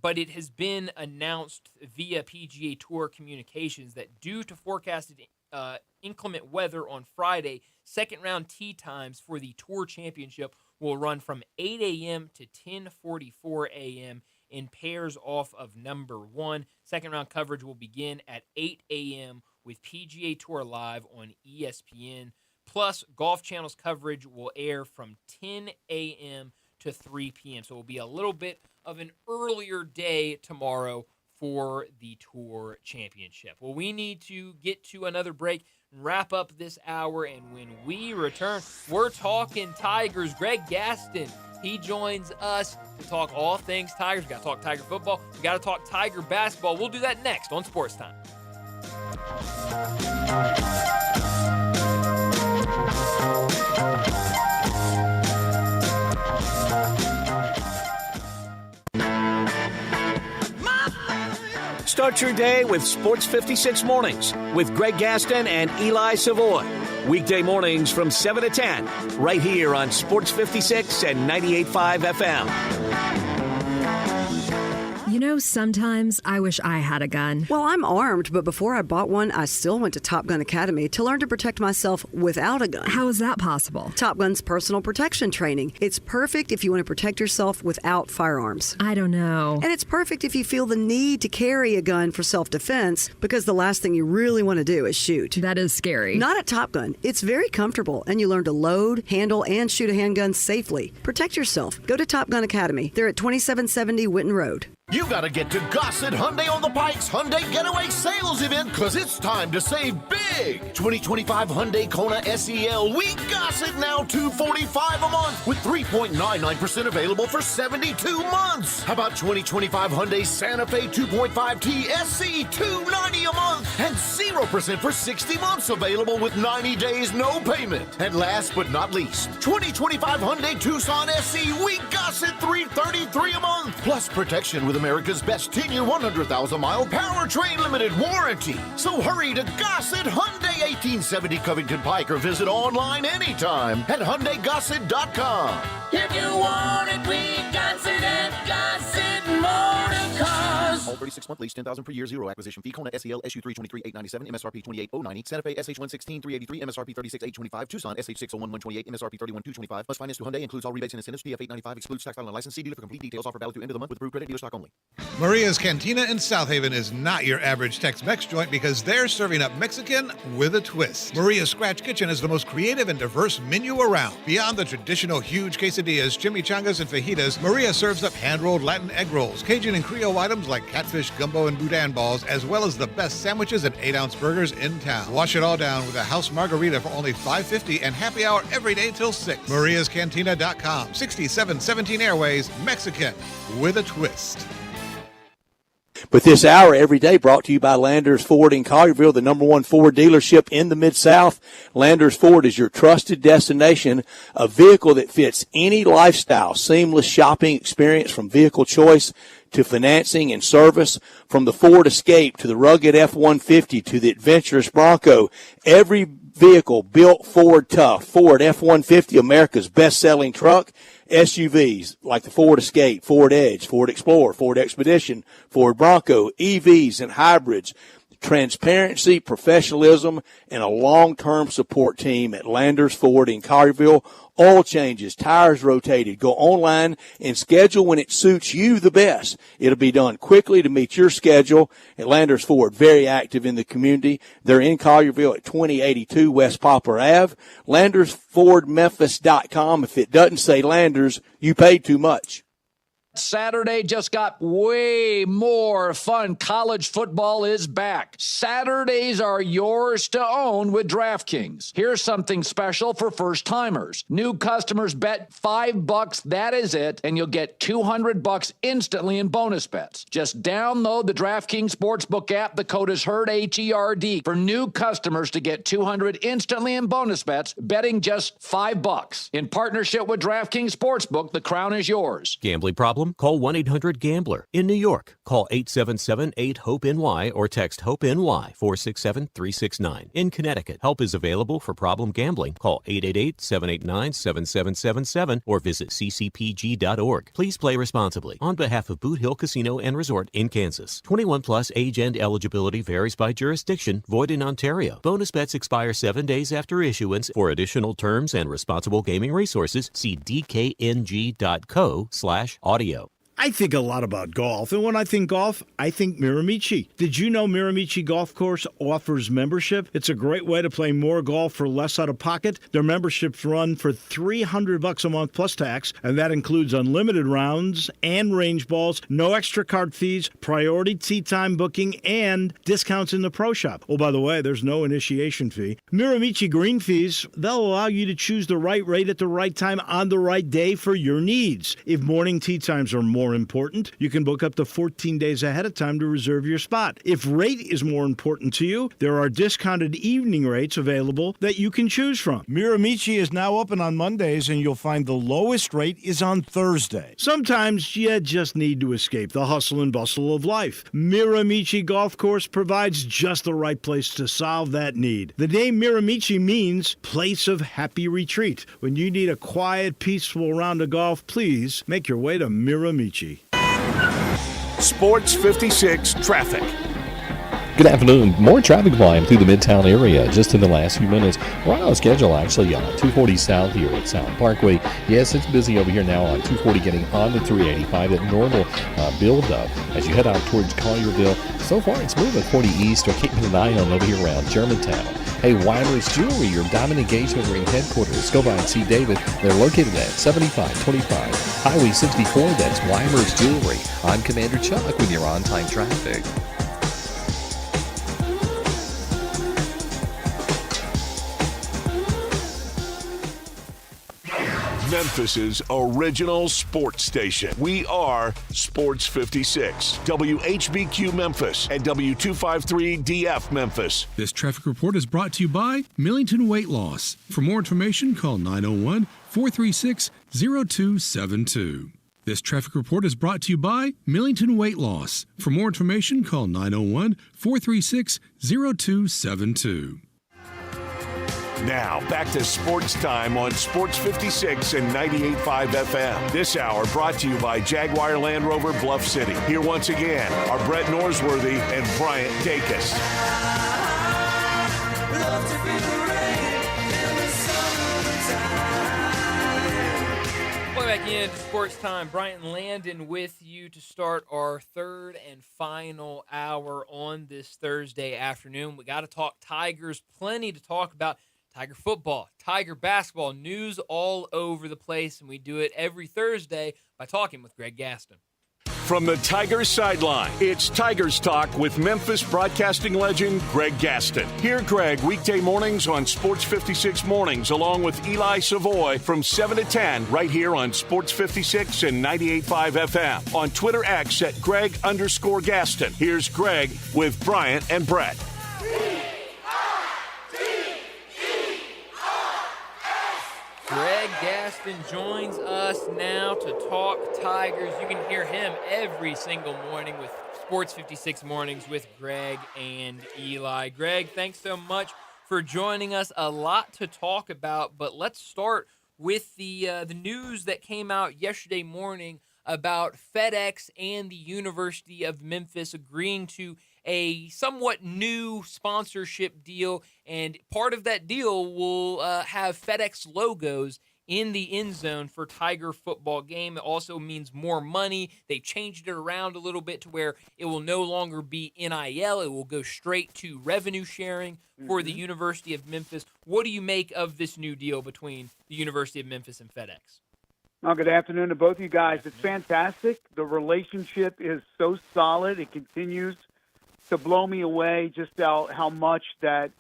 But it has been announced via PGA Tour communications that due to forecasted inclement weather on Friday, second round tee times for the Tour Championship will run from 8 a.m. to 10:44 a.m. in pairs off of number 1. Second round coverage will begin at 8 a.m. with PGA Tour Live on ESPN. Plus, Golf Channel's coverage will air from 10 a.m. to 3 p.m. So it will be a little bit of an earlier day tomorrow for the Tour Championship. Well, we need to get to another break and wrap up this hour, and when we return, we're talking Tigers. Greg Gaston, he joins us to talk all things Tigers. We got to talk Tiger football. We got to talk Tiger basketball. We'll do that next on Sports Time. Start your day with Sports 56 Mornings with Greg Gaston and Eli Savoy. Weekday mornings from 7 to 10, right here on Sports 56 and 98.5 FM. You know, sometimes I wish I had a gun. Well, I'm armed, but before I bought one, I still went to Top Gun Academy to learn to protect myself without a gun. How is that possible? Top Gun's personal protection training. It's perfect if you want to protect yourself without firearms. I don't know. And it's perfect if you feel the need to carry a gun for self-defense, because the last thing you really want to do is shoot. That is scary. Not at Top Gun. It's very comfortable, and you learn to load, handle, and shoot a handgun safely. Protect yourself. Go to Top Gun Academy. They're at 2770 Witten Road. You gotta get to Gossett Hyundai on the Pikes Hyundai Getaway Sales Event, cause it's time to save big. 2025 Hyundai Kona SEL, we Gossett now $245 a month with 3.99% available for 72 months. How about 2025 Hyundai Santa Fe 2.5T SC, $290 a month and 0% for 60 months available with 90 days no payment. And last but not least, 2025 Hyundai Tucson SC, we Gossett $333 a month plus protection with America's best 10-year, 100,000-mile powertrain limited warranty. So hurry to Gossett Hyundai 1870 Covington Pike or visit online anytime at HyundaiGossett.com. If you want it, we got it at Gossett Motor Cars. All 36-month lease, $10,000 per year, 0 acquisition fee. Kona SEL SU 323,897, MSRP 28,090. Santa Fe SH116, 383, MSRP 36,825. Tucson SH601, 128, MSRP 31,225. Must finance through Hyundai. Includes all rebates and incentives. PF 895 excludes tax, title, and license. See dealer for complete details. Offer valid through end of the month with approved credit. Dealer stock only. Maria's Cantina in South Haven is not your average Tex-Mex joint because they're serving up Mexican with a twist. Maria's Scratch Kitchen is the most creative and diverse menu around. Beyond the traditional huge quesadillas, chimichangas, and fajitas, Maria serves up hand-rolled Latin egg rolls, Cajun and Creole items like catfish, gumbo, and boudin balls, as well as the best sandwiches and 8-ounce burgers in town. Wash it all down with a house margarita for only $5.50 and happy hour every day till 6. MariasCantina.com, 6717 Airways, Mexican with a twist. But this hour every day brought to you by Landers Ford in Collierville, the #1 Ford dealership in the Mid-South. Landers Ford is your trusted destination, a vehicle that fits any lifestyle, seamless shopping experience from vehicle choice to financing and service, from the Ford Escape to the rugged F-150 to the adventurous Bronco. Every vehicle built Ford tough. Ford F-150, America's best-selling truck. SUVs like the Ford Escape, Ford Edge, Ford Explorer, Ford Expedition, Ford Bronco, EVs and hybrids. Transparency, professionalism, and a long-term support team at Landers Ford in Collierville. Oil changes, tires rotated. Go online and schedule when it suits you the best. It'll be done quickly to meet your schedule. At Landers Ford, very active in the community. They're in Collierville at 2082 West Poplar Ave. LandersFordMemphis.com. If it doesn't say Landers, you paid too much. Saturday just got way more fun. College football is back. Saturdays are yours to own with DraftKings. Here's something special for first-timers. New customers bet $5, that is it, and you'll get $200 instantly in bonus bets. Just download the DraftKings Sportsbook app. The code is HERD, H-E-R-D, for new customers to get $200 instantly in bonus bets, betting just $5. In partnership with DraftKings Sportsbook, the crown is yours. Gambling problem? Call 1-800-GAMBLER. In New York, call 877-8-HOPE-NY or text HOPE-NY 467-369. In Connecticut, help is available for problem gambling. Call 888-789-7777 or visit ccpg.org. Please play responsibly. On behalf of Boot Hill Casino and Resort in Kansas. 21 plus age and eligibility varies by jurisdiction. Void in Ontario. Bonus bets expire 7 days after issuance. For additional terms and responsible gaming resources, see dkng.co/audio. I think a lot about golf, and when I think golf, I think Miramichi. Did you know Miramichi Golf Course offers membership? It's a great way to play more golf for less out of pocket. Their memberships run for $300 a month plus tax, and that includes unlimited rounds and range balls, no extra card fees, priority tee time booking, and discounts in the pro shop. Oh, by the way, there's no initiation fee. Miramichi green fees, they'll allow you to choose the right rate at the right time on the right day for your needs. If morning tee times are more important, you can book up to 14 days ahead of time to reserve your spot. If rate is more important to you, there are discounted evening rates available that you can choose from. Miramichi is now open on Mondays, and you'll find the lowest rate is on Thursday. Sometimes you just need to escape the hustle and bustle of life. Miramichi Golf Course provides just the right place to solve that need. The name Miramichi means place of happy retreat. When you need a quiet, peaceful round of golf, please make your way to Miramichi. Sports 56 traffic. Good afternoon. More traffic volume through the Midtown area just in the last few minutes. We're on schedule actually on 240 South here at South Parkway. Yes, it's busy over here now on 240 getting on to 385. That normal build-up as you head out towards Collierville. So far it's moving 40 east or keeping an eye on over here around Germantown. Hey, Weimer's Jewelry, your diamond engagement ring headquarters. Go by and see David. They're located at 7525 Highway 64. That's Weimer's Jewelry. I'm Commander Chuck with your on-time traffic. Memphis's original sports station. We are Sports 56, WHBQ Memphis, and W253DF Memphis. This traffic report is brought to you by Millington Weight Loss. For more information, call 901-436-0272. This traffic report is brought to you by Millington Weight Loss. For more information, call 901-436-0272. Now, back to Sports Time on Sports 56 and 98.5 FM. This hour brought to you by Jaguar Land Rover Bluff City. Here once again are Brett Norsworthy and Bryant Dacus. Welcome back in to Sports Time. Bryant and Landon with you to start our third and final hour on this Thursday afternoon. We got to talk Tigers. Plenty to talk about. Tiger football, Tiger basketball, news all over the place, and we do it every Thursday by talking with Greg Gaston. From the Tigers sideline, it's Tigers Talk with Memphis broadcasting legend Greg Gaston. Hear Greg weekday mornings on Sports 56 Mornings, along with Eli Savoy from 7 to 10, right here on Sports 56 and 98.5 FM. On Twitter X at Greg_Gaston. Here's Greg with Bryant and Brett. Greg Gaston joins us now to talk Tigers. You can hear him every single morning with Sports 56 Mornings with Greg and Eli. Greg, thanks so much for joining us. A lot to talk about, but let's start with the news that came out yesterday morning about FedEx and the University of Memphis agreeing to a somewhat new sponsorship deal, and part of that deal will have FedEx logos in the end zone for Tiger football game. It also means more money. They changed it around a little bit to where it will no longer be NIL. It will go straight to revenue sharing for the University of Memphis. What do you make of this new deal between the University of Memphis and FedEx? Well, good afternoon to both of you guys. It's fantastic. The relationship is so solid. It continues to blow me away just how much that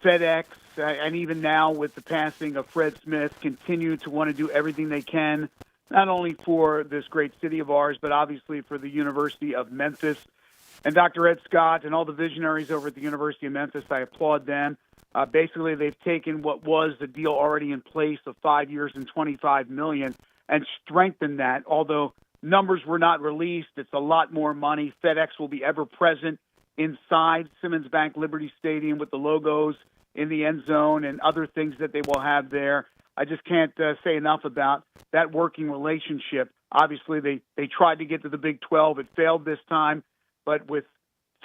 FedEx, and even now with the passing of Fred Smith, continue to want to do everything they can, not only for this great city of ours, but obviously for the University of Memphis. And Dr. Ed Scott and all the visionaries over at the University of Memphis, I applaud them. Basically, they've taken what was the deal already in place of 5 years and $25 million and strengthened that. Although numbers were not released, it's a lot more money. FedEx will be ever present inside Simmons Bank Liberty Stadium with the logos in the end zone and other things that they will have there. I just can't say enough about that working relationship. Obviously, they tried to get to the Big 12. It failed this time. But with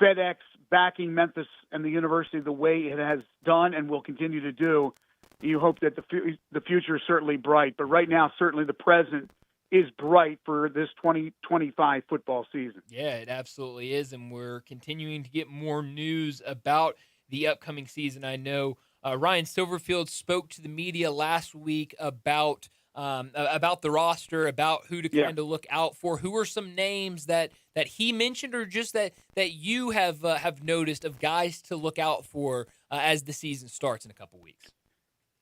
FedEx backing Memphis and the university the way it has done and will continue to do, you hope that the future is certainly bright. But right now, certainly the present is bright for this 2025 football season. Yeah, it absolutely is, and we're continuing to get more news about the upcoming season. I know Ryan Silverfield spoke to the media last week about the roster, about who to kind of look out for. Who are some names that he mentioned, or just that you have noticed of guys to look out for as the season starts in a couple weeks?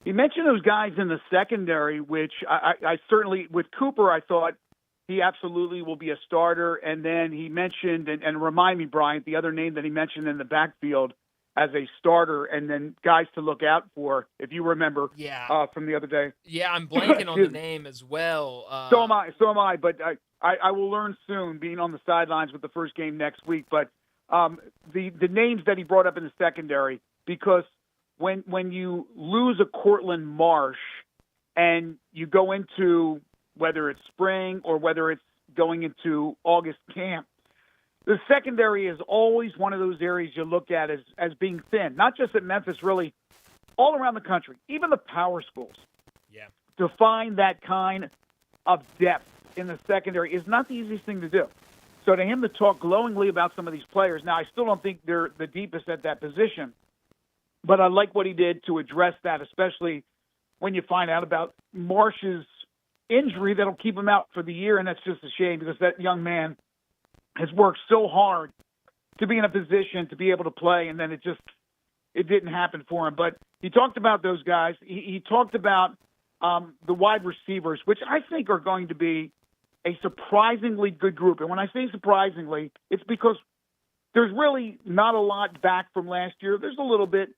He mentioned those guys in the secondary, which I certainly, with Cooper, I thought he absolutely will be a starter. And then he mentioned, and remind me, Bryant, the other name that he mentioned in the backfield as a starter, and then guys to look out for, if you remember from the other day. Yeah, I'm blanking on the name as well. So am I, but I will learn soon, being on the sidelines with the first game next week. But the names that he brought up in the secondary, because when you lose a Cortland Marsh and you go into, whether it's spring or whether it's going into August camp, the secondary is always one of those areas you look at as being thin, not just at Memphis, really all around the country, even the power schools. Yeah. To find that kind of depth in the secondary is not the easiest thing to do. So to him to talk glowingly about some of these players, now I still don't think they're the deepest at that position, but I like what he did to address that, especially when you find out about Marsh's injury that'll keep him out for the year, and that's just a shame because that young man has worked so hard to be in a position to be able to play, and then it didn't happen for him. But he talked about those guys. He talked about the wide receivers, which I think are going to be a surprisingly good group. And when I say surprisingly, it's because there's really not a lot back from last year. There's a little bit.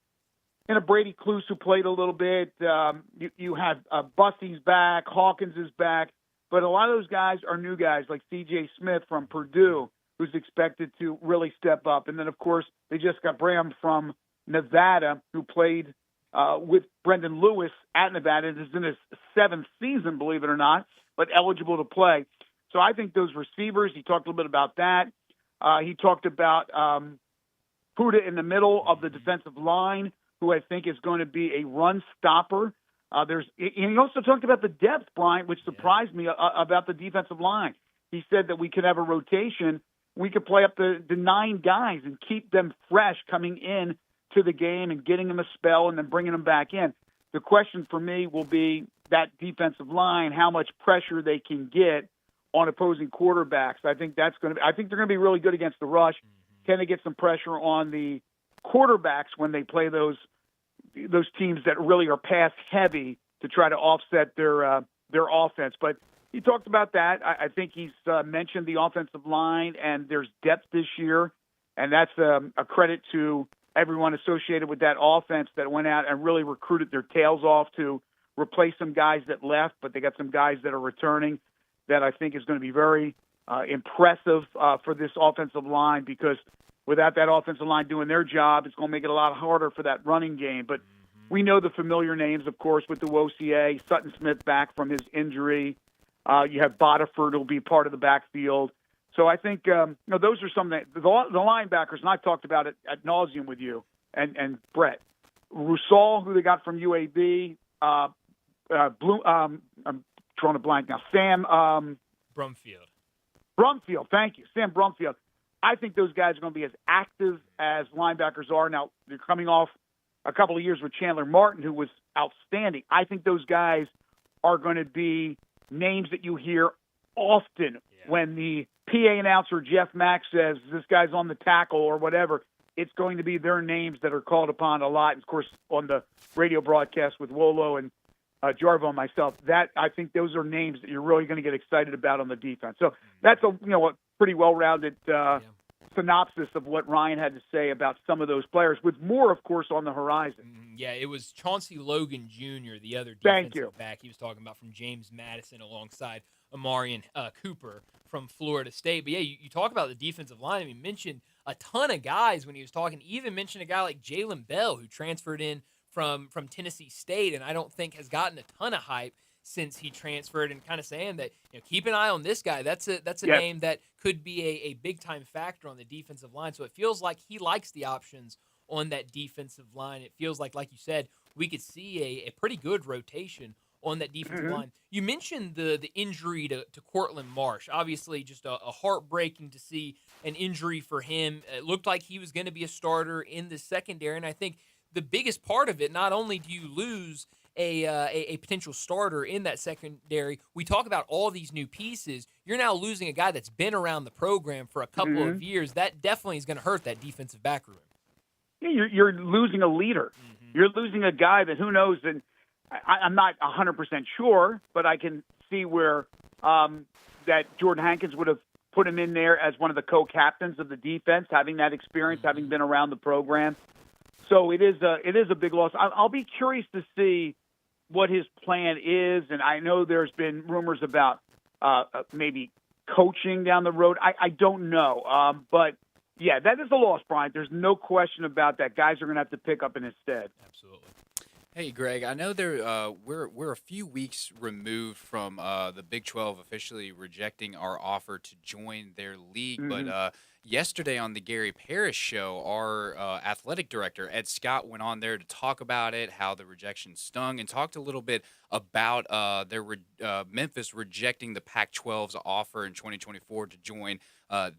Brady Cluse, who played a little bit. You have Bussy's back. Hawkins is back. But a lot of those guys are new guys, like C.J. Smith from Purdue, who's expected to really step up. And then, of course, they just got Bram from Nevada, who played with Brendan Lewis at Nevada. It is in his 7th season, believe it or not, but eligible to play. So I think those receivers, he talked a little bit about that. He talked about Puda in the middle of the defensive line, who I think is going to be a run stopper. And he also talked about the depth, Brian, which surprised me about the defensive line. He said that we could have a rotation. We could play up the 9 guys and keep them fresh coming in to the game and getting them a spell and then bringing them back in. The question for me will be that defensive line, how much pressure they can get on opposing quarterbacks. I think they're going to be really good against the rush. Can they get some pressure on the quarterbacks when they play those teams that really are pass heavy to try to offset their offense? But he talked about that. I think he's mentioned the offensive line, and there's depth this year, and that's a credit to everyone associated with that offense that went out and really recruited their tails off to replace some guys that left, but they got some guys that are returning that I think is going to be very impressive for this offensive line, because without that offensive line doing their job, it's going to make it a lot harder for that running game. But we know the familiar names, of course, with the WOCA, Sutton Smith back from his injury. You have Bodiford who will be part of the backfield. So I think those are some of the linebackers, and I've talked about it ad nauseum with you and Brett. Rusal, who they got from UAB, Bloom, I'm drawing a blank now. Sam Brumfield, thank you. Sam Brumfield. I think those guys are going to be as active as linebackers are. Now, they're coming off a couple of years with Chandler Martin, who was outstanding. I think those guys are going to be names that you hear often when the PA announcer, Jeff Mack, says this guy's on the tackle or whatever. It's going to be their names that are called upon a lot. And, of course, on the radio broadcast with Wolo and Jarvo and myself, that I think those are names that you're really going to get excited about on the defense. So that's a pretty well-rounded synopsis of what Ryan had to say about some of those players, with more, of course, on the horizon. Yeah, it was Chauncey Logan Jr., the other defensive back he was talking about, from James Madison alongside Amarian Cooper from Florida State. But, yeah, you talk about the defensive line. I mean, mentioned a ton of guys when he was talking. Even mentioned a guy like Jalen Bell, who transferred in from Tennessee State, and I don't think has gotten a ton of hype since he transferred, and kind of saying that, keep an eye on this guy. That's a name that could be a big-time factor on the defensive line. So it feels like he likes the options on that defensive line. It feels like you said, we could see a pretty good rotation on that defensive line. You mentioned the injury to Cortland Marsh. Obviously, just a heartbreaking to see an injury for him. It looked like he was going to be a starter in the secondary, and I think the biggest part of it, not only do you lose a potential starter in that secondary, we talk about all these new pieces. You're now losing a guy that's been around the program for a couple of years. That definitely is going to hurt that defensive back room. Yeah, you're losing a leader. You're losing a guy that, who knows, and I'm not 100% sure, but I can see where that Jordan Hankins would have put him in there as one of the co-captains of the defense, having that experience, having been around the program. So it is a big loss. I'll be curious to see what his plan is, and I know there's been rumors about maybe coaching down the road. I don't know, but yeah, that is a loss, Brian. There's no question about that. Guys are going to have to pick up in his stead. Absolutely. Hey, Greg, I know we're a few weeks removed from the Big 12 officially rejecting our offer to join their league, but yesterday on the Gary Parrish show, our athletic director, Ed Scott, went on there to talk about it, how the rejection stung, and talked a little bit about Memphis rejecting the Pac-12's offer in 2024 to join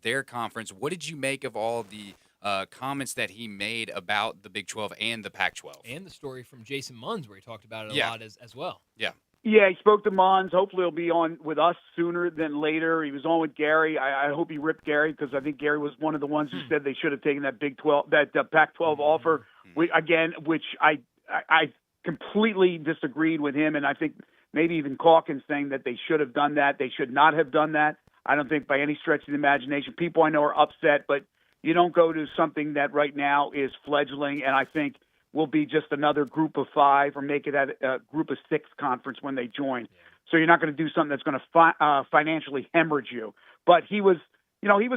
their conference. What did you make of all the comments that he made about the Big 12 and the Pac-12? And the story from Jason Munz, where he talked about it a lot as well. Yeah. Yeah, he spoke to Mons. Hopefully he'll be on with us sooner than later. He was on with Gary. I hope he ripped Gary, because I think Gary was one of the ones who said they should have taken that Pac-12 offer, which I completely disagreed with him, and I think maybe even Calkins saying that they should have done that. They should not have done that. I don't think by any stretch of the imagination. People I know are upset, but you don't go to something that right now is fledgling, and I think will be just another group of 5 or make it at a group of 6 conference when they join. So you're not going to do something that's going to financially hemorrhage you. But he was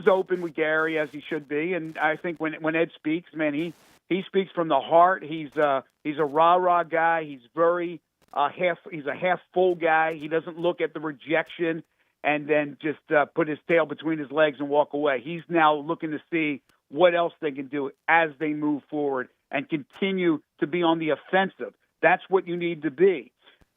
open with Gary, as he should be. And I think when Ed speaks, man, he He speaks from the heart. He's a rah-rah guy. He's he's a half full guy. He doesn't look at the rejection and then just put his tail between his legs and walk away. He's now looking to see what else they can do as they move forward and continue to be on the offensive. That's what you need to be.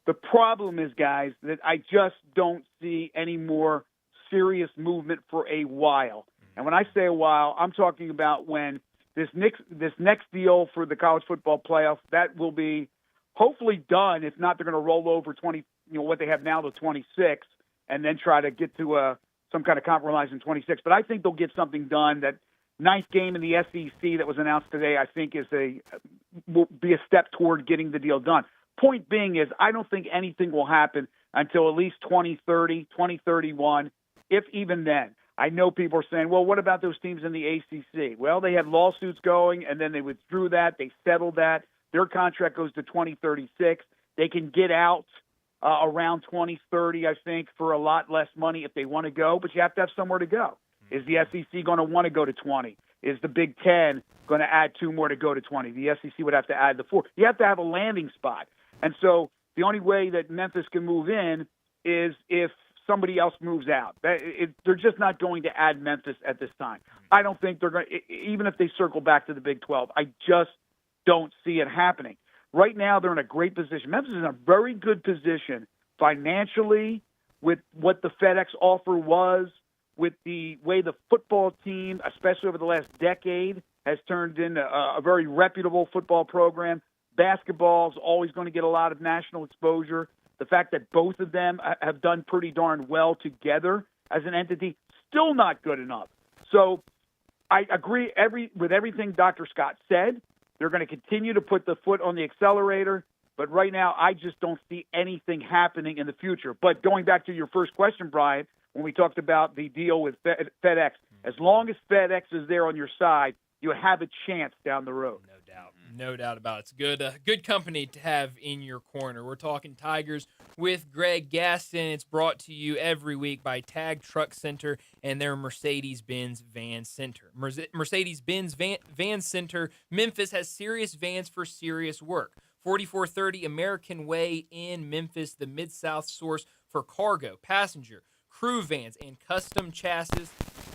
The problem is, guys, that I just don't see any more serious movement for a while. And when I say a while, I'm talking about when this next deal for the college football playoff, that will be hopefully done. If not, they're going to roll over what they have now to 26 and then try to get to some kind of compromise in 26. But I think they'll get something done. That ninth game in the SEC that was announced today, I think will be a step toward getting the deal done. Point being is I don't think anything will happen until at least 2030, 2031, if even then. I know people are saying, well, what about those teams in the ACC? Well, they had lawsuits going, and then they withdrew that. They settled that. Their contract goes to 2036. They can get out around 2030, I think, for a lot less money if they want to go, but you have to have somewhere to go. Is the SEC going to want to go to 20? Is the Big Ten going to add 2 more to go to 20? The SEC would have to add the 4. You have to have a landing spot. And so the only way that Memphis can move in is if somebody else moves out. They're just not going to add Memphis at this time. I don't think they're going to, even if they circle back to the Big 12, I just don't see it happening. Right now, they're in a great position. Memphis is in a very good position financially with what the FedEx offer was, with the way the football team, especially over the last decade, has turned into a very reputable football program. Basketball is always going to get a lot of national exposure. The fact that both of them have done pretty darn well together as an entity, still not good enough. So I agree with everything Dr. Scott said. They're going to continue to put the foot on the accelerator. But right now, I just don't see anything happening in the future. But going back to your first question, Brian, when we talked about the deal with FedEx, as long as FedEx is there on your side, you have a chance down the road. No doubt about it. It's good company to have in your corner. We're talking Tigers with Greg Gaston. It's brought to you every week by Tag Truck Center and their Mercedes-Benz Van Center. Mercedes-Benz Van Center, Memphis has serious vans for serious work. 4430 American Way in Memphis, the Mid-South source for cargo, passenger, crew vans, and custom chassis.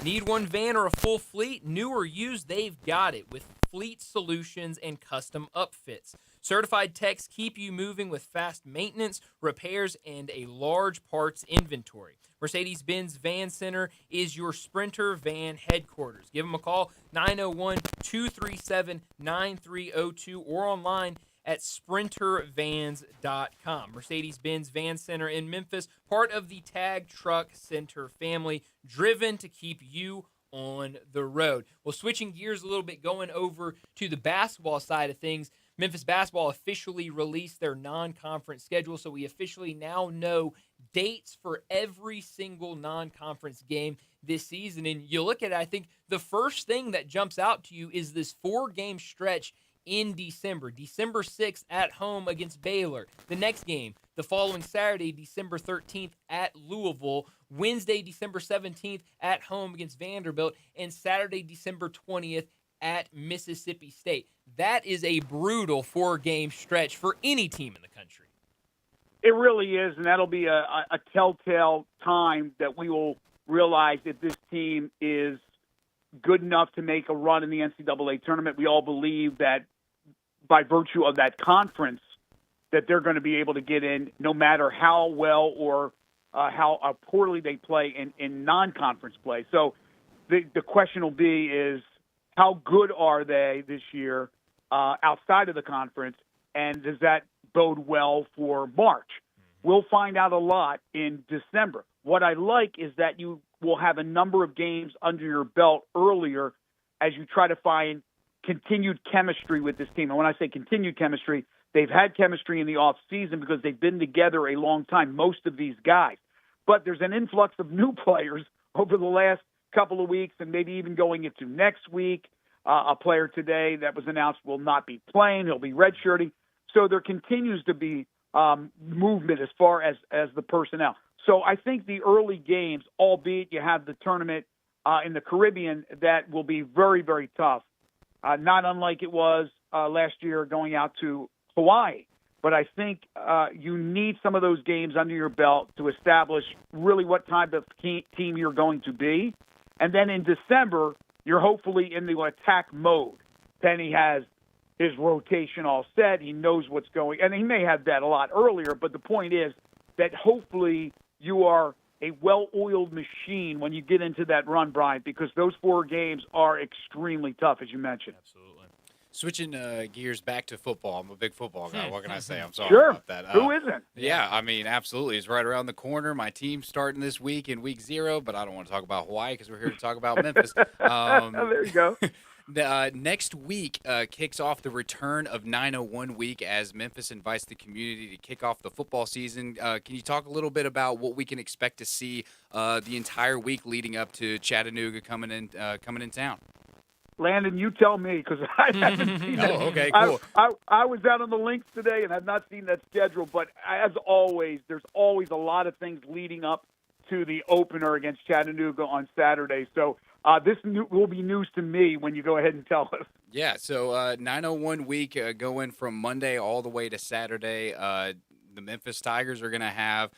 Need one van or a full fleet? New or used, they've got it with fleet solutions and custom upfits. Certified techs keep you moving with fast maintenance, repairs, and a large parts inventory. Mercedes-Benz Van Center is your Sprinter van headquarters. Give them a call, 901-237-9302, or online at sprintervans.com. Mercedes-Benz Van Center in Memphis, part of the Tag Truck Center family, driven to keep you on the road. Well, switching gears a little bit, going over to the basketball side of things, Memphis basketball officially released their non-conference schedule, so we officially now know dates for every single non-conference game this season. And you look at it, I think the first thing that jumps out to you is this 4-game stretch in December. December 6th at home against Baylor. The next game, the following Saturday, December 13th at Louisville. Wednesday, December 17th at home against Vanderbilt. And Saturday, December 20th at Mississippi State. That is a brutal 4-game stretch for any team in the country. It really is, and that'll be a telltale time that we will realize that this team is good enough to make a run in the NCAA tournament. We all believe that by virtue of that conference that they're going to be able to get in no matter how well or how poorly they play in non-conference play. So the question will be is how good are they this year outside of the conference, and does that bode well for March? We'll find out a lot in December. What I like is that you will have a number of games under your belt earlier as you try to find continued chemistry with this team. And when I say continued chemistry, they've had chemistry in the offseason because they've been together a long time, most of these guys. But there's an influx of new players over the last couple of weeks and maybe even going into next week. A player today that was announced will not be playing. He'll be redshirting. So there continues to be movement as far as the personnel. So I think the early games, albeit you have the tournament in the Caribbean, that will be very, very tough. not unlike it was last year going out to Hawaii. But I think you need some of those games under your belt to establish really what type of team you're going to be. And then in December, you're hopefully in the attack mode. Penny has his rotation all set. He knows what's going, and he may have that a lot earlier, but the point is that hopefully you are a well-oiled machine when you get into that run, Brian, because those 4 games are extremely tough, as you mentioned. Absolutely. Switching gears back to football. I'm a big football guy. What can I say? I'm sorry Sure. about that. Who isn't? Yeah, I mean, absolutely. It's right around the corner. My team's starting this week in week 0, but I don't want to talk about Hawaii because we're here to talk about Memphis. There you go. Next week kicks off the return of 901 week as Memphis invites the community to kick off the football season. Can you talk a little bit about what we can expect to see the entire week leading up to Chattanooga coming in town? Landon, you tell me, because I haven't seen that. Oh, okay, cool. I was out on the links today and have not seen that schedule, but as always, there's always a lot of things leading up to the opener against Chattanooga on Saturday. So this will be news to me when you go ahead and tell us. Yeah, so 901 week going from Monday all the way to Saturday. The Memphis Tigers are going to have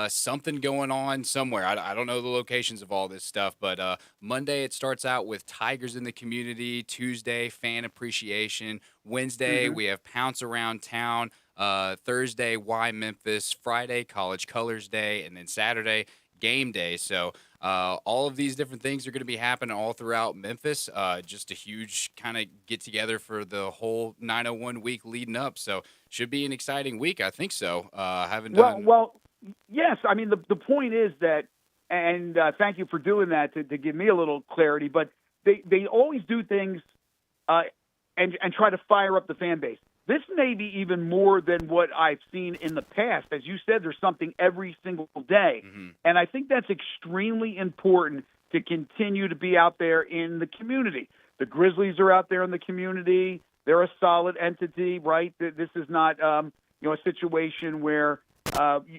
something going on somewhere. I don't know the locations of all this stuff, but Monday it starts out with Tigers in the community. Tuesday, fan appreciation. Wednesday, we have Pounce Around Town. Thursday, Why Memphis. Friday, College Colors Day. And then Saturday, Game Day. So all of these different things are going to be happening all throughout Memphis. Just a huge kind of get-together for the whole 901 week leading up. So should be an exciting week. I think so. Well, yes. I mean, the point is that, and thank you for doing that to give me a little clarity, but they always do things and try to fire up the fan base. This may be even more than what I've seen in the past. As you said, there's something every single day. And I think that's extremely important to continue to be out there in the community. The Grizzlies are out there in the community. They're a solid entity, right? This is not a situation where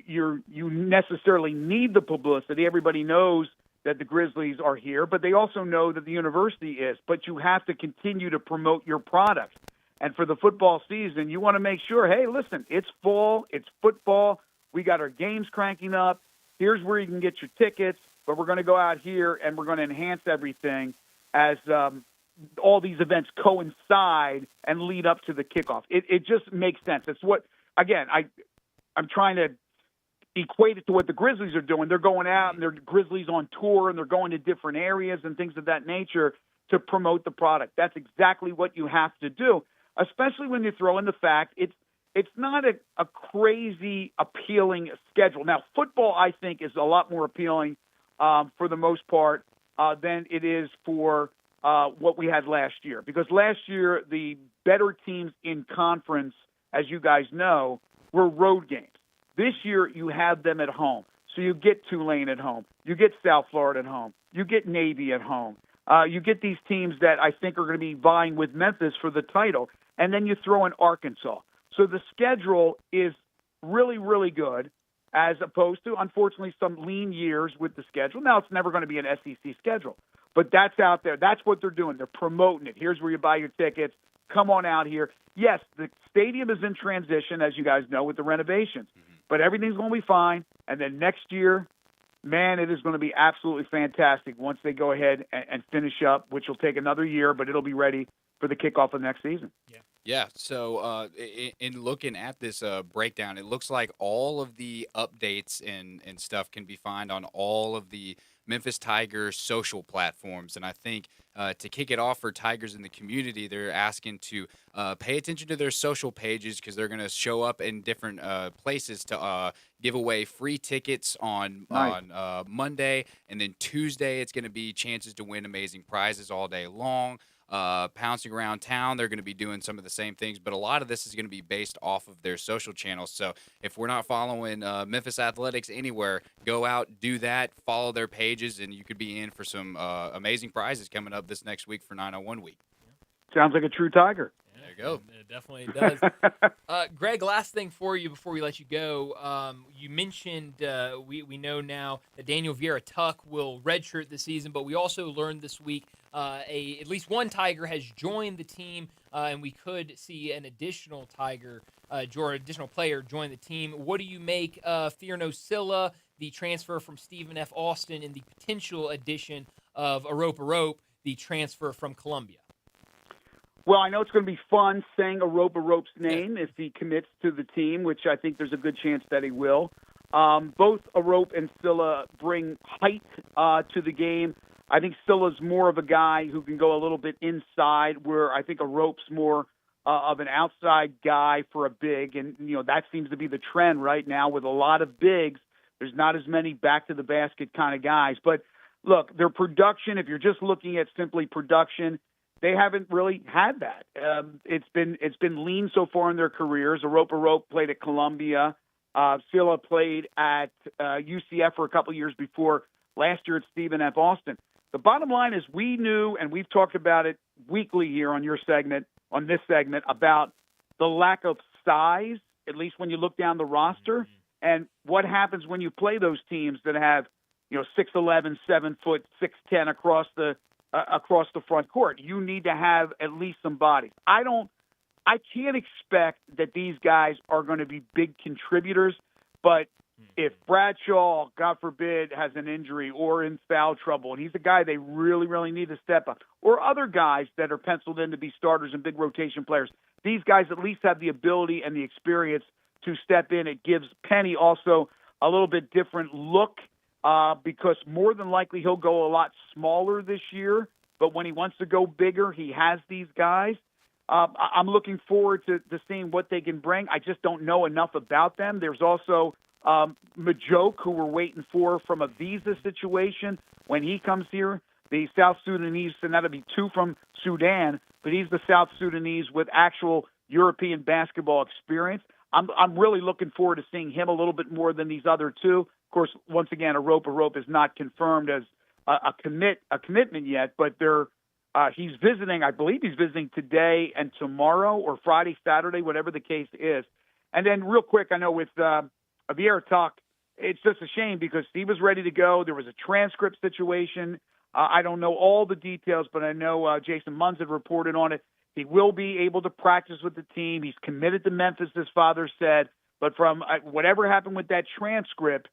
you necessarily need the publicity. Everybody knows that the Grizzlies are here, but they also know that the university is. But you have to continue to promote your product. And for the football season, you want to make sure, hey, listen, it's fall, it's football, we got our games cranking up, here's where you can get your tickets, but we're going to go out here and we're going to enhance everything as all these events coincide and lead up to the kickoff. It just makes sense. It's what, again, I'm trying to equate it to what the Grizzlies are doing. They're going out and they're Grizzlies on tour and they're going to different areas and things of that nature to promote the product. That's exactly what you have to do, especially when you throw in the fact it's not a crazy appealing schedule. Now, football, I think, is a lot more appealing for the most part than it is for what we had last year. Because last year, the better teams in conference, as you guys know, were road games. This year, you have them at home. So you get Tulane at home. You get South Florida at home. You get Navy at home. You get these teams that I think are going to be vying with Memphis for the title. And then you throw in Arkansas. So the schedule is really, really good, as opposed to, unfortunately, some lean years with the schedule. Now, it's never going to be an SEC schedule. But that's out there. That's what they're doing. They're promoting it. Here's where you buy your tickets. Come on out here. Yes, the stadium is in transition, as you guys know, with the renovations. But everything's going to be fine. And then next year, man, it is going to be absolutely fantastic once they go ahead and finish up, which will take another year, but it'll be ready for the kickoff of next season. Yeah, so in looking at this breakdown, it looks like all of the updates and stuff can be found on all of the Memphis Tigers social platforms. And I think to kick it off for Tigers in the community, they're asking to pay attention to their social pages because they're going to show up in different places to give away free tickets on Monday. And then Tuesday, it's going to be chances to win amazing prizes all day long. Pouncing Around Town, they're going to be doing some of the same things, but a lot of this is going to be based off of their social channels. So if we're not following Memphis Athletics anywhere, go out, do that, follow their pages, and you could be in for some amazing prizes coming up this next week for 901 week. Sounds like a true Tiger. There you go. It definitely does. Greg, last thing for you before we let you go. You mentioned we know now that Daniel Vieira-Tuck will redshirt this season, but we also learned this week at least one Tiger has joined the team, and we could see an additional additional player join the team. What do you make of Thierno Silla, the transfer from Stephen F. Austin, and the potential addition of Arope, the transfer from Columbia? Well, I know it's going to be fun saying Arope's name if he commits to the team, which I think there's a good chance that he will. Both Arope and Silla bring height to the game. I think Silla's more of a guy who can go a little bit inside, where I think Arope's more of an outside guy for a big. And, that seems to be the trend right now with a lot of bigs. There's not as many back-to-the-basket kind of guys. But, look, their production, if you're just looking at simply production, they haven't really had that. It's been lean so far in their careers. Arope played at Columbia. Silla played at UCF for a couple years before. Last year at Stephen F. Austin. The bottom line is we knew, and we've talked about it weekly here on this segment, about the lack of size, at least when you look down the roster, and what happens when you play those teams that have 6'11", 7 foot, 6'10" across the front court. You need to have at least some bodies. I can't expect that these guys are going to be big contributors, but if Bradshaw, God forbid, has an injury or in foul trouble, and he's a guy they really, really need to step up, or other guys that are penciled in to be starters and big rotation players, these guys at least have the ability and the experience to step in. It gives Penny also a little bit different look because more than likely he'll go a lot smaller this year, but when he wants to go bigger, he has these guys. I'm looking forward to seeing what they can bring. I just don't know enough about them. There's also Majoke, who we're waiting for from a visa situation when he comes here. The South Sudanese, and that'll be 2 from Sudan, but he's the South Sudanese with actual European basketball experience. I'm really looking forward to seeing him a little bit more than these other 2. Of course, once again, Arope is not confirmed as a commitment yet, but he's visiting. I believe he's visiting today and tomorrow, or Friday, Saturday, whatever the case is. And then, real quick, I know with Vieira-Tuck, it's just a shame because he was ready to go. There was a transcript situation. I don't know all the details, but I know Jason Munz had reported on it. He will be able to practice with the team. He's committed to Memphis, his father said. But from whatever happened with that transcript,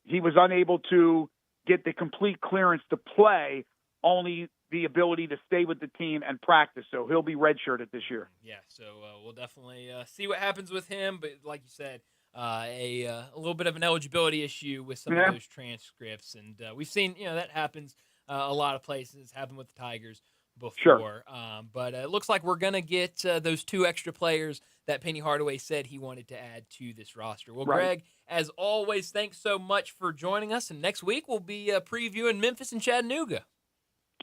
he was unable to get the complete clearance to play, only the ability to stay with the team and practice. So he'll be redshirted this year. Yeah, so we'll definitely see what happens with him. But like you said, a little bit of an eligibility issue with some of those transcripts. And we've seen, that happens a lot of places, happened with the Tigers before. Sure. But it looks like we're going to get those 2 extra players that Penny Hardaway said he wanted to add to this roster. Well, Greg, as always, thanks so much for joining us. And next week we'll be previewing Memphis and Chattanooga.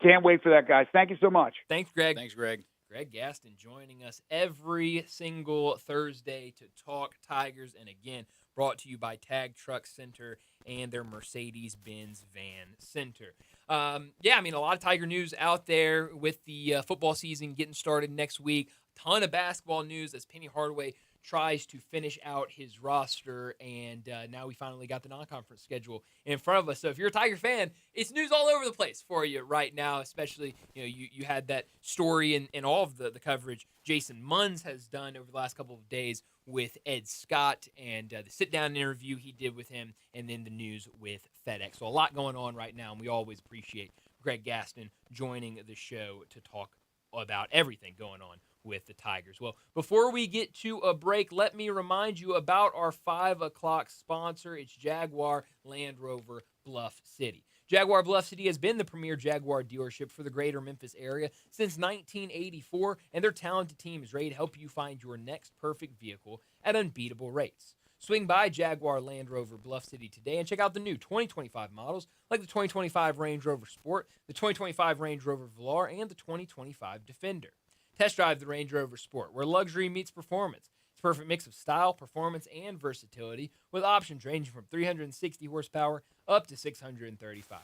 Can't wait for that, guys. Thank you so much. Thanks, Greg. Thanks, Greg. Greg Gaston joining us every single Thursday to talk Tigers. And again, brought to you by Tag Truck Center and their Mercedes-Benz Van Center. A lot of Tiger news out there with the football season getting started next week. Ton of basketball news as Penny Hardaway tries to finish out his roster, and now we finally got the non-conference schedule in front of us. So if you're a Tiger fan, it's news all over the place for you right now, especially, you had that story in all of the coverage Jason Munz has done over the last couple of days with Ed Scott and the sit-down interview he did with him, and then the news with FedEx. So a lot going on right now, and we always appreciate Greg Gaston joining the show to talk about everything going on with the Tigers. Well, before we get to a break, let me remind you about our 5 o'clock sponsor. It's Jaguar Land Rover Bluff City. Jaguar Bluff City has been the premier Jaguar dealership for the greater Memphis area since 1984, and their talented team is ready to help you find your next perfect vehicle at unbeatable rates. Swing by Jaguar Land Rover Bluff City today and check out the new 2025 models like the 2025 Range Rover Sport, the 2025 Range Rover Velar, and the 2025 Defender. Test drive the Range Rover Sport, where luxury meets performance. It's a perfect mix of style, performance, and versatility, with options ranging from 360 horsepower up to 635.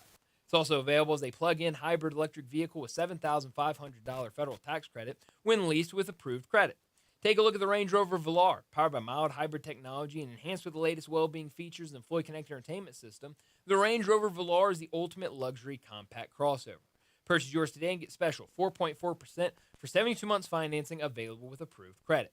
It's also available as a plug-in hybrid electric vehicle with $7,500 federal tax credit when leased with approved credit. Take a look at the Range Rover Velar, powered by mild hybrid technology and enhanced with the latest well-being features and fully connected entertainment system. The Range Rover Velar is the ultimate luxury compact crossover. Purchase yours today and get special 4.4% for 72 months financing available with approved credit.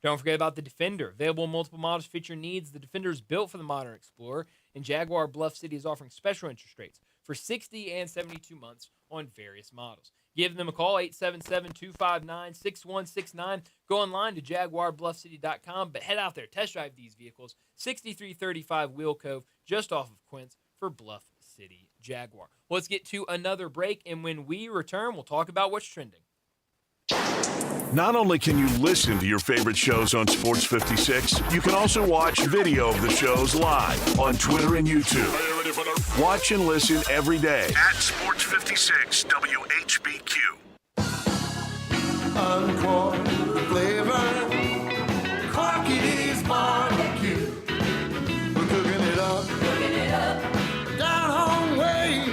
Don't forget about the Defender. Available in multiple models to fit your needs, the Defender is built for the modern explorer, and Jaguar Bluff City is offering special interest rates for 60 and 72 months on various models. Give them a call, 877-259-6169. Go online to JaguarBluffCity.com, but head out there, test drive these vehicles. 6335 Wheel Cove, just off of Quince for Bluff City Jaguar. Let's get to another break, and when we return, we'll talk about what's trending. Not only can you listen to your favorite shows on Sports 56, you can also watch video of the shows live on Twitter and YouTube. Watch and listen every day at Sports 56 WHBQ. Uncorked flavor, Corky's barbecue. We're cooking it up, down home way.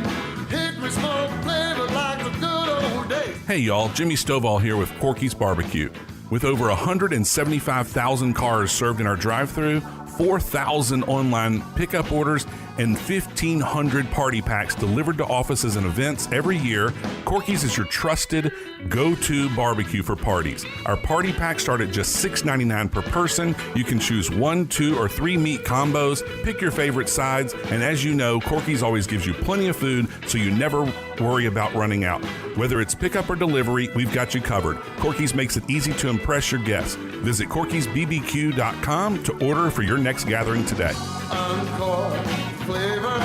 Hickory smoke flavor like the good old days. Hey y'all, Jimmy Stovall here with Corky's Barbecue. With over 175,000 cars served in our drive-thru, 4,000 online pickup orders, and 1,500 party packs delivered to offices and events every year, Corky's is your trusted go-to barbecue for parties. Our party packs start at just $6.99 per person. You can choose 1, 2, or 3 meat combos, pick your favorite sides, and as you know, Corky's always gives you plenty of food, so you never worry about running out. Whether it's pickup or delivery, we've got you covered. Corky's makes it easy to impress your guests. Visit Corky'sBBQ.com to order for your next gathering today. Uncorked flavor,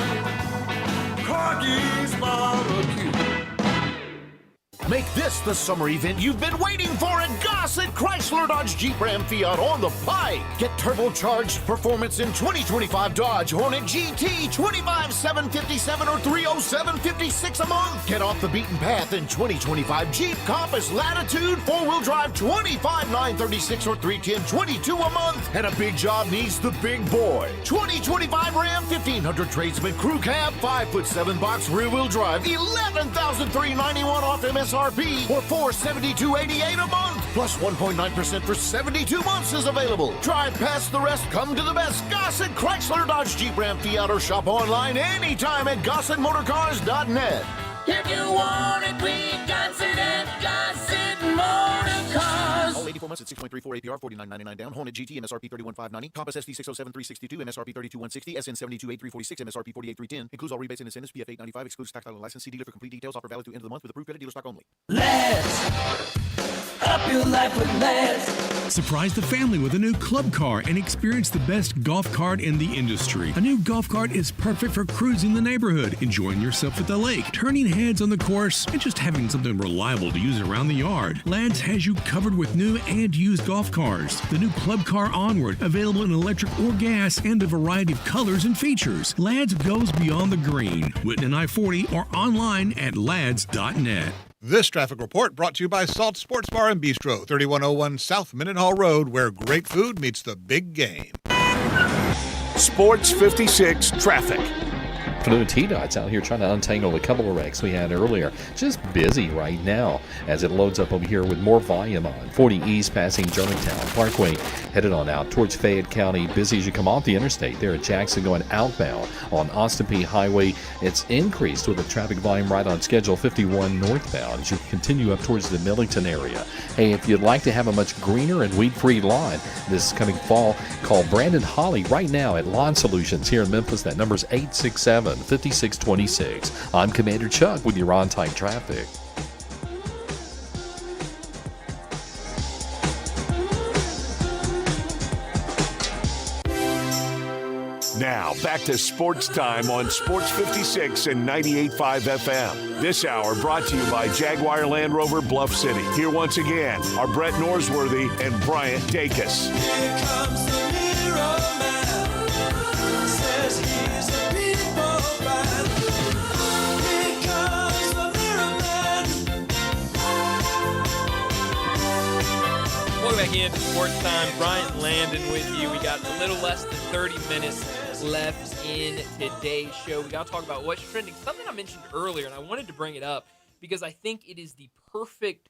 Corky's barbecue. Make this the summer event you've been waiting for at Gossett Chrysler Dodge Jeep Ram Fiat on the Pike. Get turbocharged performance in 2025 Dodge Hornet GT, 25,757 or 30756 a month. Get off the beaten path in 2025 Jeep Compass Latitude, 4-wheel drive, 25,936 or 31022 a month. And a big job needs the big boy. 2025 Ram 1500 Tradesman Crew Cab, 5'7" box rear-wheel drive, 11,391 off MSRP or $472.88 a month. Plus 1.9% for 72 months is available. Drive past the rest, come to the best. Gossett Chrysler Dodge Jeep Ram Fiat or shop online anytime at GossettMotorCars.net. If you want it, we got it at Gossett Motor Cars. All 84 months at 6.34 APR, $49.99 down. Hornet GT, MSRP $31,590. Compass SD 607,362, MSRP $32,160. SN 72,8,346, MSRP $48,310. Includes all rebates and incentives. PF $895. Excludes tactile and license. See dealer for complete details. Offer valid through end of the month with approved credit dealer stock only. Let's up your life with Let's. Surprise the family with a new club car and experience the best golf cart in the industry. A new golf cart is perfect for cruising the neighborhood, enjoying yourself at the lake, turning heads on the course, and just having something reliable to use around the yard. Ladd's has you covered with new and used golf cars. The new Club Car Onward, available in electric or gas and a variety of colors and features. Ladd's goes beyond the green. Whitten and I-40 or online at lads.net. This traffic report brought to you by Salt Sports Bar and Bistro, 3101 South Mendenhall Road, where great food meets the big game. Sports 56 traffic. Afternoon, T-Dot's out here trying to untangle a couple of wrecks we had earlier. Just busy right now as it loads up over here with more volume on 40 East passing Germantown Parkway, headed on out towards Fayette County. Busy as you come off the interstate there at Jackson going outbound on Austin Peay Highway. It's increased with the traffic volume right on schedule 51 northbound as you continue up towards the Millington area. Hey, if you'd like to have a much greener and weed-free lawn this coming fall, call Brandon Holly right now at Lawn Solutions here in Memphis. That number's 867-5626. I'm Commander Chuck with your on-time traffic. Now, back to Sports Time on Sports 56 and 98.5 FM. This hour brought to you by Jaguar Land Rover Bluff City. Here once again are Brett Norsworthy and Bryant Dacus. Here comes the hero man. Says he's a people man. Here comes the mirror man. Welcome back into Sports Time. Bryant and Landon with you. We got a little less than 30 minutes left in today's show. We got to talk about what's trending. Something I mentioned earlier, and I wanted to bring it up because I think it is the perfect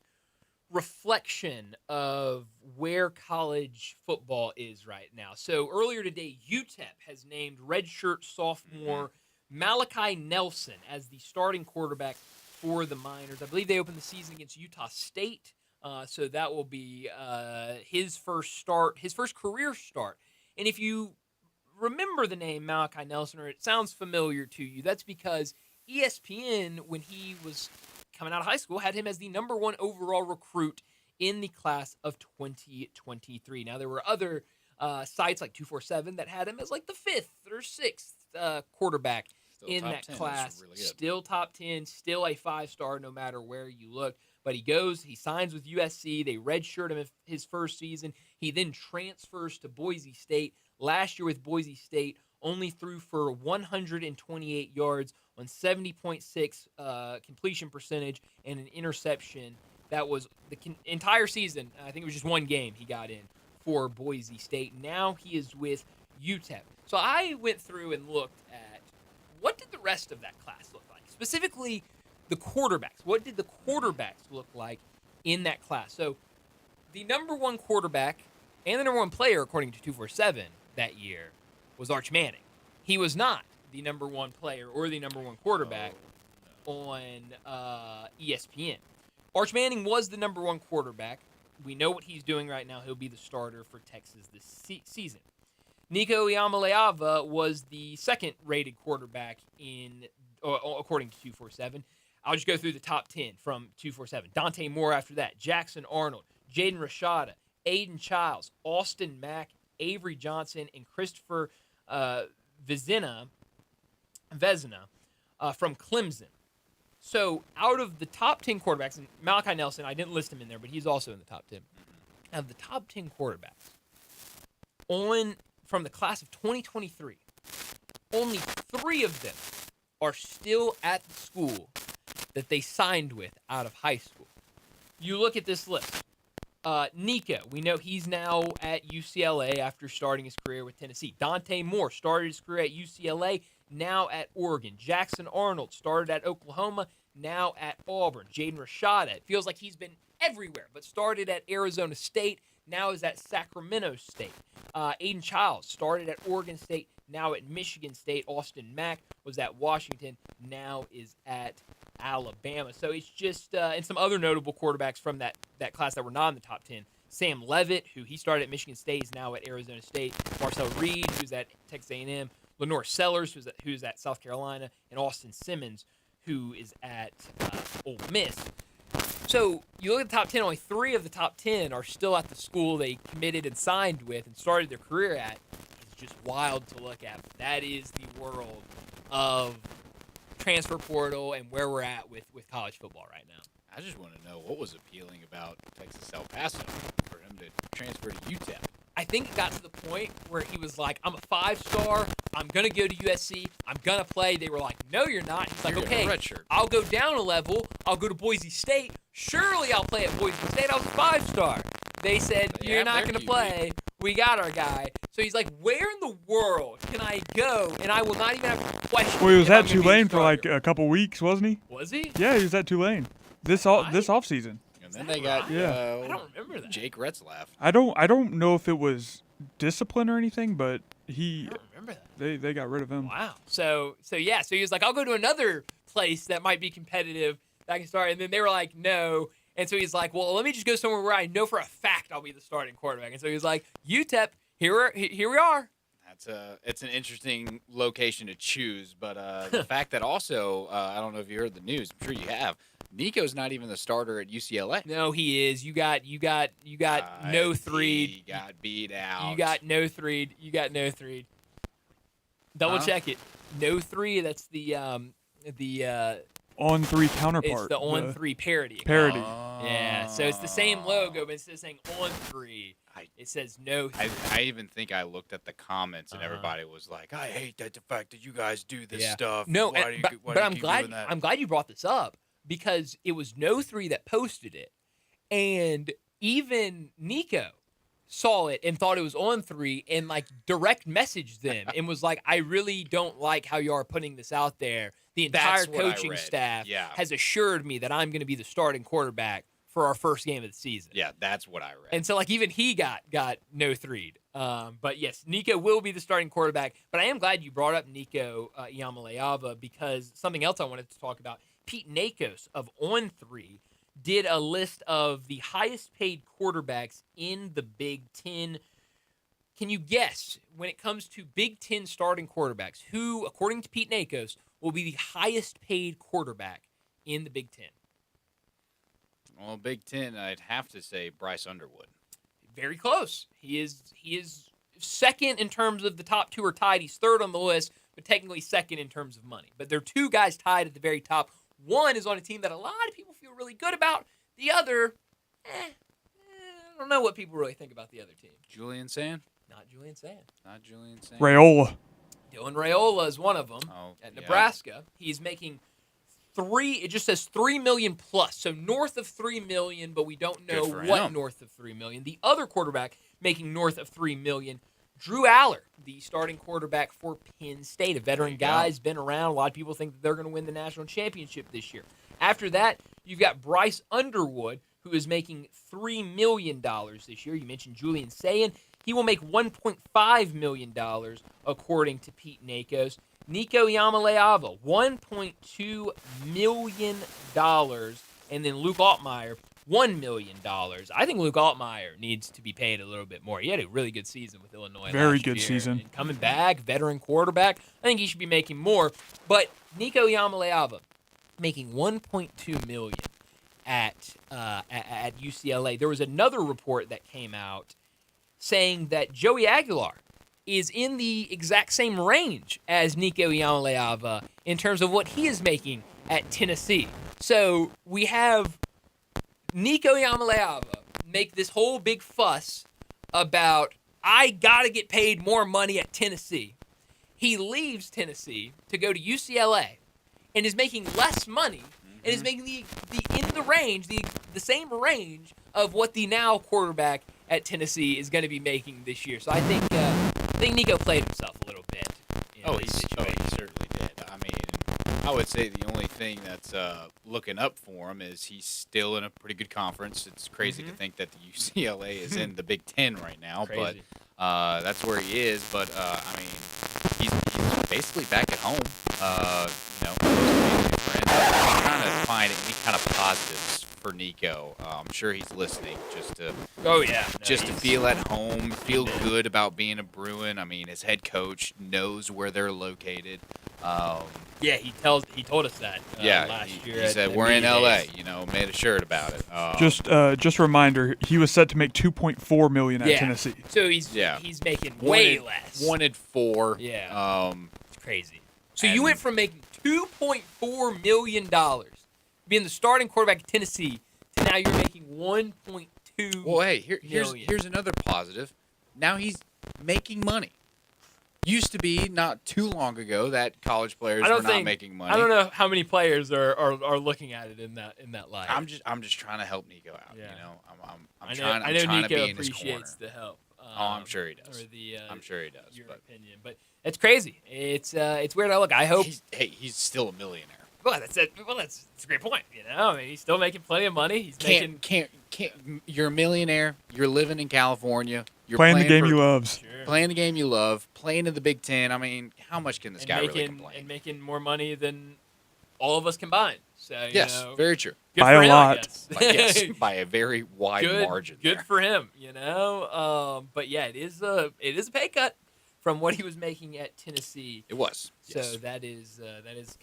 reflection of where college football is right now. So earlier today, UTEP has named redshirt sophomore Malachi Nelson as the starting quarterback for the Miners. I believe they opened the season against Utah State, so that will be his first career start. And if you remember the name Malachi Nelson, or it sounds familiar to you, that's because ESPN, when he was coming out of high school, had him as the number 1 overall recruit in the class of 2023. Now, there were other sites like 247 that had him as like the 5th or 6th quarterback in that class. Really still top 10, still a 5-star no matter where you look. But he signs with USC. They redshirt him his first season. He then transfers to Boise State. Last year with Boise State, only threw for 128 yards on 70.6 completion percentage and an interception. That was the entire season. I think it was just one game he got in for Boise State. Now he is with UTEP. So I went through and looked at what did the rest of that class look like, specifically the quarterbacks. What did the quarterbacks look like in that class? So the number 1 quarterback and the number 1 player, according to 247 that year, was Arch Manning. He was not the number 1 player or the number 1 quarterback on ESPN. Arch Manning was the number 1 quarterback. We know what he's doing right now. He'll be the starter for Texas this season. Nico Iamaleava was the 2nd-rated quarterback according to 247. I'll just go through the top 10 from 247. Dante Moore after that. Jackson Arnold, Jaden Rashada, Aiden Childs, Austin Mack, Avery Johnson, and Christopher Vezina from Clemson. So out of the top 10 quarterbacks, and Malachi Nelson, I didn't list him in there, but he's also in the top 10. Out of the top 10 quarterbacks from the class of 2023, only 3 of them are still at the school that they signed with out of high school. You look at this list. Nico, we know he's now at UCLA after starting his career with Tennessee. Dante Moore started his career at UCLA, now at Oregon. Jackson Arnold started at Oklahoma, now at Auburn. Jaden Rashada, it feels like he's been everywhere, but started at Arizona State, now is at Sacramento State. Aiden Childs started at Oregon State, now at Michigan State. Austin Mack was at Washington, now is at Alabama. So it's just, and some other notable quarterbacks from that class that were not in the top 10. Sam Levitt, who he started at Michigan State, is now at Arizona State. Marcel Reed, who's at Texas A&M. Lenore Sellers, who's at South Carolina. And Austin Simmons, who is at Ole Miss. So you look at the top 10, only 3 of the top 10 are still at the school they committed and signed with and started their career at. It's just wild to look at. That is the world of transfer portal and where we're at with college football right now. I just want to know what was appealing about Texas El Paso for him to transfer to UTEP. I think it got to the point where he was like, I'm a 5-star. I'm going to go to USC. I'm going to play. They were like, no, you're not. He's like, okay, I'll go down a level. I'll go to Boise State. Surely I'll play at Boise State. I was a 5-star. They said, you're not going to play. We got our guy. So he's like, where in the world can I go? And I will not even have to question. Well, he was at Tulane for like a couple weeks, wasn't he? Was he? Yeah, he was at Tulane this offseason. And then they got I don't remember that. Jake Retzlaff. I don't know if it was discipline or anything, but I don't remember that. They got rid of him. Wow. So he was like, I'll go to another place that might be competitive that I can start. And then they were like, no. And so he's like, well, let me just go somewhere where I know for a fact I'll be the starting quarterback. And so he's like, UTEP, here we are. It's an interesting location to choose, but the fact that also, I don't know if you heard the news, I'm sure you have, Nico's not even the starter at UCLA. No, he is. You got no 3. He got beat out. You got no 3. Double check it. No 3. That's the on 3 counterpart. It's the on 3 parody. Yeah. So it's the same logo, but instead of saying on 3, it says no 3. I even think I looked at the comments and everybody was like, I hate the fact that you guys do this stuff. No, why do you but I'm keep glad doing that? I'm glad you brought this up because it was no 3 that posted it, and even Nico saw it and thought it was on 3 and like direct messaged them and was like, I really don't like how you are putting this out there. The entire That's what I coaching read. staff Yeah. has assured me that I'm going to be the starting quarterback for our first game of the season. Yeah, that's what I read. And so, like, even he got no 3'd. But, yes, Nico will be the starting quarterback. But I am glad you brought up Nico Iamaleava because something else I wanted to talk about, Pete Nakos of On3 did a list of the highest-paid quarterbacks in the Big Ten. Can you guess, when it comes to Big Ten starting quarterbacks, who, according to Pete Nakos, will be the highest-paid quarterback in the Big Ten? Well, Big Ten, I'd have to say Bryce Underwood. Very close. He is second in terms of the top 2 are tied. He's third on the list, but technically second in terms of money. But there are 2 guys tied at the very top. One is on a team that a lot of people feel really good about. The other, I don't know what people really think about the other team. Julian Sand? Not Julian Sand. Not Julian Sand. Raiola. Dylan Raiola is one of them at Nebraska. He's making it just says $3 million plus, so north of $3 million, but we don't know what north of $3 million. The other quarterback making north of $3 million, Drew Aller, the starting quarterback for Penn State, a veteran guy, has been around. A lot of people think that they're going to win the national championship this year. After that, you've got Bryce Underwood, who is making $3 million this year. You mentioned Julian Sayin. He will make $1.5 million, according to Pete Nakos. Nico Iamaleava, $1.2 million. And then Luke Altmaier, $1 million. I think Luke Altmaier needs to be paid a little bit more. He had a really good season with Illinois Very last good year. season. And coming back, veteran quarterback. I think he should be making more. But Nico Iamaleava making $1.2 million at UCLA. There was another report that came out saying that Joey Aguilar is in the exact same range as Nico Iamaleava in terms of what he is making at Tennessee. So we have Nico Iamaleava make this whole big fuss about, I got to get paid more money at Tennessee. He leaves Tennessee to go to UCLA and is making less money and is making the same range of what the now quarterback at Tennessee is going to be making this year. So I think Nico played himself a little bit. He certainly did. I mean, I would say the only thing that's looking up for him is he's still in a pretty good conference. It's crazy to think that the UCLA is in the Big Ten right now, but that's where he is. But I mean, he's basically back at home. I'm trying to find any kind of positives for Nico. I'm sure he's listening just to to feel at home, feel good about being a Bruin. I mean, his head coach knows where they're located. He told us that last year. He said we're in LA. Made a shirt about it. Just a reminder, he was set to make $2.4 million at Tennessee. So he's making way less. Wanted 4. Yeah. It's crazy. So you went from making $2.4 million, being the starting quarterback at Tennessee, to now you're making $1.2 Well, hey, million. here's another positive. Now he's making money. Used to be not too long ago that college players were not making money. I don't know how many players are looking at it in that light. I'm just trying to help Nico out. Yeah. I'm trying to Nico be in his corner. appreciates the help. I'm sure he does. I'm sure he does. Your opinion, but it's crazy. It's weird. I hope he's still a millionaire. Well, that's it. Well, that's a great point. I mean, he's still making plenty of money. He's Can't. You're a millionaire. You're living in California. You're playing the game he loves. Sure. Playing the game you love. Playing in the Big Ten. I mean, how much can this guy really complain? And making more money than all of us combined. So yes, very true. Good by for a him, lot. Yes. By a very wide margin. Good for him. But yeah, it is a pay cut from what he was making at Tennessee. It was. So yes. that is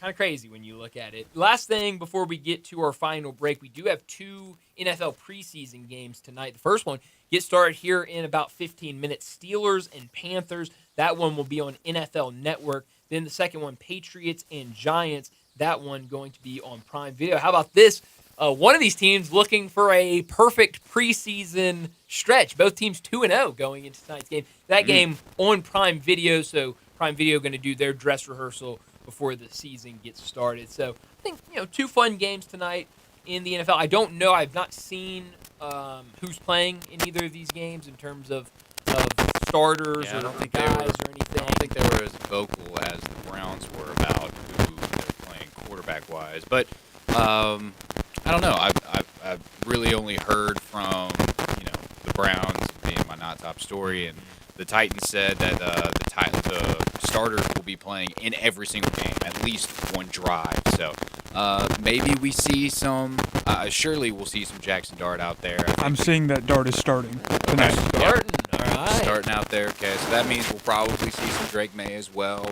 kind of crazy when you look at it. Last thing before we get to our final break, we do have 2 NFL preseason games tonight. The first one gets started here in about 15 minutes. Steelers and Panthers. That one will be on NFL Network. Then the second one, Patriots and Giants. That one going to be on Prime Video. How about this? One of these teams looking for a perfect preseason stretch. Both teams 2-0 going into tonight's game. That game on Prime Video, so Prime Video going to do their dress rehearsal before the season gets started. So I think 2 fun games tonight in the NFL. I don't know. I've not seen who's playing in either of these games in terms of starters Yeah, I or don't think guys they were, or anything? I don't think they were as vocal as the Browns were about who they're playing quarterback-wise. But I don't know. I've really only heard from, the Browns being my not top story, and the Titans said that the starters will be playing in every single game, at least one drive. So maybe we see some. Surely we'll see some Jackson Dart out there. I'm seeing that Dart is starting tonight. Starting, all right. Starting out there. Okay, so that means we'll probably see some Drake May as well.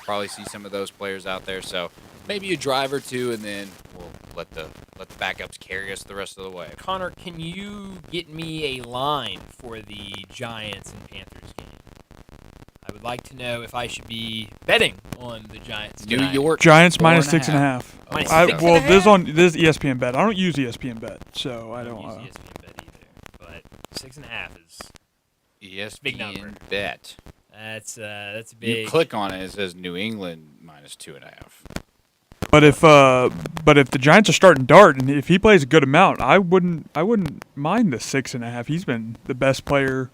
Probably see some of those players out there. So maybe a drive or two, and then we'll let the backups carry us the rest of the way. Connor, can you get me a line for the Giants and Panthers game? I would like to know if I should be betting on the Giants New tonight. York Giants minus 6.5. Minus Well, 6.5? this is ESPN bet. I don't use ESPN bet, so I don't. use ESPN bet either, but 6.5 is ESPN big number. bet. That's big. You click on it, it says New England minus 2.5. But if the Giants are starting Dart and if he plays a good amount, I wouldn't mind the 6.5. He's been the best player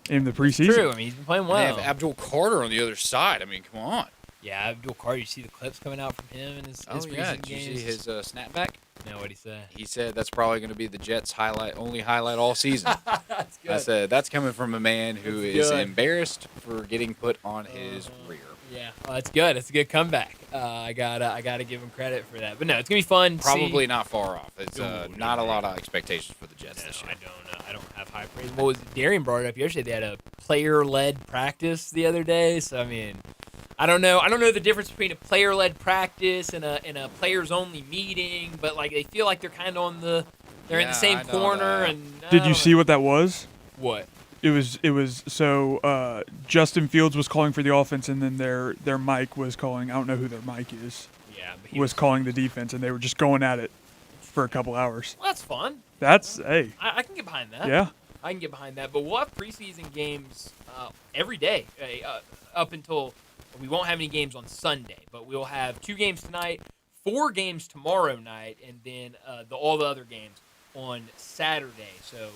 in the preseason. True. I mean, he's been playing well. They have Abdul Carter on the other side. I mean, come on. Yeah, Abdul Carter. You see the clips coming out from him in his Did preseason you games? see his snapback? No, what'd he say? He said that's probably going to be the Jets' only highlight all season. That's good. I said that's coming from a man who is good. embarrassed for getting put on his rear. Yeah, well, that's good. It's a good comeback. I gotta give him credit for that. But no, it's gonna be fun. to Probably see. not far off. It's not a lot of expectations for the Jets this year. I don't have high praise. What was Darian brought it up yesterday? They had a player-led practice the other day. So I mean, I don't know. I don't know the difference between a player-led practice and a players-only meeting. But like they feel like they're kind of they're in the same corner. And Did you see what that was? What? It was so Justin Fields was calling for the offense, and then their Mike was calling. I don't know who their Mike is. Yeah, but was calling the defense, and they were just going at it for a couple hours. Well, that's fun. That's hey. I can get behind that. Yeah. I can get behind that. But we'll have preseason games every day up until we won't have any games on Sunday. But we'll have 2 games tonight, 4 games tomorrow night, and then all the other games on Saturday. So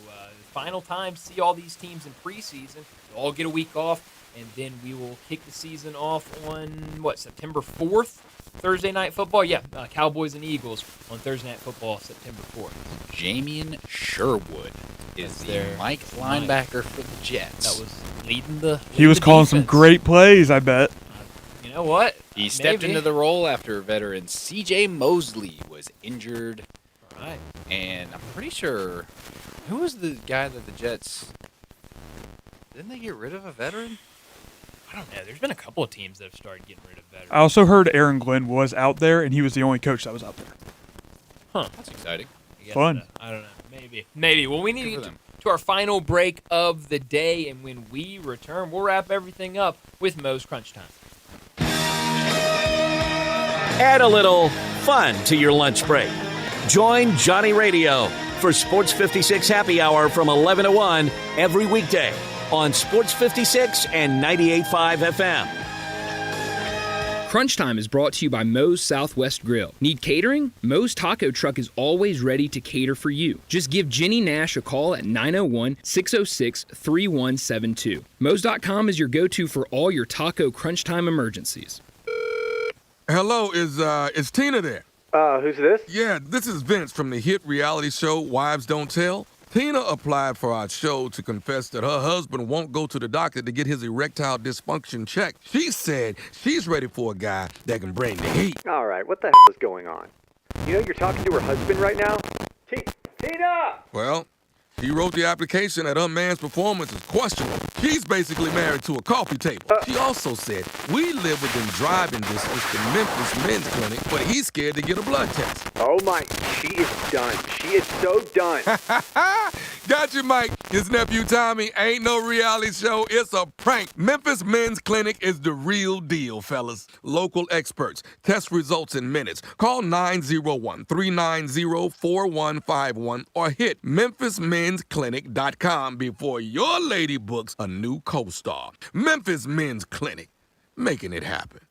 final time to see all these teams in preseason. We'll all get a week off, and then we will kick the season off on, September 4th? Thursday Night Football? Yeah, Cowboys and Eagles on Thursday Night Football, September 4th. Jamian Sherwood is the Mike linebacker for the Jets. That was leading the He was calling some great plays, I bet. You know what? He stepped into the role after veteran C.J. Mosley was injured. Right. And I'm pretty sure, who was the guy that the Jets, didn't they get rid of a veteran? I don't know. There's been a couple of teams that have started getting rid of veterans. I also heard Aaron Glenn was out there, and he was the only coach that was out there. Huh. That's exciting. Fun. I don't know. Maybe. Well, we need to get to our final break of the day, and when we return, we'll wrap everything up with Mo's Crunch Time. Add a little fun to your lunch break. Join Johnny Radio for Sports 56 Happy Hour from 11 to 1 every weekday on Sports 56 and 98.5 FM. Crunch Time is brought to you by Moe's Southwest Grill. Need catering? Moe's Taco Truck is always ready to cater for you. Just give Jenny Nash a call at 901-606-3172. Moe's.com is your go-to for all your taco crunch time emergencies. Hello, is Tina there? Who's this? Yeah, this is Vince from the hit reality show Wives Don't Tell. Tina applied for our show to confess that her husband won't go to the doctor to get his erectile dysfunction checked. She said she's ready for a guy that can bring the heat. All right, what the hell is going on? You know you're talking to her husband right now? Tina! Well, she wrote the application that her man's performance is questionable. She's basically married to a coffee table. She also said, we live within driving distance to Memphis Men's Clinic, but he's scared to get a blood test. Oh my, she is done. She is so done. Got you, Mike. His nephew Tommy ain't no reality show. It's a prank. Memphis Men's Clinic is the real deal, fellas. Local experts. Test results in minutes. Call 901-390-4151 or hit MemphisMen'sClinic.com before your lady books a new co-star. Memphis Men's Clinic. Making it happen.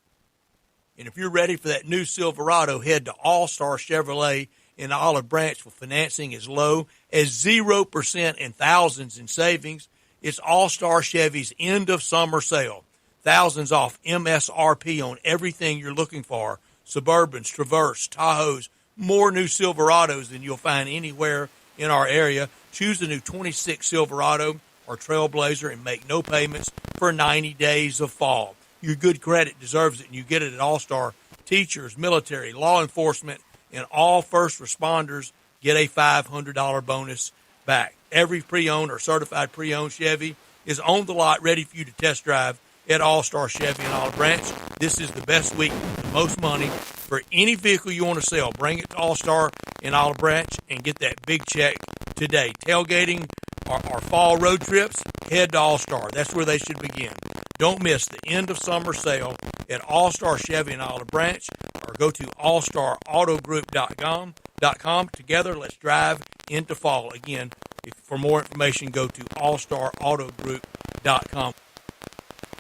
And if you're ready for that new Silverado, head to All Star Chevrolet in Olive Branch with financing as low as 0% and thousands in savings. It's All-Star Chevy's end of summer sale. Thousands off MSRP on everything you're looking for. Suburbans, Traverse, Tahoes, more new Silverados than you'll find anywhere in our area. Choose the new 26 Silverado or Trailblazer and make no payments for 90 days of fall. Your good credit deserves it, and you get it at All-Star. Teachers, military, law enforcement, and all first responders get a $500 bonus back. Every pre-owned or certified pre-owned Chevy is on the lot ready for you to test drive at All-Star Chevy in Olive Branch. This is the best week, the most money for any vehicle you want to sell. Bring it to All-Star in Olive Branch and get that big check today. Tailgating or fall road trips, head to All-Star. That's where they should begin. Don't miss the end of summer sale at All-Star Chevy in Olive Branch, or go to allstarautogroup.com. Together, let's drive into fall. Again, for more information, go to allstarautogroup.com.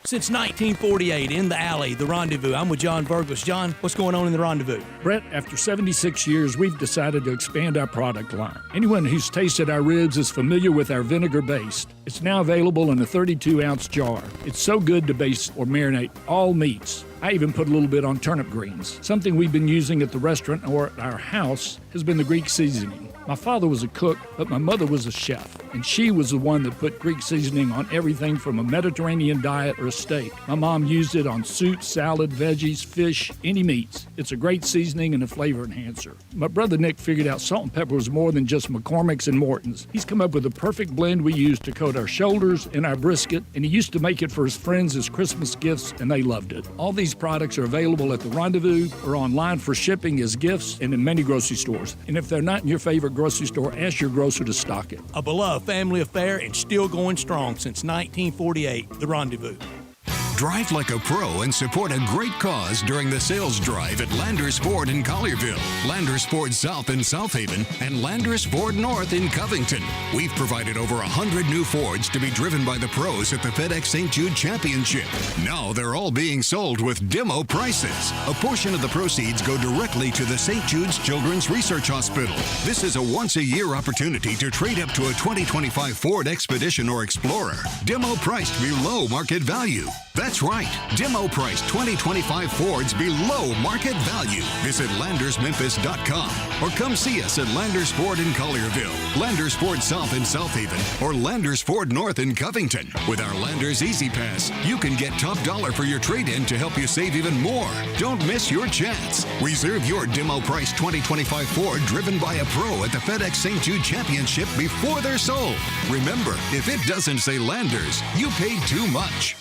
Since 1948, in the alley, the Rendezvous. I'm with John Burgos. John, what's going on in the Rendezvous? Brett, after 76 years, we've decided to expand our product line. Anyone who's tasted our ribs is familiar with our vinegar base. It's now available in a 32-ounce jar. It's so good to baste or marinate all meats. I even put a little bit on turnip greens. Something we've been using at the restaurant or at our house has been the Greek seasoning. My father was a cook, but my mother was a chef, and she was the one that put Greek seasoning on everything from a Mediterranean diet or a steak. My mom used it on soup, salad, veggies, fish, any meats. It's a great seasoning and a flavor enhancer. My brother Nick figured out salt and pepper was more than just McCormick's and Morton's. He's come up with a perfect blend we use to coat our shoulders and our brisket, and he used to make it for his friends as Christmas gifts, and they loved it. All these products are available at the Rendezvous or online for shipping as gifts and in many grocery stores. And if they're not in your favorite grocery store, ask your grocer to stock it. A beloved family affair and still going strong since 1948, the Rendezvous. Drive like a pro and support a great cause during the sales drive at Landers Ford in Collierville, Landers Ford South in South Haven, and Landers Ford North in Covington. We've provided over 100 new Fords to be driven by the pros at the FedEx St. Jude Championship. Now they're all being sold with demo prices. A portion of the proceeds go directly to the St. Jude's Children's Research Hospital. This is a once-a-year opportunity to trade up to a 2025 Ford Expedition or Explorer. Demo priced below market value. That's right, demo price 2025 Fords below market value. Visit LandersMemphis.com or come see us at Landers Ford in Collierville, Landers Ford South in South Haven, or Landers Ford North in Covington. With our Landers Easy Pass, you can get top dollar for your trade-in to help you save even more. Don't miss your chance. Reserve your demo price 2025 Ford driven by a pro at the FedEx St. Jude Championship before they're sold. Remember, if it doesn't say Landers, you paid too much.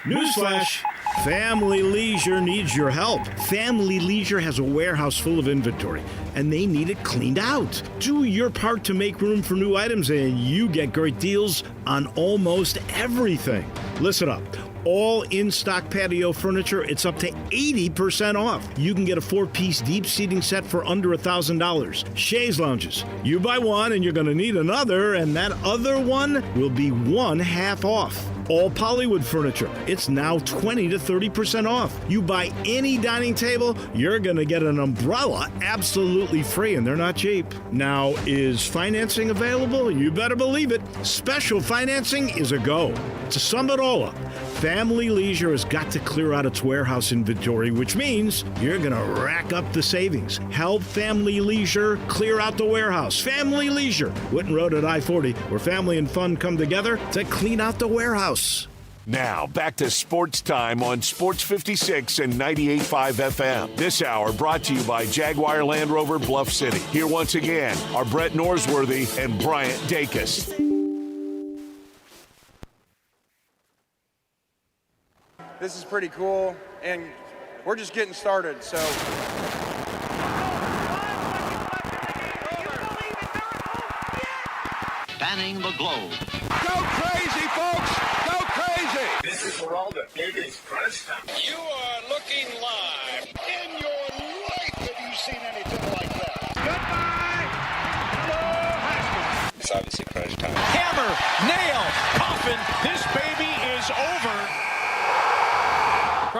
Newsflash. Family Leisure needs your help. Family Leisure has a warehouse full of inventory, and they need it cleaned out. Do your part to make room for new items, and you get great deals on almost everything. Listen up. All in-stock patio furniture, it's up to 80% off. You can get a 4-piece deep seating set for under $1,000. Chaise lounges. You buy one and you're going to need another, and that other one will be one half off. All Pollywood furniture, it's now 20 to 30% off. You buy any dining table, you're going to get an umbrella absolutely free, and they're not cheap. Now, is financing available? You better believe it. Special financing is a go. To sum it all up, Family Leisure has got to clear out its warehouse inventory, which means you're going to rack up the savings. Help Family Leisure clear out the warehouse. Family Leisure, Whitten Road at I-40, where family and fun come together to clean out the warehouse. Now, back to Sports Time on Sports 56 and 98.5 FM. This hour brought to you by Jaguar Land Rover Bluff City. Here once again are Brett Norsworthy and Bryant Dacus. This is pretty cool, and we're just getting started, so. Spanning the globe. Go crazy, folks! Go crazy! This is for all the biggest crunch time. You are looking live. In your life have you seen anything like that? Goodbye! Hello, Haskins. It's obviously crunch time. Hammer, nail, coffin. This baby is over.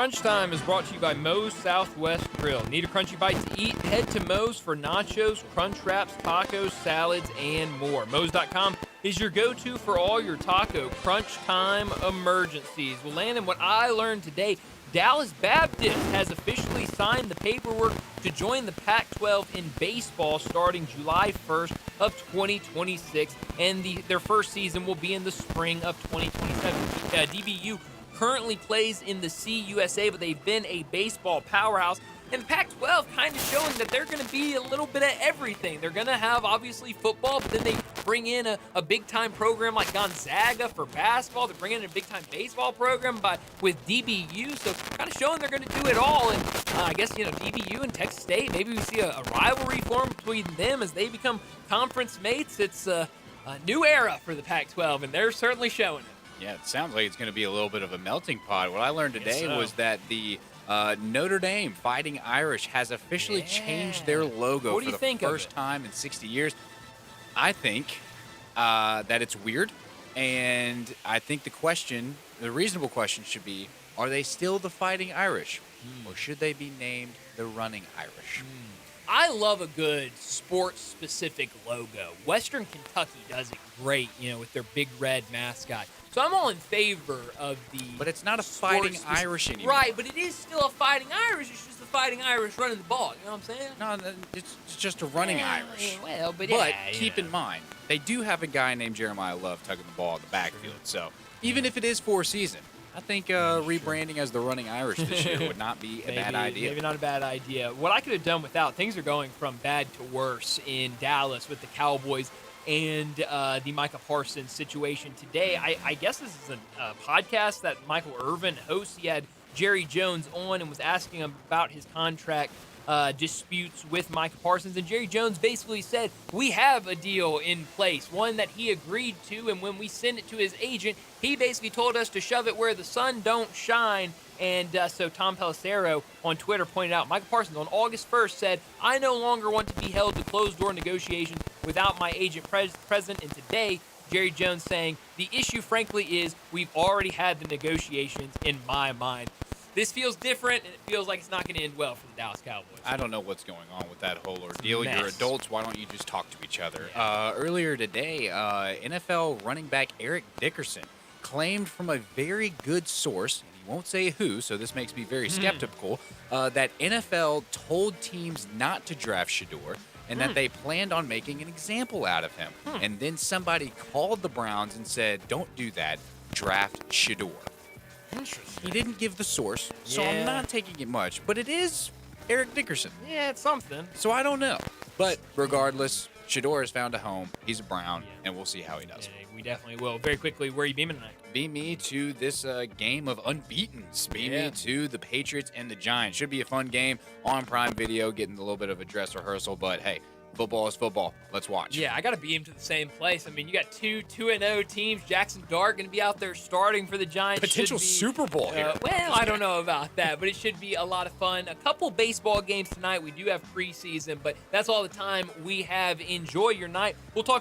Crunch Time is brought to you by Moe's Southwest Grill. Need a crunchy bite to eat? Head to Moe's for nachos, crunch wraps, tacos, salads, and more. Moe's.com is your go-to for all your taco crunch time emergencies. Well, Landon, what I learned today, Dallas Baptist has officially signed the paperwork to join the Pac-12 in baseball starting July 1st of 2026, and their first season will be in the spring of 2027. DBU currently plays in the CUSA, but they've been a baseball powerhouse. And the Pac-12 kind of showing that they're going to be a little bit of everything. They're going to have, obviously, football, but then they bring in a big-time program like Gonzaga for basketball. They're bringing in a big-time baseball program with DBU, so kind of showing they're going to do it all. And I guess, DBU and Texas State, maybe we see a rivalry form between them as they become conference mates. It's a new era for the Pac-12, and they're certainly showing it. Yeah, it sounds like it's going to be a little bit of a melting pot. What I learned today was that the Notre Dame Fighting Irish has officially changed their logo for the first time in 60 years. I think that it's weird, and I think the reasonable question should be, are they still the Fighting Irish, or should they be named the Running Irish? I love a good sports-specific logo. Western Kentucky does it great, with their big red mascot. So I'm all in favor of the... But it's not a Fighting Irish anymore. Right, but it is still a Fighting Irish. It's just the Fighting Irish running the ball. You know what I'm saying? No, it's just a Running Irish. Well, but keep in mind, they do have a guy named Jeremiah Love tugging the ball in the backfield. So even if it is for a season, I think rebranding as the Running Irish this year would not be a bad idea. Maybe not a bad idea. What I could have done without, things are going from bad to worse in Dallas with the Cowboys and the Micah Parsons situation today. I guess this is a podcast that Michael Irvin hosts. He had Jerry Jones on and was asking him about his contract disputes with Micah Parsons, and Jerry Jones basically said, we have a deal in place, one that he agreed to, and when we sent it to his agent, he basically told us to shove it where the sun don't shine. And so Tom Pelissero on Twitter pointed out, Micah Parsons on August 1st said, I no longer want to be held to closed-door negotiations without my agent present. And today, Jerry Jones saying, the issue, frankly, is we've already had the negotiations in my mind. This feels different, and it feels like it's not going to end well for the Dallas Cowboys. I don't know what's going on with that whole ordeal. You're adults. Why don't you just talk to each other? Yeah. Earlier today, NFL running back Eric Dickerson claimed from a very good source, and he won't say who, so this makes me very skeptical, that NFL told teams not to draft Shedeur and that they planned on making an example out of him. And then somebody called the Browns and said, don't do that, draft Shedeur. Interesting. He didn't give the source, so I'm not taking it much. But it is Eric Dickerson. Yeah, it's something. So I don't know. But regardless, Shedeur has found a home. He's a Brown, and we'll see how he does. Yeah, we definitely will. Very quickly, where are you beaming tonight? Beam me to this game of unbeatens. Beam me to the Patriots and the Giants. Should be a fun game on Prime Video, getting a little bit of a dress rehearsal. But, hey, football is football. Let's watch. Yeah, I got to beam to the same place. I mean, you got 2-0 teams. Jackson Dart going to be out there starting for the Giants. Potential Super Bowl here. Well, I don't know about that, but it should be a lot of fun. A couple baseball games tonight. We do have preseason, but that's all the time we have. Enjoy your night. We'll talk